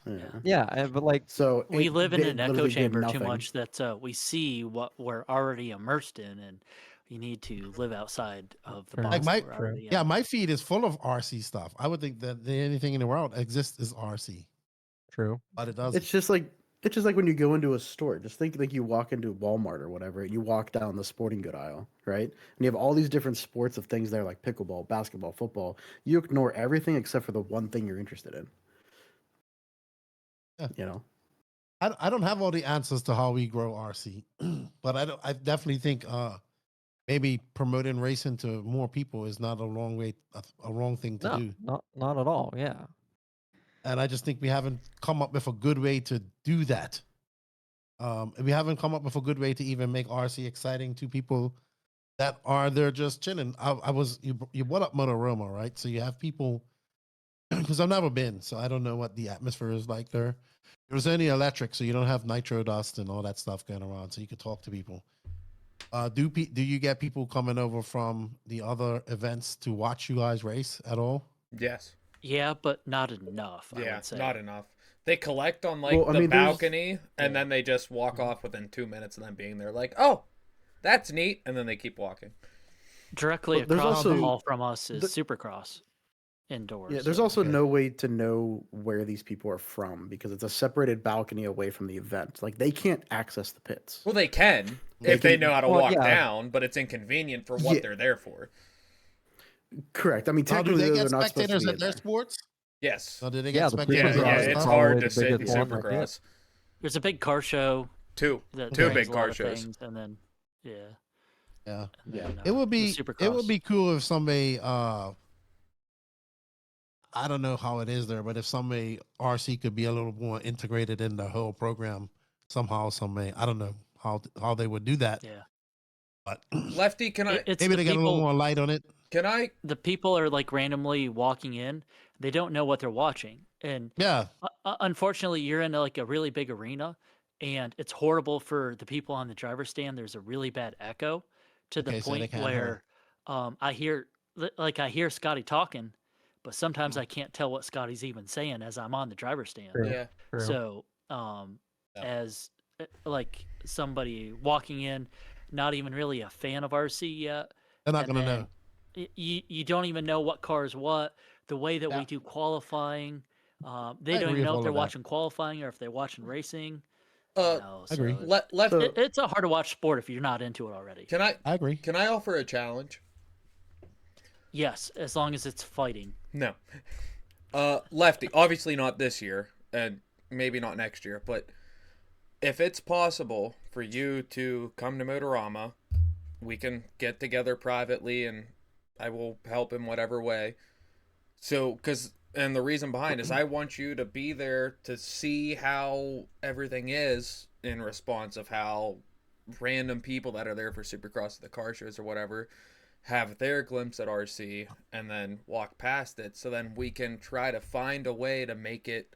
Yeah. But like, So We live in they an echo literally did chamber too nothing. much that we see what we're already immersed in, and you need to live outside of the True. box. Like my- that we're already in. Yeah, my feed is full of RC stuff. I would think that anything in the world exists is RC, true. but it doesn't. It's just like when you go into a store. Just think like you walk into Walmart or whatever, and you walk down the sporting good aisle, right? And you have all these different sports of things there, like pickleball, basketball, football. You ignore everything except for the one thing you're interested in. Yeah. You know. I don't have all the answers to how we grow RC, but I definitely think maybe promoting racing to more people is not a wrong thing to No, do. not at all. Yeah. And I just think we haven't come up with a good way to do that. We haven't come up with a good way to even make RC exciting to people that are there just chilling. You brought up Motoroma, right? So you have people, because I've never been, so I don't know what the atmosphere is like there. There's only electric, so you don't have nitro dust and all that stuff going around, so you could talk to people. Do you get people coming over from the other events to watch you guys race at all? Yes. Yeah, but not enough. I Yeah, would say. not enough. They collect on Well, I the mean, there's- balcony, and then they just walk off within 2 minutes of them being there. Like, oh, that's neat, and then they keep walking. Directly But there's across the also- hall from us is the- Supercross indoors. Yeah, there's so- also Okay. no way to know where these people are from because it's a separated balcony away from the event. Like they can't access the pits. Well, they can They if they can- know how to well, walk yeah. down, but it's inconvenient for what Yeah. they're there for. Correct. I mean, Now, do technically they they're get not supposed to spectators be at in their there. sports? Yes. Or do they Yeah, get the spectators? Yeah, Supercross yeah, is it's probably hard the to sit in biggest one, like, yeah. Supercross. There's a big car show Two that Two brings big a lot car of shows. things, and then Yeah. and Yeah. then, It would the be Supercross. cool if somebody I don't know how it is there, but if somebody RC could be a little more integrated in the whole program somehow, some way. I don't know how they would do that. Yeah, But Lefty, can I it's maybe the they get a little people. more light on it. can I The people are like randomly walking in. They don't know what they're watching, and Yeah. unfortunately, you're in like a really big arena, and it's horrible for the people on the driver's stand. There's a really bad echo to the Okay, so they point can't where I hear Scotty talking, but sometimes Mm. I can't tell what Scotty's even saying as I'm on the driver's stand. True. Yeah. True. So, Yeah. as like somebody walking in, not even really a fan of RC yet, They're not and gonna then know. you don't even know what car is what. The way that Yeah. we do qualifying, they I don't agree even with know all if they're of that. watching qualifying or if they're watching racing. I agree. So Lefty, So- it's a hard to watch sport if you're not into it already. can I agree. I offer a challenge? Yes, as long as it's fighting. No. Lefty, obviously not this year, and maybe not next year, but if it's possible for you to come to Motorama, we can get together privately and I will help in whatever way. So, and the reason behind is I want you to be there to see how everything is in response of how random people that are there for Supercross at the car shows or whatever have their glimpse at RC and then walk past it. So then we can try to find a way to make it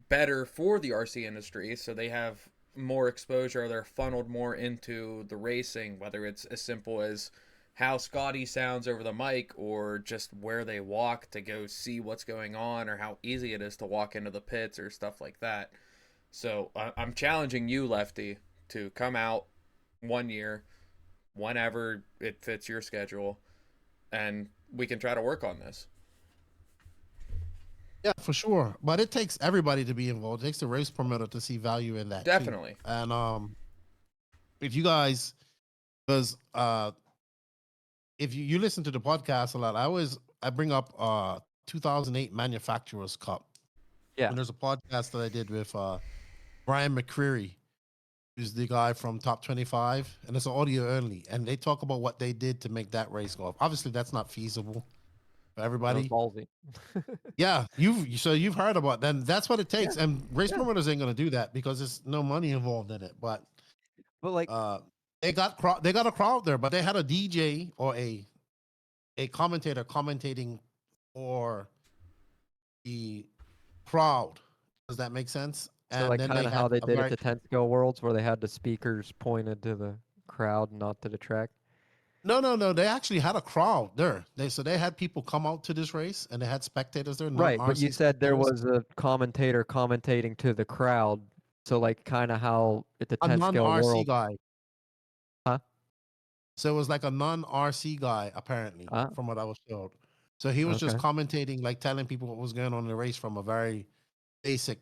better for the RC industry so they have more exposure, they're funneled more into the racing, whether it's as simple as how Scotty sounds over the mic or just where they walk to go see what's going on or how easy it is to walk into the pits or stuff like that. So I'm challenging you, Lefty, to come out 1 year whenever it fits your schedule and we can try to work on this. Yeah, for sure. But it takes everybody to be involved. It takes the race promoter to see value in that. too. Definitely. And if you guys, because if you listen to the podcast a lot, I bring up 2008 Manufacturers Cup. Yeah. And there's a podcast that I did with Brian McCreary, who's the guy from Top 25, and it's audio only. And they talk about what they did to make that race go off. Obviously, that's not feasible for That was everybody. ballsy. Yeah, you've heard about that. That's what it takes. And race promoters ain't gonna do that because there's no money involved in it. But But like, they got a crowd there, but they had a DJ or a commentator commentating for the crowd. Does that make sense? So And like then kind they of had how they a did very, at the 10 scale worlds where they had the speakers pointed to the crowd, not to the track. no. They actually had a crowd there. They had people come out to this race, and they had spectators there. Right, but you non-RC said there spectators. was a commentator commentating to the crowd. So like kind of how at the A 10 scale non-RC world, guy. huh? So it was like a non-RC guy, apparently, Ah, from what I was told. So he was just okay. commentating, like telling people what was going on in the race from a very basic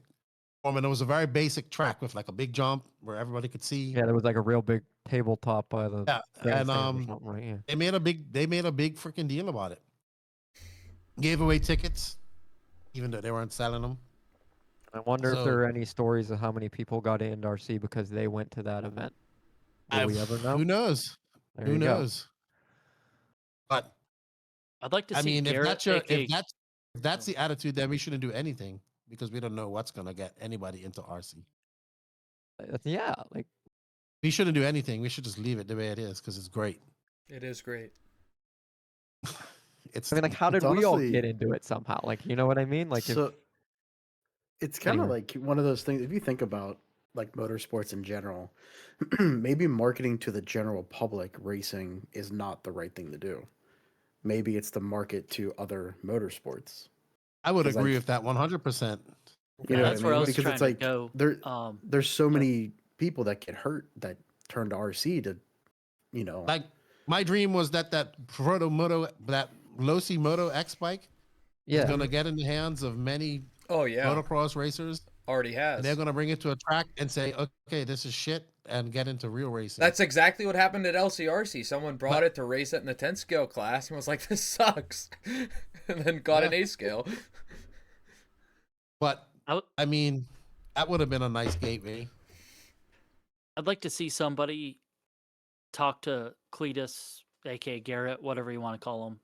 form. And it was a very basic track with like a big jump where everybody could see. Yeah, there was like a real big tabletop by the Yeah, and grandstands or something, right? Yeah. they made a big freaking deal about it. Gave away tickets, even though they weren't selling them. I wonder if So- there are any stories of how many people got into RC because they went to that event. Will we ever know? Who knows? There Who you go. knows? But I'd like to I see mean, Garrett, if that's the attitude, then we shouldn't do anything because we don't know what's gonna get anybody into RC. Yeah, like We shouldn't do anything. We should just leave it the way it is because it's great. It is great. It's I mean, like how did It's we all honestly- get into it somehow? Like, you know what I mean? Like, So it's kind of Anyway. like one of those things. If you think about like motorsports in general, maybe marketing to the general public racing is not the right thing to do. Maybe it's the market to other motorsports. I would 'Cause, agree like- with that 100%. You know that's what I where I mean? was Because trying it's to like go. there, there's so many people that get hurt that turn to RC to, you know, Like my dream was that Losi Moto X bike is yeah, gonna get in the hands of many Oh yeah, motocross racers. already has. And they're gonna bring it to a track and say, "Okay, this is shit," and get into real racing. That's exactly what happened at LCRC. Someone brought But- it to race it in the 10 scale class and was like, "This sucks," and then got an Yeah. A scale. But I w- I mean, that would have been a nice gateway. I'd like to see somebody talk to Cletus, aka Garrett, whatever you want to call him,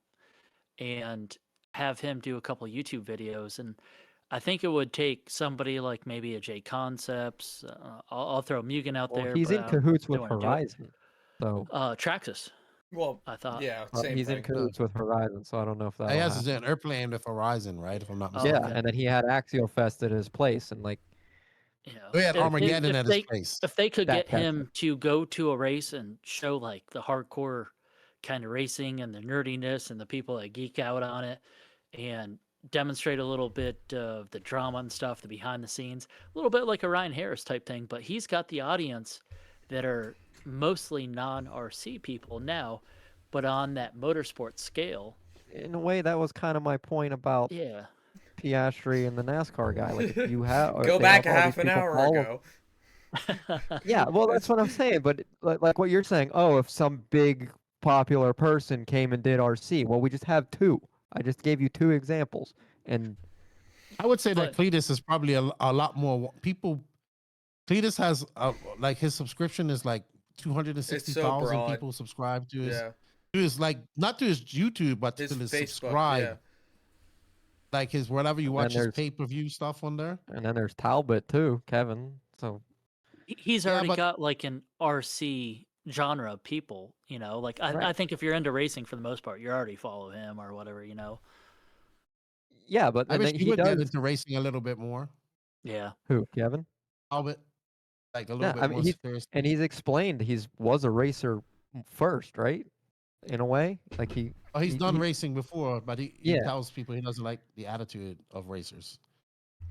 and have him do a couple YouTube videos. And I think it would take somebody like maybe a J Concepts. I'll throw Mugen out well, there. he's but in I cahoots don't with wanna do it. Horizon, so Traxxas, Well, I thought. yeah, same he's in thing. cahoots with Horizon. So I don't know if that. He has his own airplane with Horizon, right? If I'm not Oh, Yeah, mistaken. okay. and then he had Axial Fest at his place, and like, You know, We had if- Armageddon if at they- his place. If they could That- get him to go to a race and show like the hardcore kind of racing and the nerdiness and the people that geek out on it and demonstrate a little bit of the drama and stuff, the behind the scenes, a little bit like a Ryan Harris type thing, but he's got the audience that are mostly non-RC people now, but on that motorsport scale. in a way, that was kind of my point about Yeah. Piastri and the NASCAR guy. Like, if you have Go they back have all half these an people hour follow- ago. Yeah, well, that's what I'm saying. But like what you're saying, oh, if some big popular person came and did RC, well, we just have two. I just gave you two examples, and I would say that But- Cletus is probably a lot more people. Cletus has like his subscription is like 260,000 broad. people subscribe to his Yeah, to his like not to his YouTube but his to his Facebook. subscribe. Yeah, Like his whenever you And watch his there's- pay-per-view stuff on there. then there's Talbot too, Kevin. So He's Yeah, already but- got like an RC genre of people, you know. Like I Right. think if you're into racing for the most part, you already follow him or whatever, you know. yeah, but I and wish then he he would get does. into racing a little bit more. Yeah. Who, Kevin? Albert, like a little Yeah, bit I mean, more he's- serious. And he's explained was a racer first, right? In a way, like he. Oh, he's he- done he- racing before, but he Yeah. tells people he doesn't like the attitude of racers,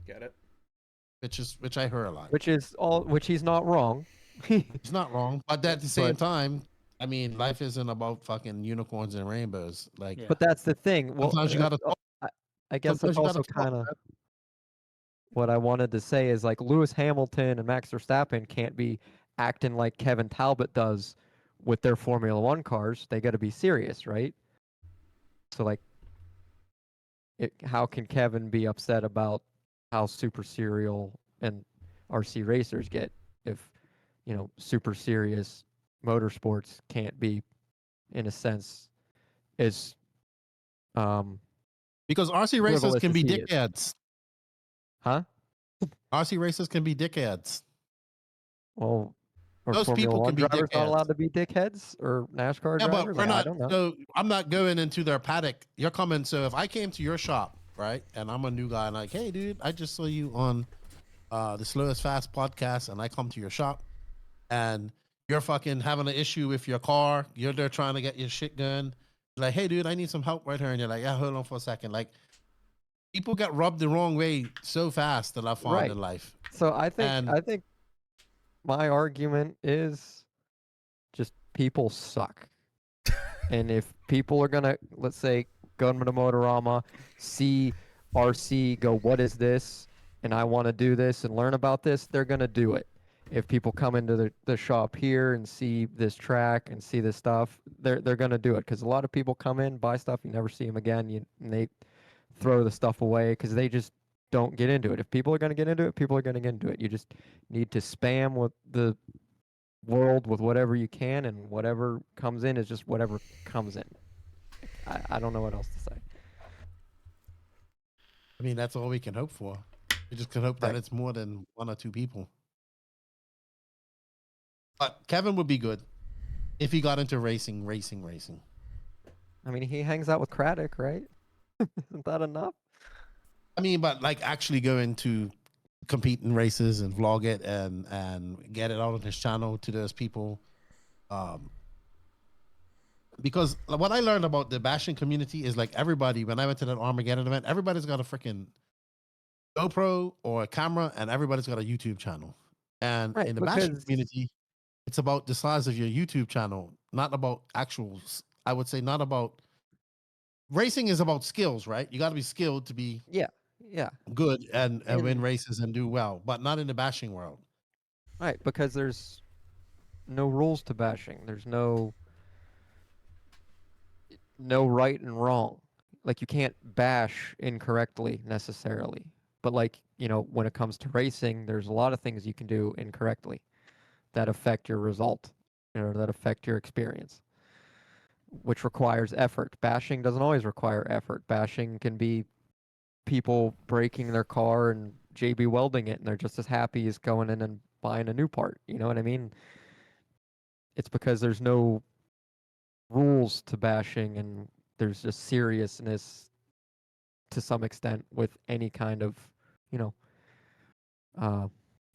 get it. which I heard a lot. Which he's not wrong. He's not wrong, but at the same But- time, I mean, life isn't about fucking unicorns and rainbows. Like Yeah. But that's the thing. Well, sometimes you gotta. I guess sometimes that's you also gotta talk, kind of man. what I wanted to say is like Lewis Hamilton and Max Verstappen can't be acting like Kevin Talbot does with their Formula One cars. They got to be serious, right? So like, how can Kevin be upset about how super serial and RC racers get if super serious motorsports can't be, in a sense, as Because RC racers frivolous can as be he is. dickheads. huh? RC racers can be dickheads. Well, or Those Formula people One can be drivers not dickheads. allowed to be dickheads, or NASCAR Yeah, but drivers? we're Like, I not. don't know. So I'm not going into their paddock. You're coming. So if I came to your shop, right, and I'm a new guy, and like, hey, dude, I just saw you on the Slowest Fast podcast, and I come to your shop, and you're fucking having an issue with your car. You're there trying to get your shit going. Like, hey, dude, I need some help right here. And you're like, yeah, hold on for a second. Like, people get rubbed the wrong way so fast that I find Right. in life. So I And think my argument is just people suck. And if people are gonna, let's say, go to Motorama, see RC, go, what is this? And I want to do this and learn about this, they're gonna do it. If people come into the shop here and see this track and see this stuff, they're gonna do it. Because a lot of people come in, buy stuff, you never see them again, and they throw the stuff away because they just don't get into it. If people are gonna get into it, people are gonna get into it. You just need to spam with the world with whatever you can, and whatever comes in is just whatever comes in. I don't know what else to say. I mean, that's all we can hope for. We just can hope that Right. it's more than 1 or 2 people. But Kevin would be good if he got into racing. I mean, he hangs out with Craddock, right? Isn't that enough? I mean, but like actually go into compete in races and vlog it and get it out on his channel to those people. Because what I learned about the bashing community is like everybody, when I went to that Armageddon event, everybody's got a freaking GoPro or a camera, and everybody's got a YouTube channel. And Right, in the bashing because- community, it's about the size of your YouTube channel, not about I would say not about racing is about skills, right? You got to be skilled to be Yeah. good and win In- races and do well, but not in the bashing world. Right, because there's no rules to bashing. There's no right and wrong. Like, you can't bash incorrectly necessarily. But like, when it comes to racing, there's a lot of things you can do incorrectly that affect your result, that affect your experience, which requires effort. Bashing doesn't always require effort. Bashing can be people breaking their car and JB welding it, and they're just as happy as going in and buying a new part. You know what I mean? It's because there's no rules to bashing, and there's just seriousness to some extent with any kind of,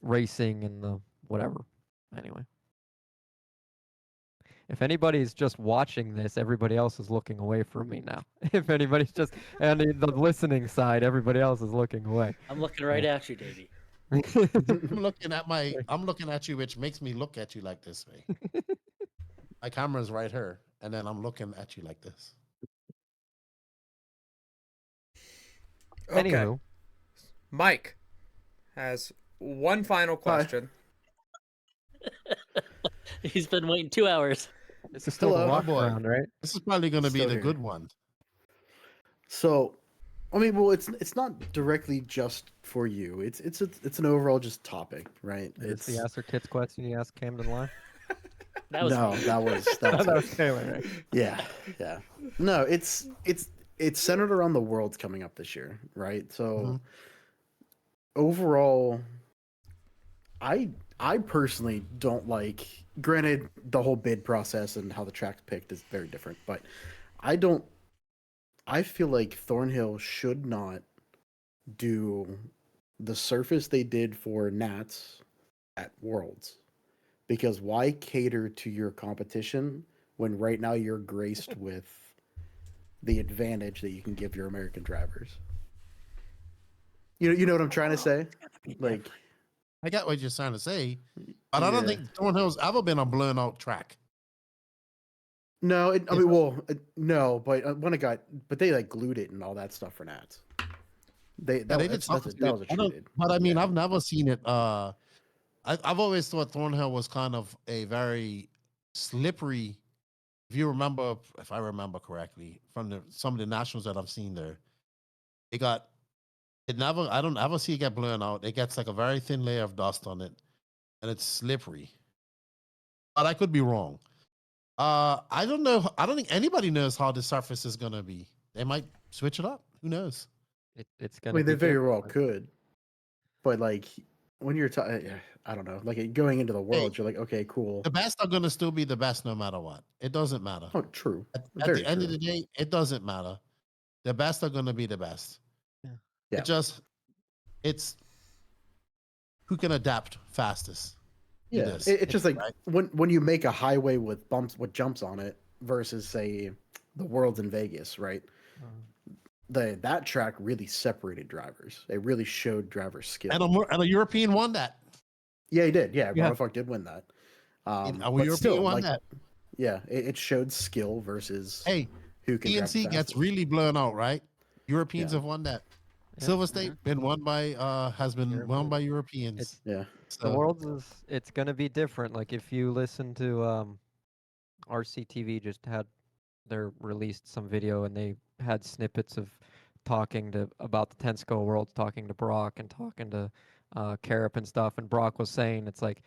racing and the whatever. Anyway. If anybody's just watching this, everybody else is looking away from me now. If anybody's just on the listening side, everybody else is looking away. I'm looking right at you, Davey. I'm looking at you, which makes me look at you like this way. My camera's right here, and then I'm looking at you like this. Okay. Anywho, Mike has one final question. He's been waiting 2 hours. this is still the Hello. rock Oh, boy. round, right? This is probably going to be Still the here. good one. So, I mean, well, it's not directly just for you. It's an overall just topic, right? It's the Ask Your Kids question you asked Camden live. That was no, me. that was That was Taylor, right? yeah. No, it's centered around the Worlds coming up this year, right? So Mhm. overall, I personally don't like. Granted, the whole bid process and how the track's picked is very different, but I don't. I feel like Thornhill should not do the surface they did for Nats at Worlds, because why cater to your competition when right now you're graced with the advantage that you can give your American drivers? You know what I'm trying to say? Like, I get what you're trying to say, but I don't Yeah. think Thornhill's ever been a blown out track. no, no, but when it got, but they like glued it and all that stuff for Nats. They Yeah, they did that something was to a it. I don't- treated. But I mean, Yeah. I've never seen it. I've always thought Thornhill was kind of a very slippery. If you remember, if I remember correctly, from some of the nationals that I've seen there, I don't ever see it get blown out. It gets like a very thin layer of dust on it, and it's slippery. But I could be wrong. I don't know. I don't think anybody knows how the surface is gonna be. They might switch it up. Who knows? It's I gonna. mean, they be very different, well but- could, but like when you're I don't know, like going into the Worlds, you're like, okay, cool. The best are gonna still be the best no matter what. It doesn't matter. Oh, true. At Very the end of true. the day, it doesn't matter. The best are gonna be the best. Yeah. It's who can adapt fastest. to Yeah, this, it's just like right? when you make a highway with bumps with jumps on it versus say the world's in Vegas, right? That track really separated drivers. It really showed drivers' skill. And a European won that. Yeah, he did. Yeah, Yeah. Motherfucker did win that. And a But European still, won like, that. yeah, it showed skill versus Hey, who can drive PNC the gets fastest. really blown out, right? Europeans Yeah. have won that. Yeah. Silver State been won by has been won European. by Europeans. It's Yeah, the So, world's it's gonna be different. Like if you listen to RCTV just had released some video and they had snippets of talking to about the 10 Skull Worlds, talking to Brock and talking to Carap and stuff, and Brock was saying it's like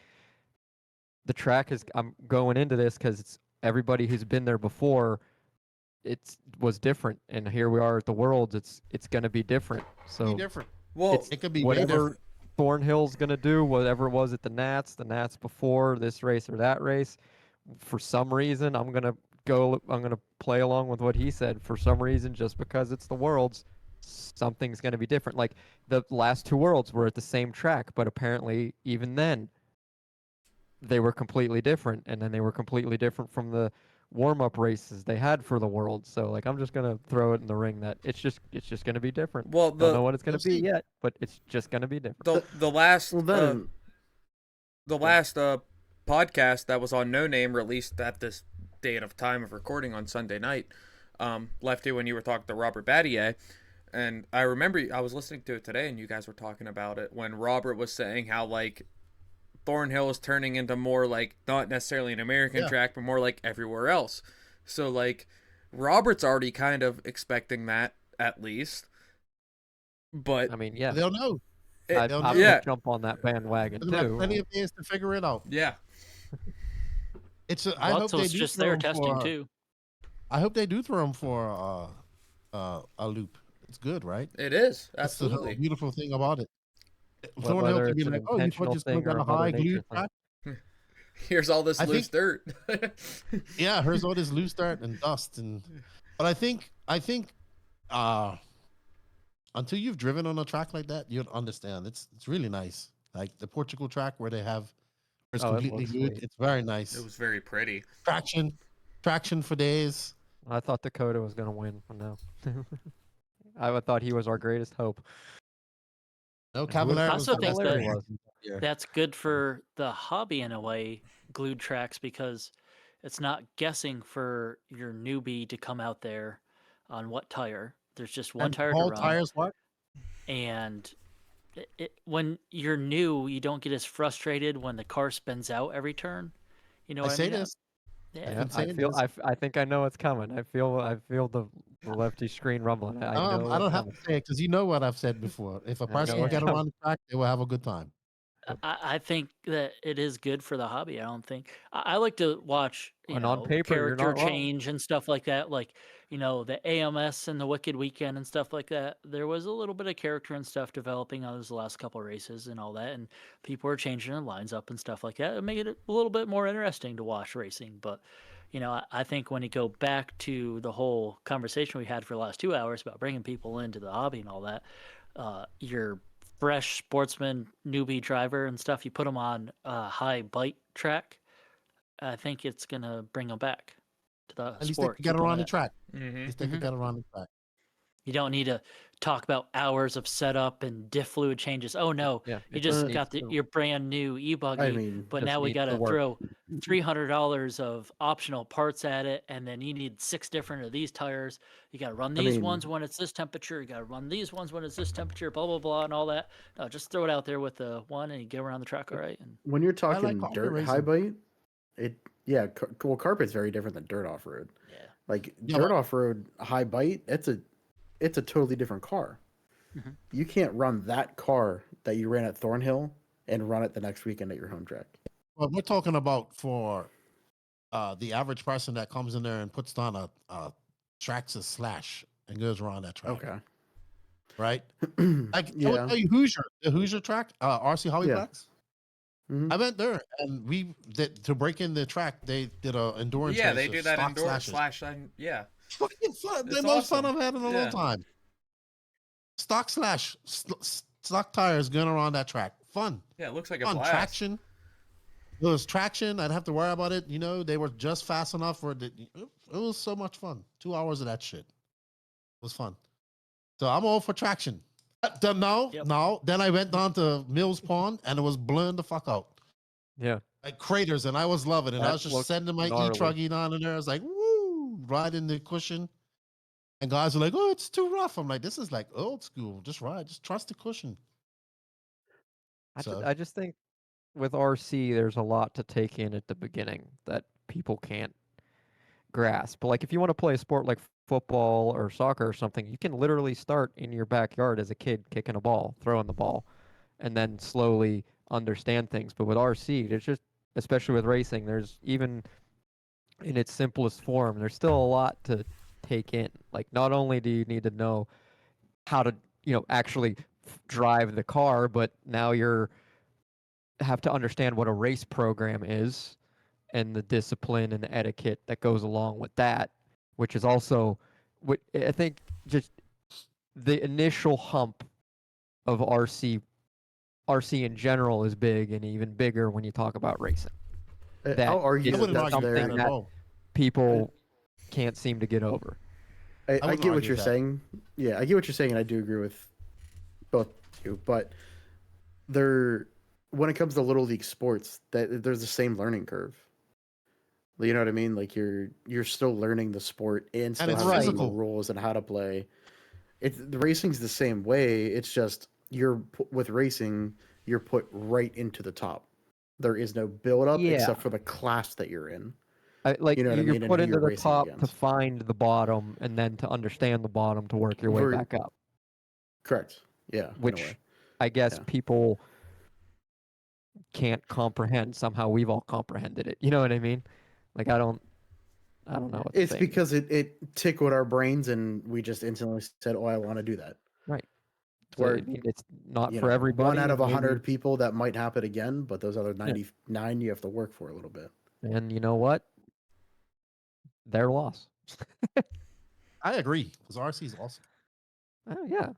the track is I'm going into this because it's everybody who's been there before. Was different, and here we are at the Worlds. It's gonna be different. be So different. Well, It could be way whatever different. Thornhill's gonna do, whatever it was at the Nats before this race or that race, for some reason I'm gonna play along with what he said. For some reason, just because it's the Worlds, something's gonna be different. Like the last two Worlds were at the same track, but apparently even then they were completely different, and then they were completely different from the warm-up races they had for the World. So like I'm just gonna throw it in the ring that it's just gonna be different. well, Don't know the what it's gonna We'll be see. yet, but it's just gonna be different. the last well then, podcast that was on No Name released at this date of time of recording on Sunday night. Lefty, when you were talking to Robert Battier, and I remember I was listening to it today, and you guys were talking about it when Robert was saying how like Thornhill is turning into more like not necessarily an American Yeah. track, but more like everywhere else. So like Robert's already kind of expecting that at least, but I mean, yeah, They'll know. I'd they'll probably know. yeah. jump on that bandwagon They've got too. plenty of days to figure it out. yeah, I hope Lutz they was do just throw there him testing for, too. I hope they do throw him for a loop. It's good, right? it is That's the absolutely. beautiful thing about it. Whether Thornhill can be it's an like, oh, you intentional just still thing or got a a Mother high Nature glue thing. track. Here's all this I loose think- dirt. Yeah, here's all this loose dirt and dust, but I think until you've driven on a track like that, you'll understand. It's really nice. Like the Portugal track where they have it's Oh, it completely looks good. sweet. It's very nice. It was very pretty. Traction for days. I thought Dakota was gonna win, but no. I thought he was our greatest hope. No, And Cavalier I was also the think best that- player here. That's good for the hobby in a way, glued tracks, because it's not guessing for your newbie to come out there on what tire. There's just one And tire to all run. tires what? And when you're new, you don't get as frustrated when the car spins out every turn. You know I what say I mean? this. Yeah. Yeah, been saying this. I think I know what's coming. I feel the lefty screen rumbling. I know I don't what's have coming. to say it because you know what I've said before. If a I know person can what's get coming. around the track, they will have a good time. I think that it is good for the hobby. I don't think I like to watch And on paper, you're character not wrong. change and stuff like that. Like the AMS and the Wicked Weekend and stuff like that. There was a little bit of character and stuff developing on those last couple races and all that, and people were changing their lines up and stuff like that. It made it a little bit more interesting to watch racing. But I think when you go back to the whole conversation we had for the last 2 hours about bringing people into the hobby and all that, your fresh sportsman newbie driver and stuff, you put them on a high bite track, I think it's gonna bring them back to the At least they sport. can get keep 'em around in the it. track. At Mm-hmm. least they can Mhm. get around the track. You don't need to talk about hours of setup and diff fluid changes. Oh no, Yeah, you it just needs got to- your brand new e-buggy, I mean, but just now we needs got to to work. throw $300 of optional parts at it, and then you need 6 different of these tires. You got to run I these mean- ones when it's this temperature. You got to run these ones when it's this temperature. Blah blah blah, and all that. No, just throw it out there with the one, and you get around the track all right. And when you're like talking carpet dirt high racing. bite, carpet's very different than dirt off road. yeah, Like Yeah, dirt but- off road high bite, it's a totally different car. Mhm. You can't run that car that you ran at Thornhill and run it the next weekend at your home track. Well, we're talking about for the average person that comes in there and puts down a Traxxas slash and goes around that track. Okay. Right? Like, I Yeah. would tell you the Hoosier track, RC Hobbyplex. Mhm. I went there and to break in the track, they did a endurance Yeah, race they of do that stock endurance slashes. yeah. Fucking fun. It's The most fun awesome. I've had in a Yeah. long time. Stock tires going around that track. fun. Yeah, it looks like a Fun blast. traction. It was traction. I'd have to worry about it. You know, they were just fast enough for it. It was so much fun. 2 hours of that shit. It was fun. So I'm all for traction. No. Then I went down to Mills Pond and it was blowing the fuck out. Yeah. Like craters, and I was loving it. And I That was just looked sending my gnarly. e-truggy down in there. I was like, woo, riding the cushion. And guys were like, oh, it's too rough. I'm like, this is like old school. Just ride. Just trust the cushion. So I just think with RC, there's a lot to take in at the beginning that people can't grasp. Like if you want to play a sport like football or soccer or something, you can literally start in your backyard as a kid kicking a ball, throwing the ball, and then slowly understand things. But with RC, there's just, especially with racing, there's even in its simplest form, there's still a lot to take in. Like not only do you need to know how to, actually drive the car, but now you're have to understand what a race program is and the discipline and the etiquette that goes along with that, which is also what I think just the initial hump of RC in general is big, and even bigger when you talk about racing. That I'll argue I is wouldn't that's argue something that there. at all. people can't seem to get over. I wouldn't get what argue you're that. saying. Yeah, I get what you're saying, and I do agree with both of you. But when it comes to little league sports, that there's the same learning curve. You know what I mean? Like you're still learning the sport and still it's having the physical. rules and how to play. The racing's the same way. It's just with racing, you're put right into the top. There is no build up Yeah. except for the class that you're in. Like You know what I you're mean, and put who into you're the racing top to against. find the bottom, and then to understand the bottom to work your way Very- back up. Correct. Yeah. in a Which way. I guess Yeah. people can't comprehend. Somehow we've all comprehended it. You know what I mean? Like I don't know what to It's say. because it tickled our brains and we just instantly said, "Oh, I want to do that." Right. To where, I mean, it's not you for know, everybody. one out of maybe- 100 people that might happen again, but those other 99 you have to work for a little bit. And you know what? Their loss. I agree because RC is awesome. Oh yeah.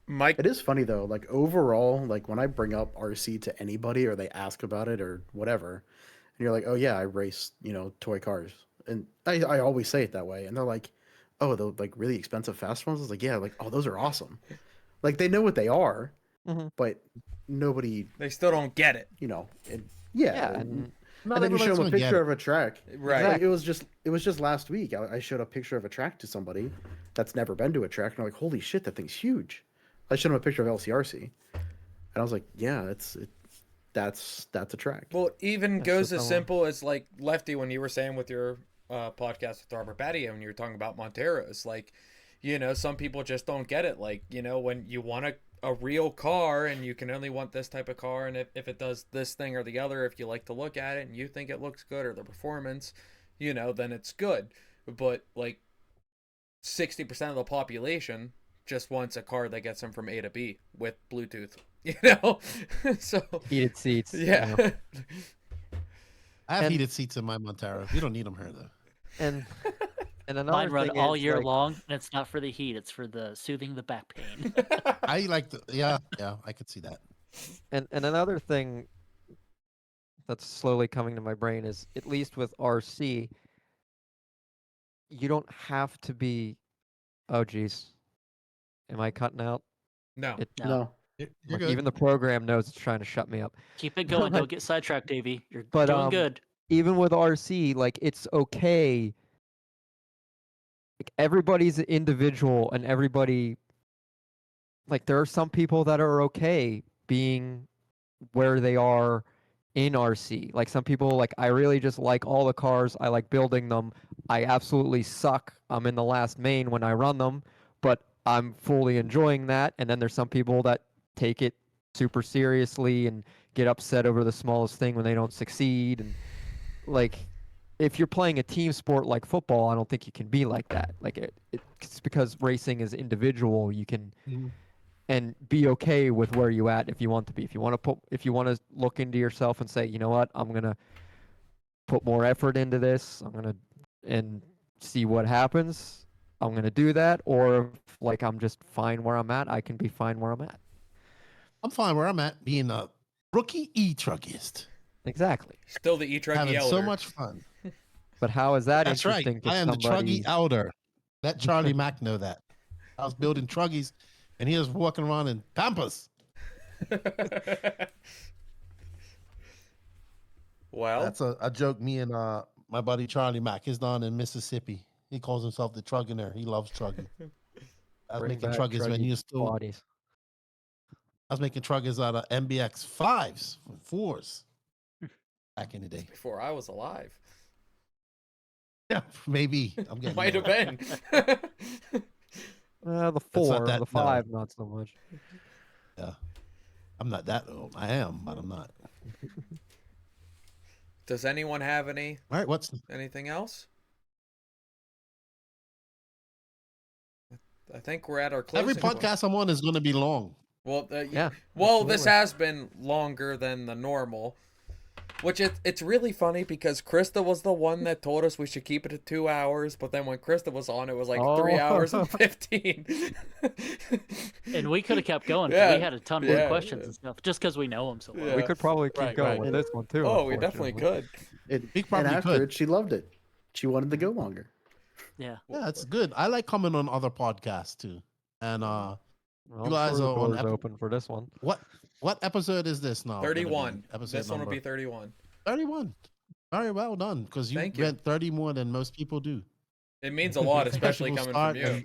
Mike, It is funny though, like overall, like when I bring up RC to anybody or they ask about it or whatever, and you're like, "Oh yeah, I race, toy cars." And I always say it that way. And they're like, "Oh, the like really expensive fast ones?" I was like, "Yeah, like oh, those are awesome." Like they know what they are, Mhm. but nobody, they still don't get it. and Yeah, and and Not then you show everyone's them a gonna get picture it. of a track. Right. Like, it was just last week. I showed a picture of a track to somebody that's never been to a track, and I'm like, "Holy shit, that thing's huge!" I showed him a picture of LCRC, and I was like, "Yeah, that's a track." Well, even That's goes just as how- simple as like Lefty when you were saying with your podcast with Robert Batty when you were talking about Monteros. Like, some people just don't get it. Like, when you want a real car and you can only want this type of car, and if it does this thing or the other, if you like to look at it and you think it looks good or the performance, then it's good. But like 60% of the population just wants a car that gets them from A to B with Bluetooth. So heated seats. yeah. I have And- heated seats in my Montero. We don't need them here though. And another Mine run thing all is, year like, long, and it's not for the heat; it's for the soothing the back pain. I like the yeah, I could see that. And another thing that's slowly coming to my brain is, at least with RC, you don't have to be. Oh geez, am I cutting out? No. No, No, You're Like, good. even the program knows it's trying to shut me up. keep it going. Don't Like- get sidetracked, Davey. You're But, doing good. Even with RC, like, it's okay. Like, everybody's an individual, and everybody, like, there are some people that are okay being where they are in RC. Like, some people, like, I really just like all the cars. I like building them. I absolutely suck. I'm in the last main when I run them, but I'm fully enjoying that. And then there's some people that take it super seriously and get upset over the smallest thing when they don't succeed. And like, if you're playing a team sport like football, I don't think you can be like that. Like, it's because racing is individual. You can Mhm. and be okay with where you at if you want to be. If you want to look into yourself and say, you know what, I'm gonna put more effort into this. I'm gonna and see what happens. I'm gonna do that. Or if like I'm just fine where I'm at, I can be fine where I'm at. I'm fine where I'm at, being a rookie e-truckist, Exactly. Still the E-Truggy having Elder. so much fun. But how is that That's right. interesting to I am the somebody? Truggy Elder. Let Charlie Mack know that. I was building Truggies, and he was walking around in Pampas. Well, That's a joke. Me and my buddy Charlie Mack is down in Mississippi. He calls himself the Trugginer. He loves trugging. I was Bring making back truggers when Truggy you still. bodies. I was making truggers out of MBX 5s, 4s back in the day. before I was alive. Yeah, maybe. I'm getting Might have old. been. The not 4, that- the no. 5, not so much. Yeah, I'm not that old. I am, but I'm not. Does anyone have All right, what's anything else? I think we're at our closing every point. podcast I'm on is going to be long. Well, Yeah. well, this absolutely. has been longer than the normal, which it's really funny because Krista was the one that told us we should keep it at 2 hours, but then when Krista was on, it was like 3 Oh. hours and 15. And we could have kept going. Yeah, We had a ton more yeah, questions yeah. and stuff just because we know them so well. Yeah. We could probably keep Right, going right. with this one too. Oh, we definitely unfortunately. could. We And probably after could. it, she loved it. She wanted to go longer. Yeah. Yeah, it's good. I like coming on other podcasts too. And Well, You I'm guys sure the are on door's open for this one. what episode is this now? gonna be? 31. Episode This one will number be 31. 31. Very well done, because you Thank you. went 30 more than most people do. It means a lot, Most especially people coming start from you. and-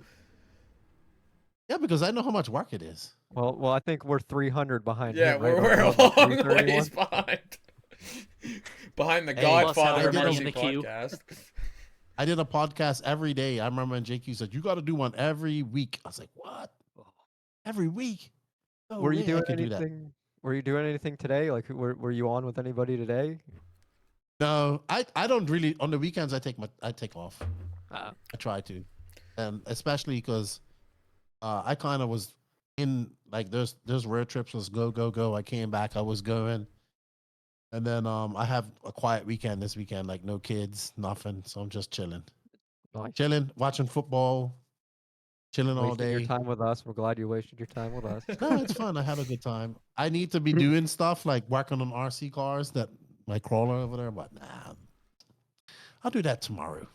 Yeah, because I know how much work it is. Well, I think we're 300 behind Yeah, him. Right? we're a Up to long 331. ways behind. Behind the Hey, Godfather plus of however RC many in the queue. podcast. I did a podcast every day. I remember when JQ said, "You got to do one every week." I was like, "What? Every week? No Were you way I doing could do that." anything? Were you doing anything today? Like, were you on with anybody today? No, I don't really. On the weekends, I take off. Uh, I try to, and especially because I kind of was in like those road trips was go. I came back, I was going, and then I have a quiet weekend this weekend, like no kids, nothing. So I'm just chilling, nice. watching football, chilling all Wasting your day. time with us. We're glad you wasted your time with us. No, it's fun. I had a good time. I need to be doing stuff like working on RC cars, that my crawler over there, but nah, I'll do that tomorrow.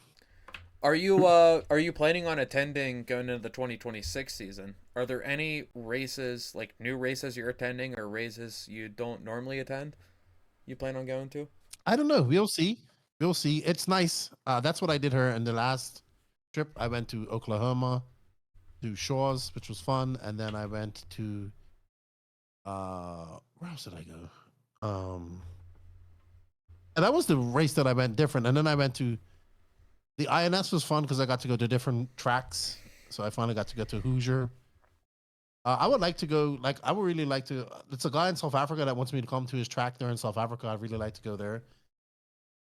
Are you planning on attending going into the 2026 season? Are there any races, like new races you're attending or races you don't normally attend? You plan on going to? I don't know. We'll see. We'll see. It's nice. That's what I did her in the last trip. I went to Oklahoma, to Shores, which was fun, and then I went to where else did I go? And that was the race that I went different. And then I went to the INS was fun because I got to go to different tracks. So I finally got to go to Hoosier. I would like to go. Like I would really like to. It's a guy in South Africa that wants me to come to his track there in South Africa. I'd really like to go there.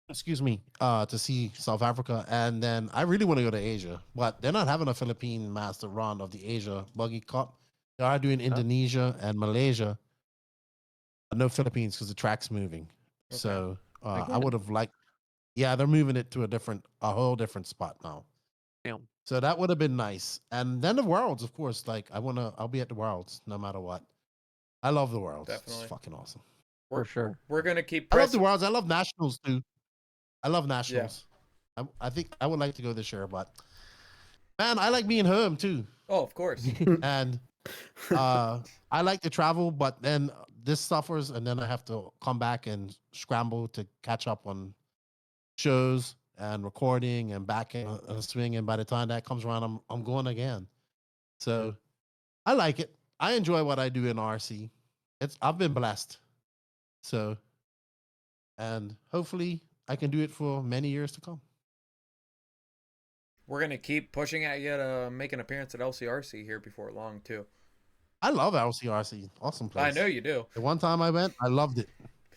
Excuse me, to see South Africa, and then I really want to go to Asia, but they're not having a Philippine Master run of the Asia Buggy Cup. They are doing Indonesia and Malaysia, but no Philippines because the track's moving. Okay. So I I get would have liked. Yeah, they're moving it to a whole different spot now. Damn. So that would have been nice. And then the Worlds, of course. Like I'll be at the Worlds no matter what. I love the Worlds. Definitely. It's fucking awesome. For sure. We're gonna keep I love the pressing. Worlds. I love Nationals too. I love Nationals. I think I would like to go this year, but man, I like being home too. Oh, of course. And I like to travel, but then this suffers, and then I have to come back and scramble to catch up on shows and recording and back in a swing. And by the time that comes around, I'm going again. So I like it. I enjoy what I do in RC. I've been blessed. So, and hopefully I can do it for many years to come. We're gonna keep pushing at you to make an appearance at LCRC here before long too. I love LCRC. Awesome place. I know you do. The one time I went, I loved it.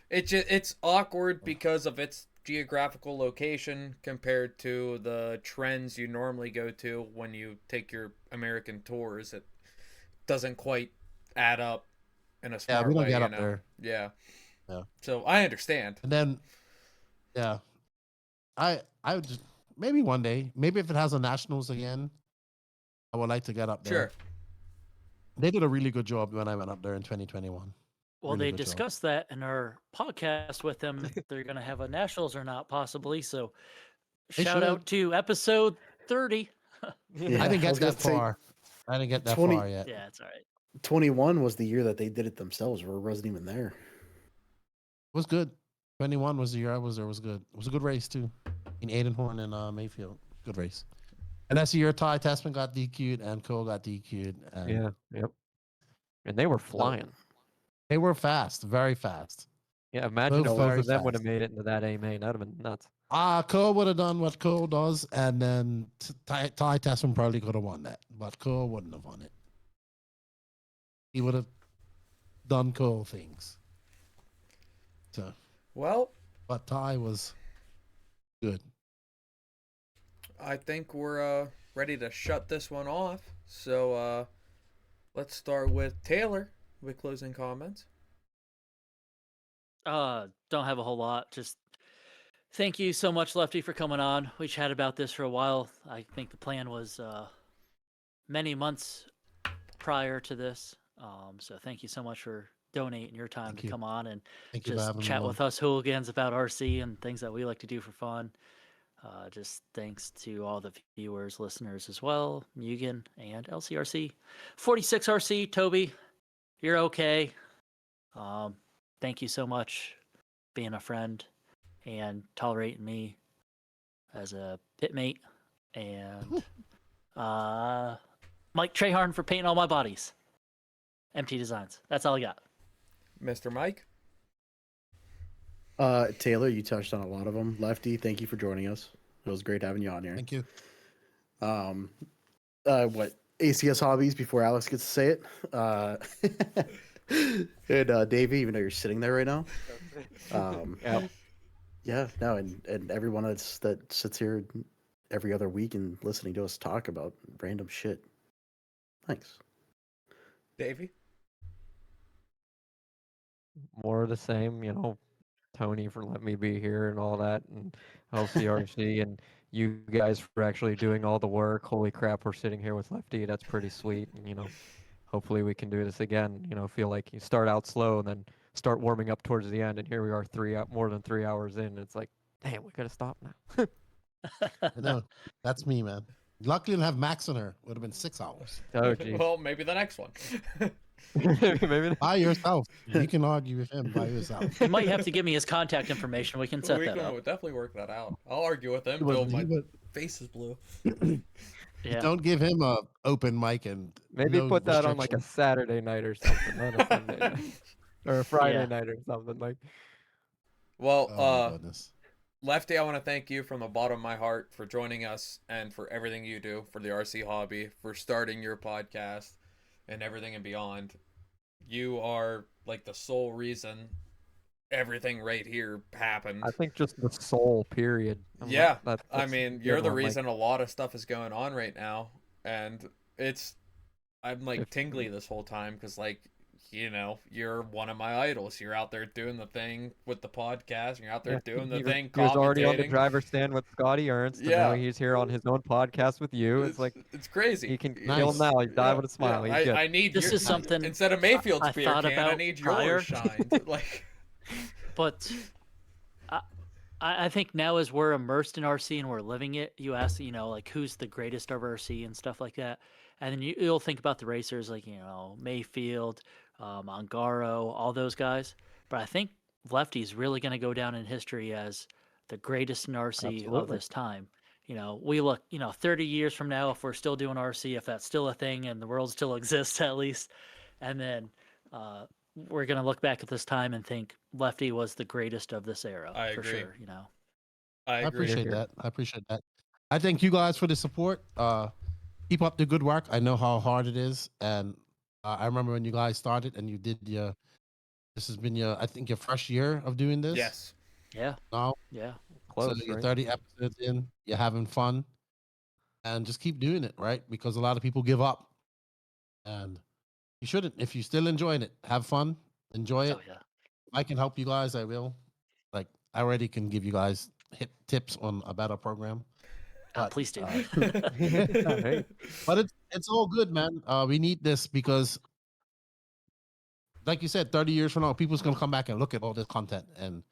It's awkward because of its geographical location compared to the trends you normally go to when you take your American tours. It doesn't quite add up in a smart Yeah, we don't way, get you up know? there. Yeah. Yeah. So I understand. And then, yeah, I would just, maybe one day, maybe if it has a nationals again, I would like to get up there. Sure. They did a really good job when I went up there in 2021. Well, Really they good job. discussed that in our podcast with them. They're going to have a nationals or not, possibly. So, They shout out should. to episode 30. Yeah, I didn't I get was gonna that say, far. I didn't get that 20 far yet. Yeah, it's all right. 21 was the year that they did it themselves, where it wasn't even there. It was good. 21 was the year I was there. Was good. It was a good race too. In Aidenhorn and Mayfield. Good race. And that's the year Ty Tessman got DQ'd and Cole got DQ'd. And Yeah. Yep. And they were flying. They were fast, very fast. Yeah. Imagine Both if both very of them would have fast. made it into that A main. That'd have been nuts. Cole would have done what Cole does, and then Ty Tessman probably could have won that, but Cole wouldn't have won it. He would have done Cole things. So, Well, but Ty was good. I think we're ready to shut this one off. So let's start with Taylor with closing comments. Don't have a whole lot. Just thank you so much, Lefty, for coming on. We chatted about this for a while. I think the plan was many months prior to this. So thank you so much for donating your time Thank to you. come on and Thank you for just having me chat on. with us hooligans about RC and things that we like to do for fun. Just thanks to all the viewers, listeners as well, Mugen and LCRC. 46RC, Toby, you're okay. Thank you so much being a friend and tolerating me as a pitmate. And Mike Treharn for painting all my bodies. MT Designs. That's all I got. Mr. Mike? Taylor, you touched on a lot of them. Lefty, thank you for joining us. It was great having you on here. Thank you. What ACS hobbies before Alex gets to say it? And Davey, even though you're sitting there right now. Yep. Yeah, no, and everyone that sits here every other week and listening to us talk about random shit. Thanks. Davey? More of the same, Tony for letting me be here and all that, and LCRC, and you guys for actually doing all the work. Holy crap, we're sitting here with Lefty. That's pretty sweet. And, hopefully we can do this again. Feel like you start out slow and then start warming up towards the end, and here we are more than 3 hours in. It's like, damn, we gotta stop now. No, that's me, man. Luckily, I didn't have Max in her. Would have been 6 hours. Oh, geez. Well, maybe the next one. Maybe not. By yourself. You can argue with him by yourself. You might have to give me his contact information. We can set We that can up. definitely work that out. I'll argue with him He was- till he my was- face is blue. Yeah. Don't give him a open mic and Maybe no put that on like a restriction. Saturday night or something, not a Sunday night. Or a Friday Yeah. night or something. Like, Well, Oh, my goodness. Lefty, I want to thank you from the bottom of my heart for joining us and for everything you do for the RC hobby, for starting your podcast and everything and beyond. You are like the sole reason everything right here happened. I think just the soul, period. I'm like, Yeah, that's I a mean, good you're the one, like, reason a lot of stuff is going on right now, and I'm like If- tingly this whole time because you're one of my idols. You're out there doing the thing with the podcast. You're out there doing the thing. He was already on the commentating. driver's stand with Scotty Ernst. And Yeah. now he's here on his own podcast with you. It's like it's crazy. he can Nice. kill him now. He's die with a smile. Yeah, He's good. I need This your, is something instead of Mayfield's I beer thought can. I about need prior. yours shined. Like, But I think now as we're immersed in RC and we're living it, you ask, like who's the greatest of RC and stuff like that. And then you'll think about the racers like, Mayfield, Ongaro, all those guys. But I think Lefty's really going to go down in history as the greatest in RC of Absolutely. this time. We look, 30 years from now, if we're still doing RC, if that's still a thing and the world still exists at least. And then we're going to look back at this time and think Lefty was the greatest of this era. I for agree. sure, I I agree. appreciate Here. that. I appreciate that. I thank you guys for the support. Keep up the good work. I know how hard it is, and I remember when you guys started and you did this has been I think your first year of doing this. Yes. Yeah. Now, Yeah. Close, so you're right? 30 episodes in, you're having fun, and just keep doing it, right? Because a lot of people give up, and you shouldn't. If you're still enjoying it, have fun, enjoy it. Oh, yeah. If I can help you guys, I will. Like, I already can give you guys tips on a better program. Oh, But, please do. Hey. But it's all good, man. We need this because, like you said, 30 years from now, people's gonna come back and look at all this content and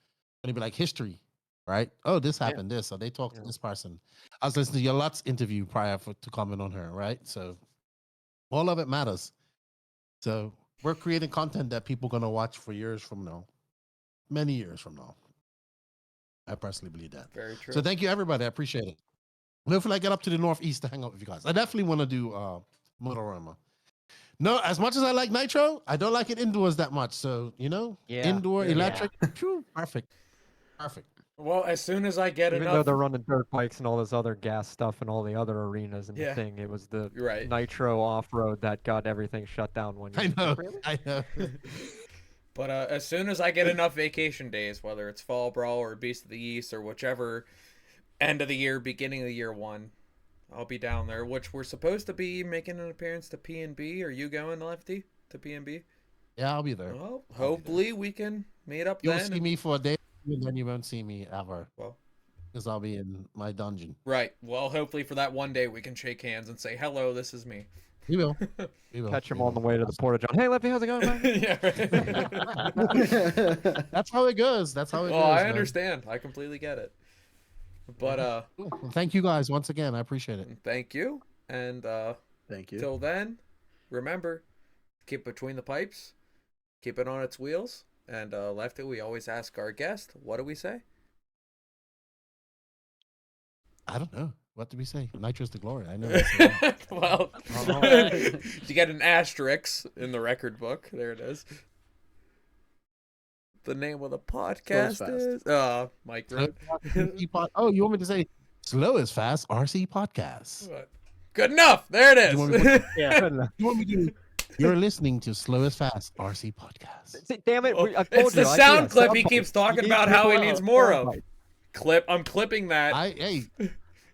gonna be like history, right? Oh, this happened, this. So they talked to this person. I was listening to your Lutz interview prior to comment on her, right? So all of it matters. So we're creating content that people gonna watch for years from now, many years from now. I personally believe that. Very true. So thank you, everybody. I appreciate it. Hopefully, I get up to the Northeast to hang out with you guys. I definitely want to do Motorama. No, as much as I like Nitro, I don't like it indoors that much. So, indoor electric, phew, perfect. Well, as soon as I get Even enough, though they're running dirt bikes and all this other gas stuff and all the other arenas and the thing, it was the Right. Nitro off-road that got everything shut down one year. I know. But as soon as I get enough vacation days, whether it's Fall Brawl or Beast of the East or whichever end of the year, beginning of the year one, I'll be down there. Which we're supposed to be making an appearance to P&B. Are you going, Lefty, to P&B? Yeah, I'll be there. Well, hopefully we can meet up You'll then. see me for a day, and then you won't see me ever. Well, because I'll be in my dungeon. Right. Well, hopefully for that one day we can shake hands and say, hello, this is me. We will. We will. Catch him on the way to the Porta John. Hey, Lefty, how's it going, man? Yeah, right. That's how it goes. That's how it goes. Well, I man. understand. I completely get it. But Cool. Well, thank you guys once again. I appreciate it. thank you. And Thank you. till then, remember, keep between the pipes, keep it on its wheels, and Lefty, we always ask our guest, what do we say? I don't know. What did we say? Nitro's the glory. I know. Well, Uh-huh. you get an asterisk in the record book. There it is. The name of the podcast Fast. is Mike. Oh, you want me to say Slow is Fast RC Podcast? Good enough. There it You want me to is. Yeah. You want me to You're listening to Slow is Fast RC Podcast. See, damn it! I told It's the you, I need sound a clip he soundbite. keeps You talking need about how he people needs on more a of. soundbite. I'm clipping that.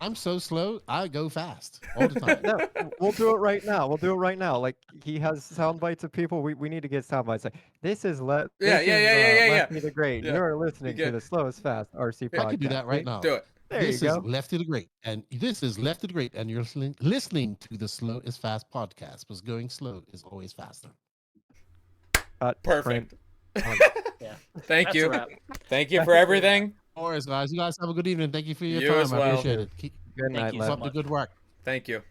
I'm so slow, I go fast all the time. No, we'll do it right now. We'll do it right now. Like he has sound bites of people. We need to get sound bites. Like this is Yeah. Lefty the Great. Yeah. You're listening You to the Slowest Fast RC podcast. I can do that right now. Do it. There This you is go. Lefty the Great, and this is Lefty the Great, and you're listening to the Slow is Fast podcast, because going slow is always faster. Perfect. Yeah. Thank That's you. a wrap. Thank you for everything. Always, guys. You guys have a good evening. Thank you for your You time. as I well. appreciate it. Keep Good night, you up so Lefty. the good work. Thank you.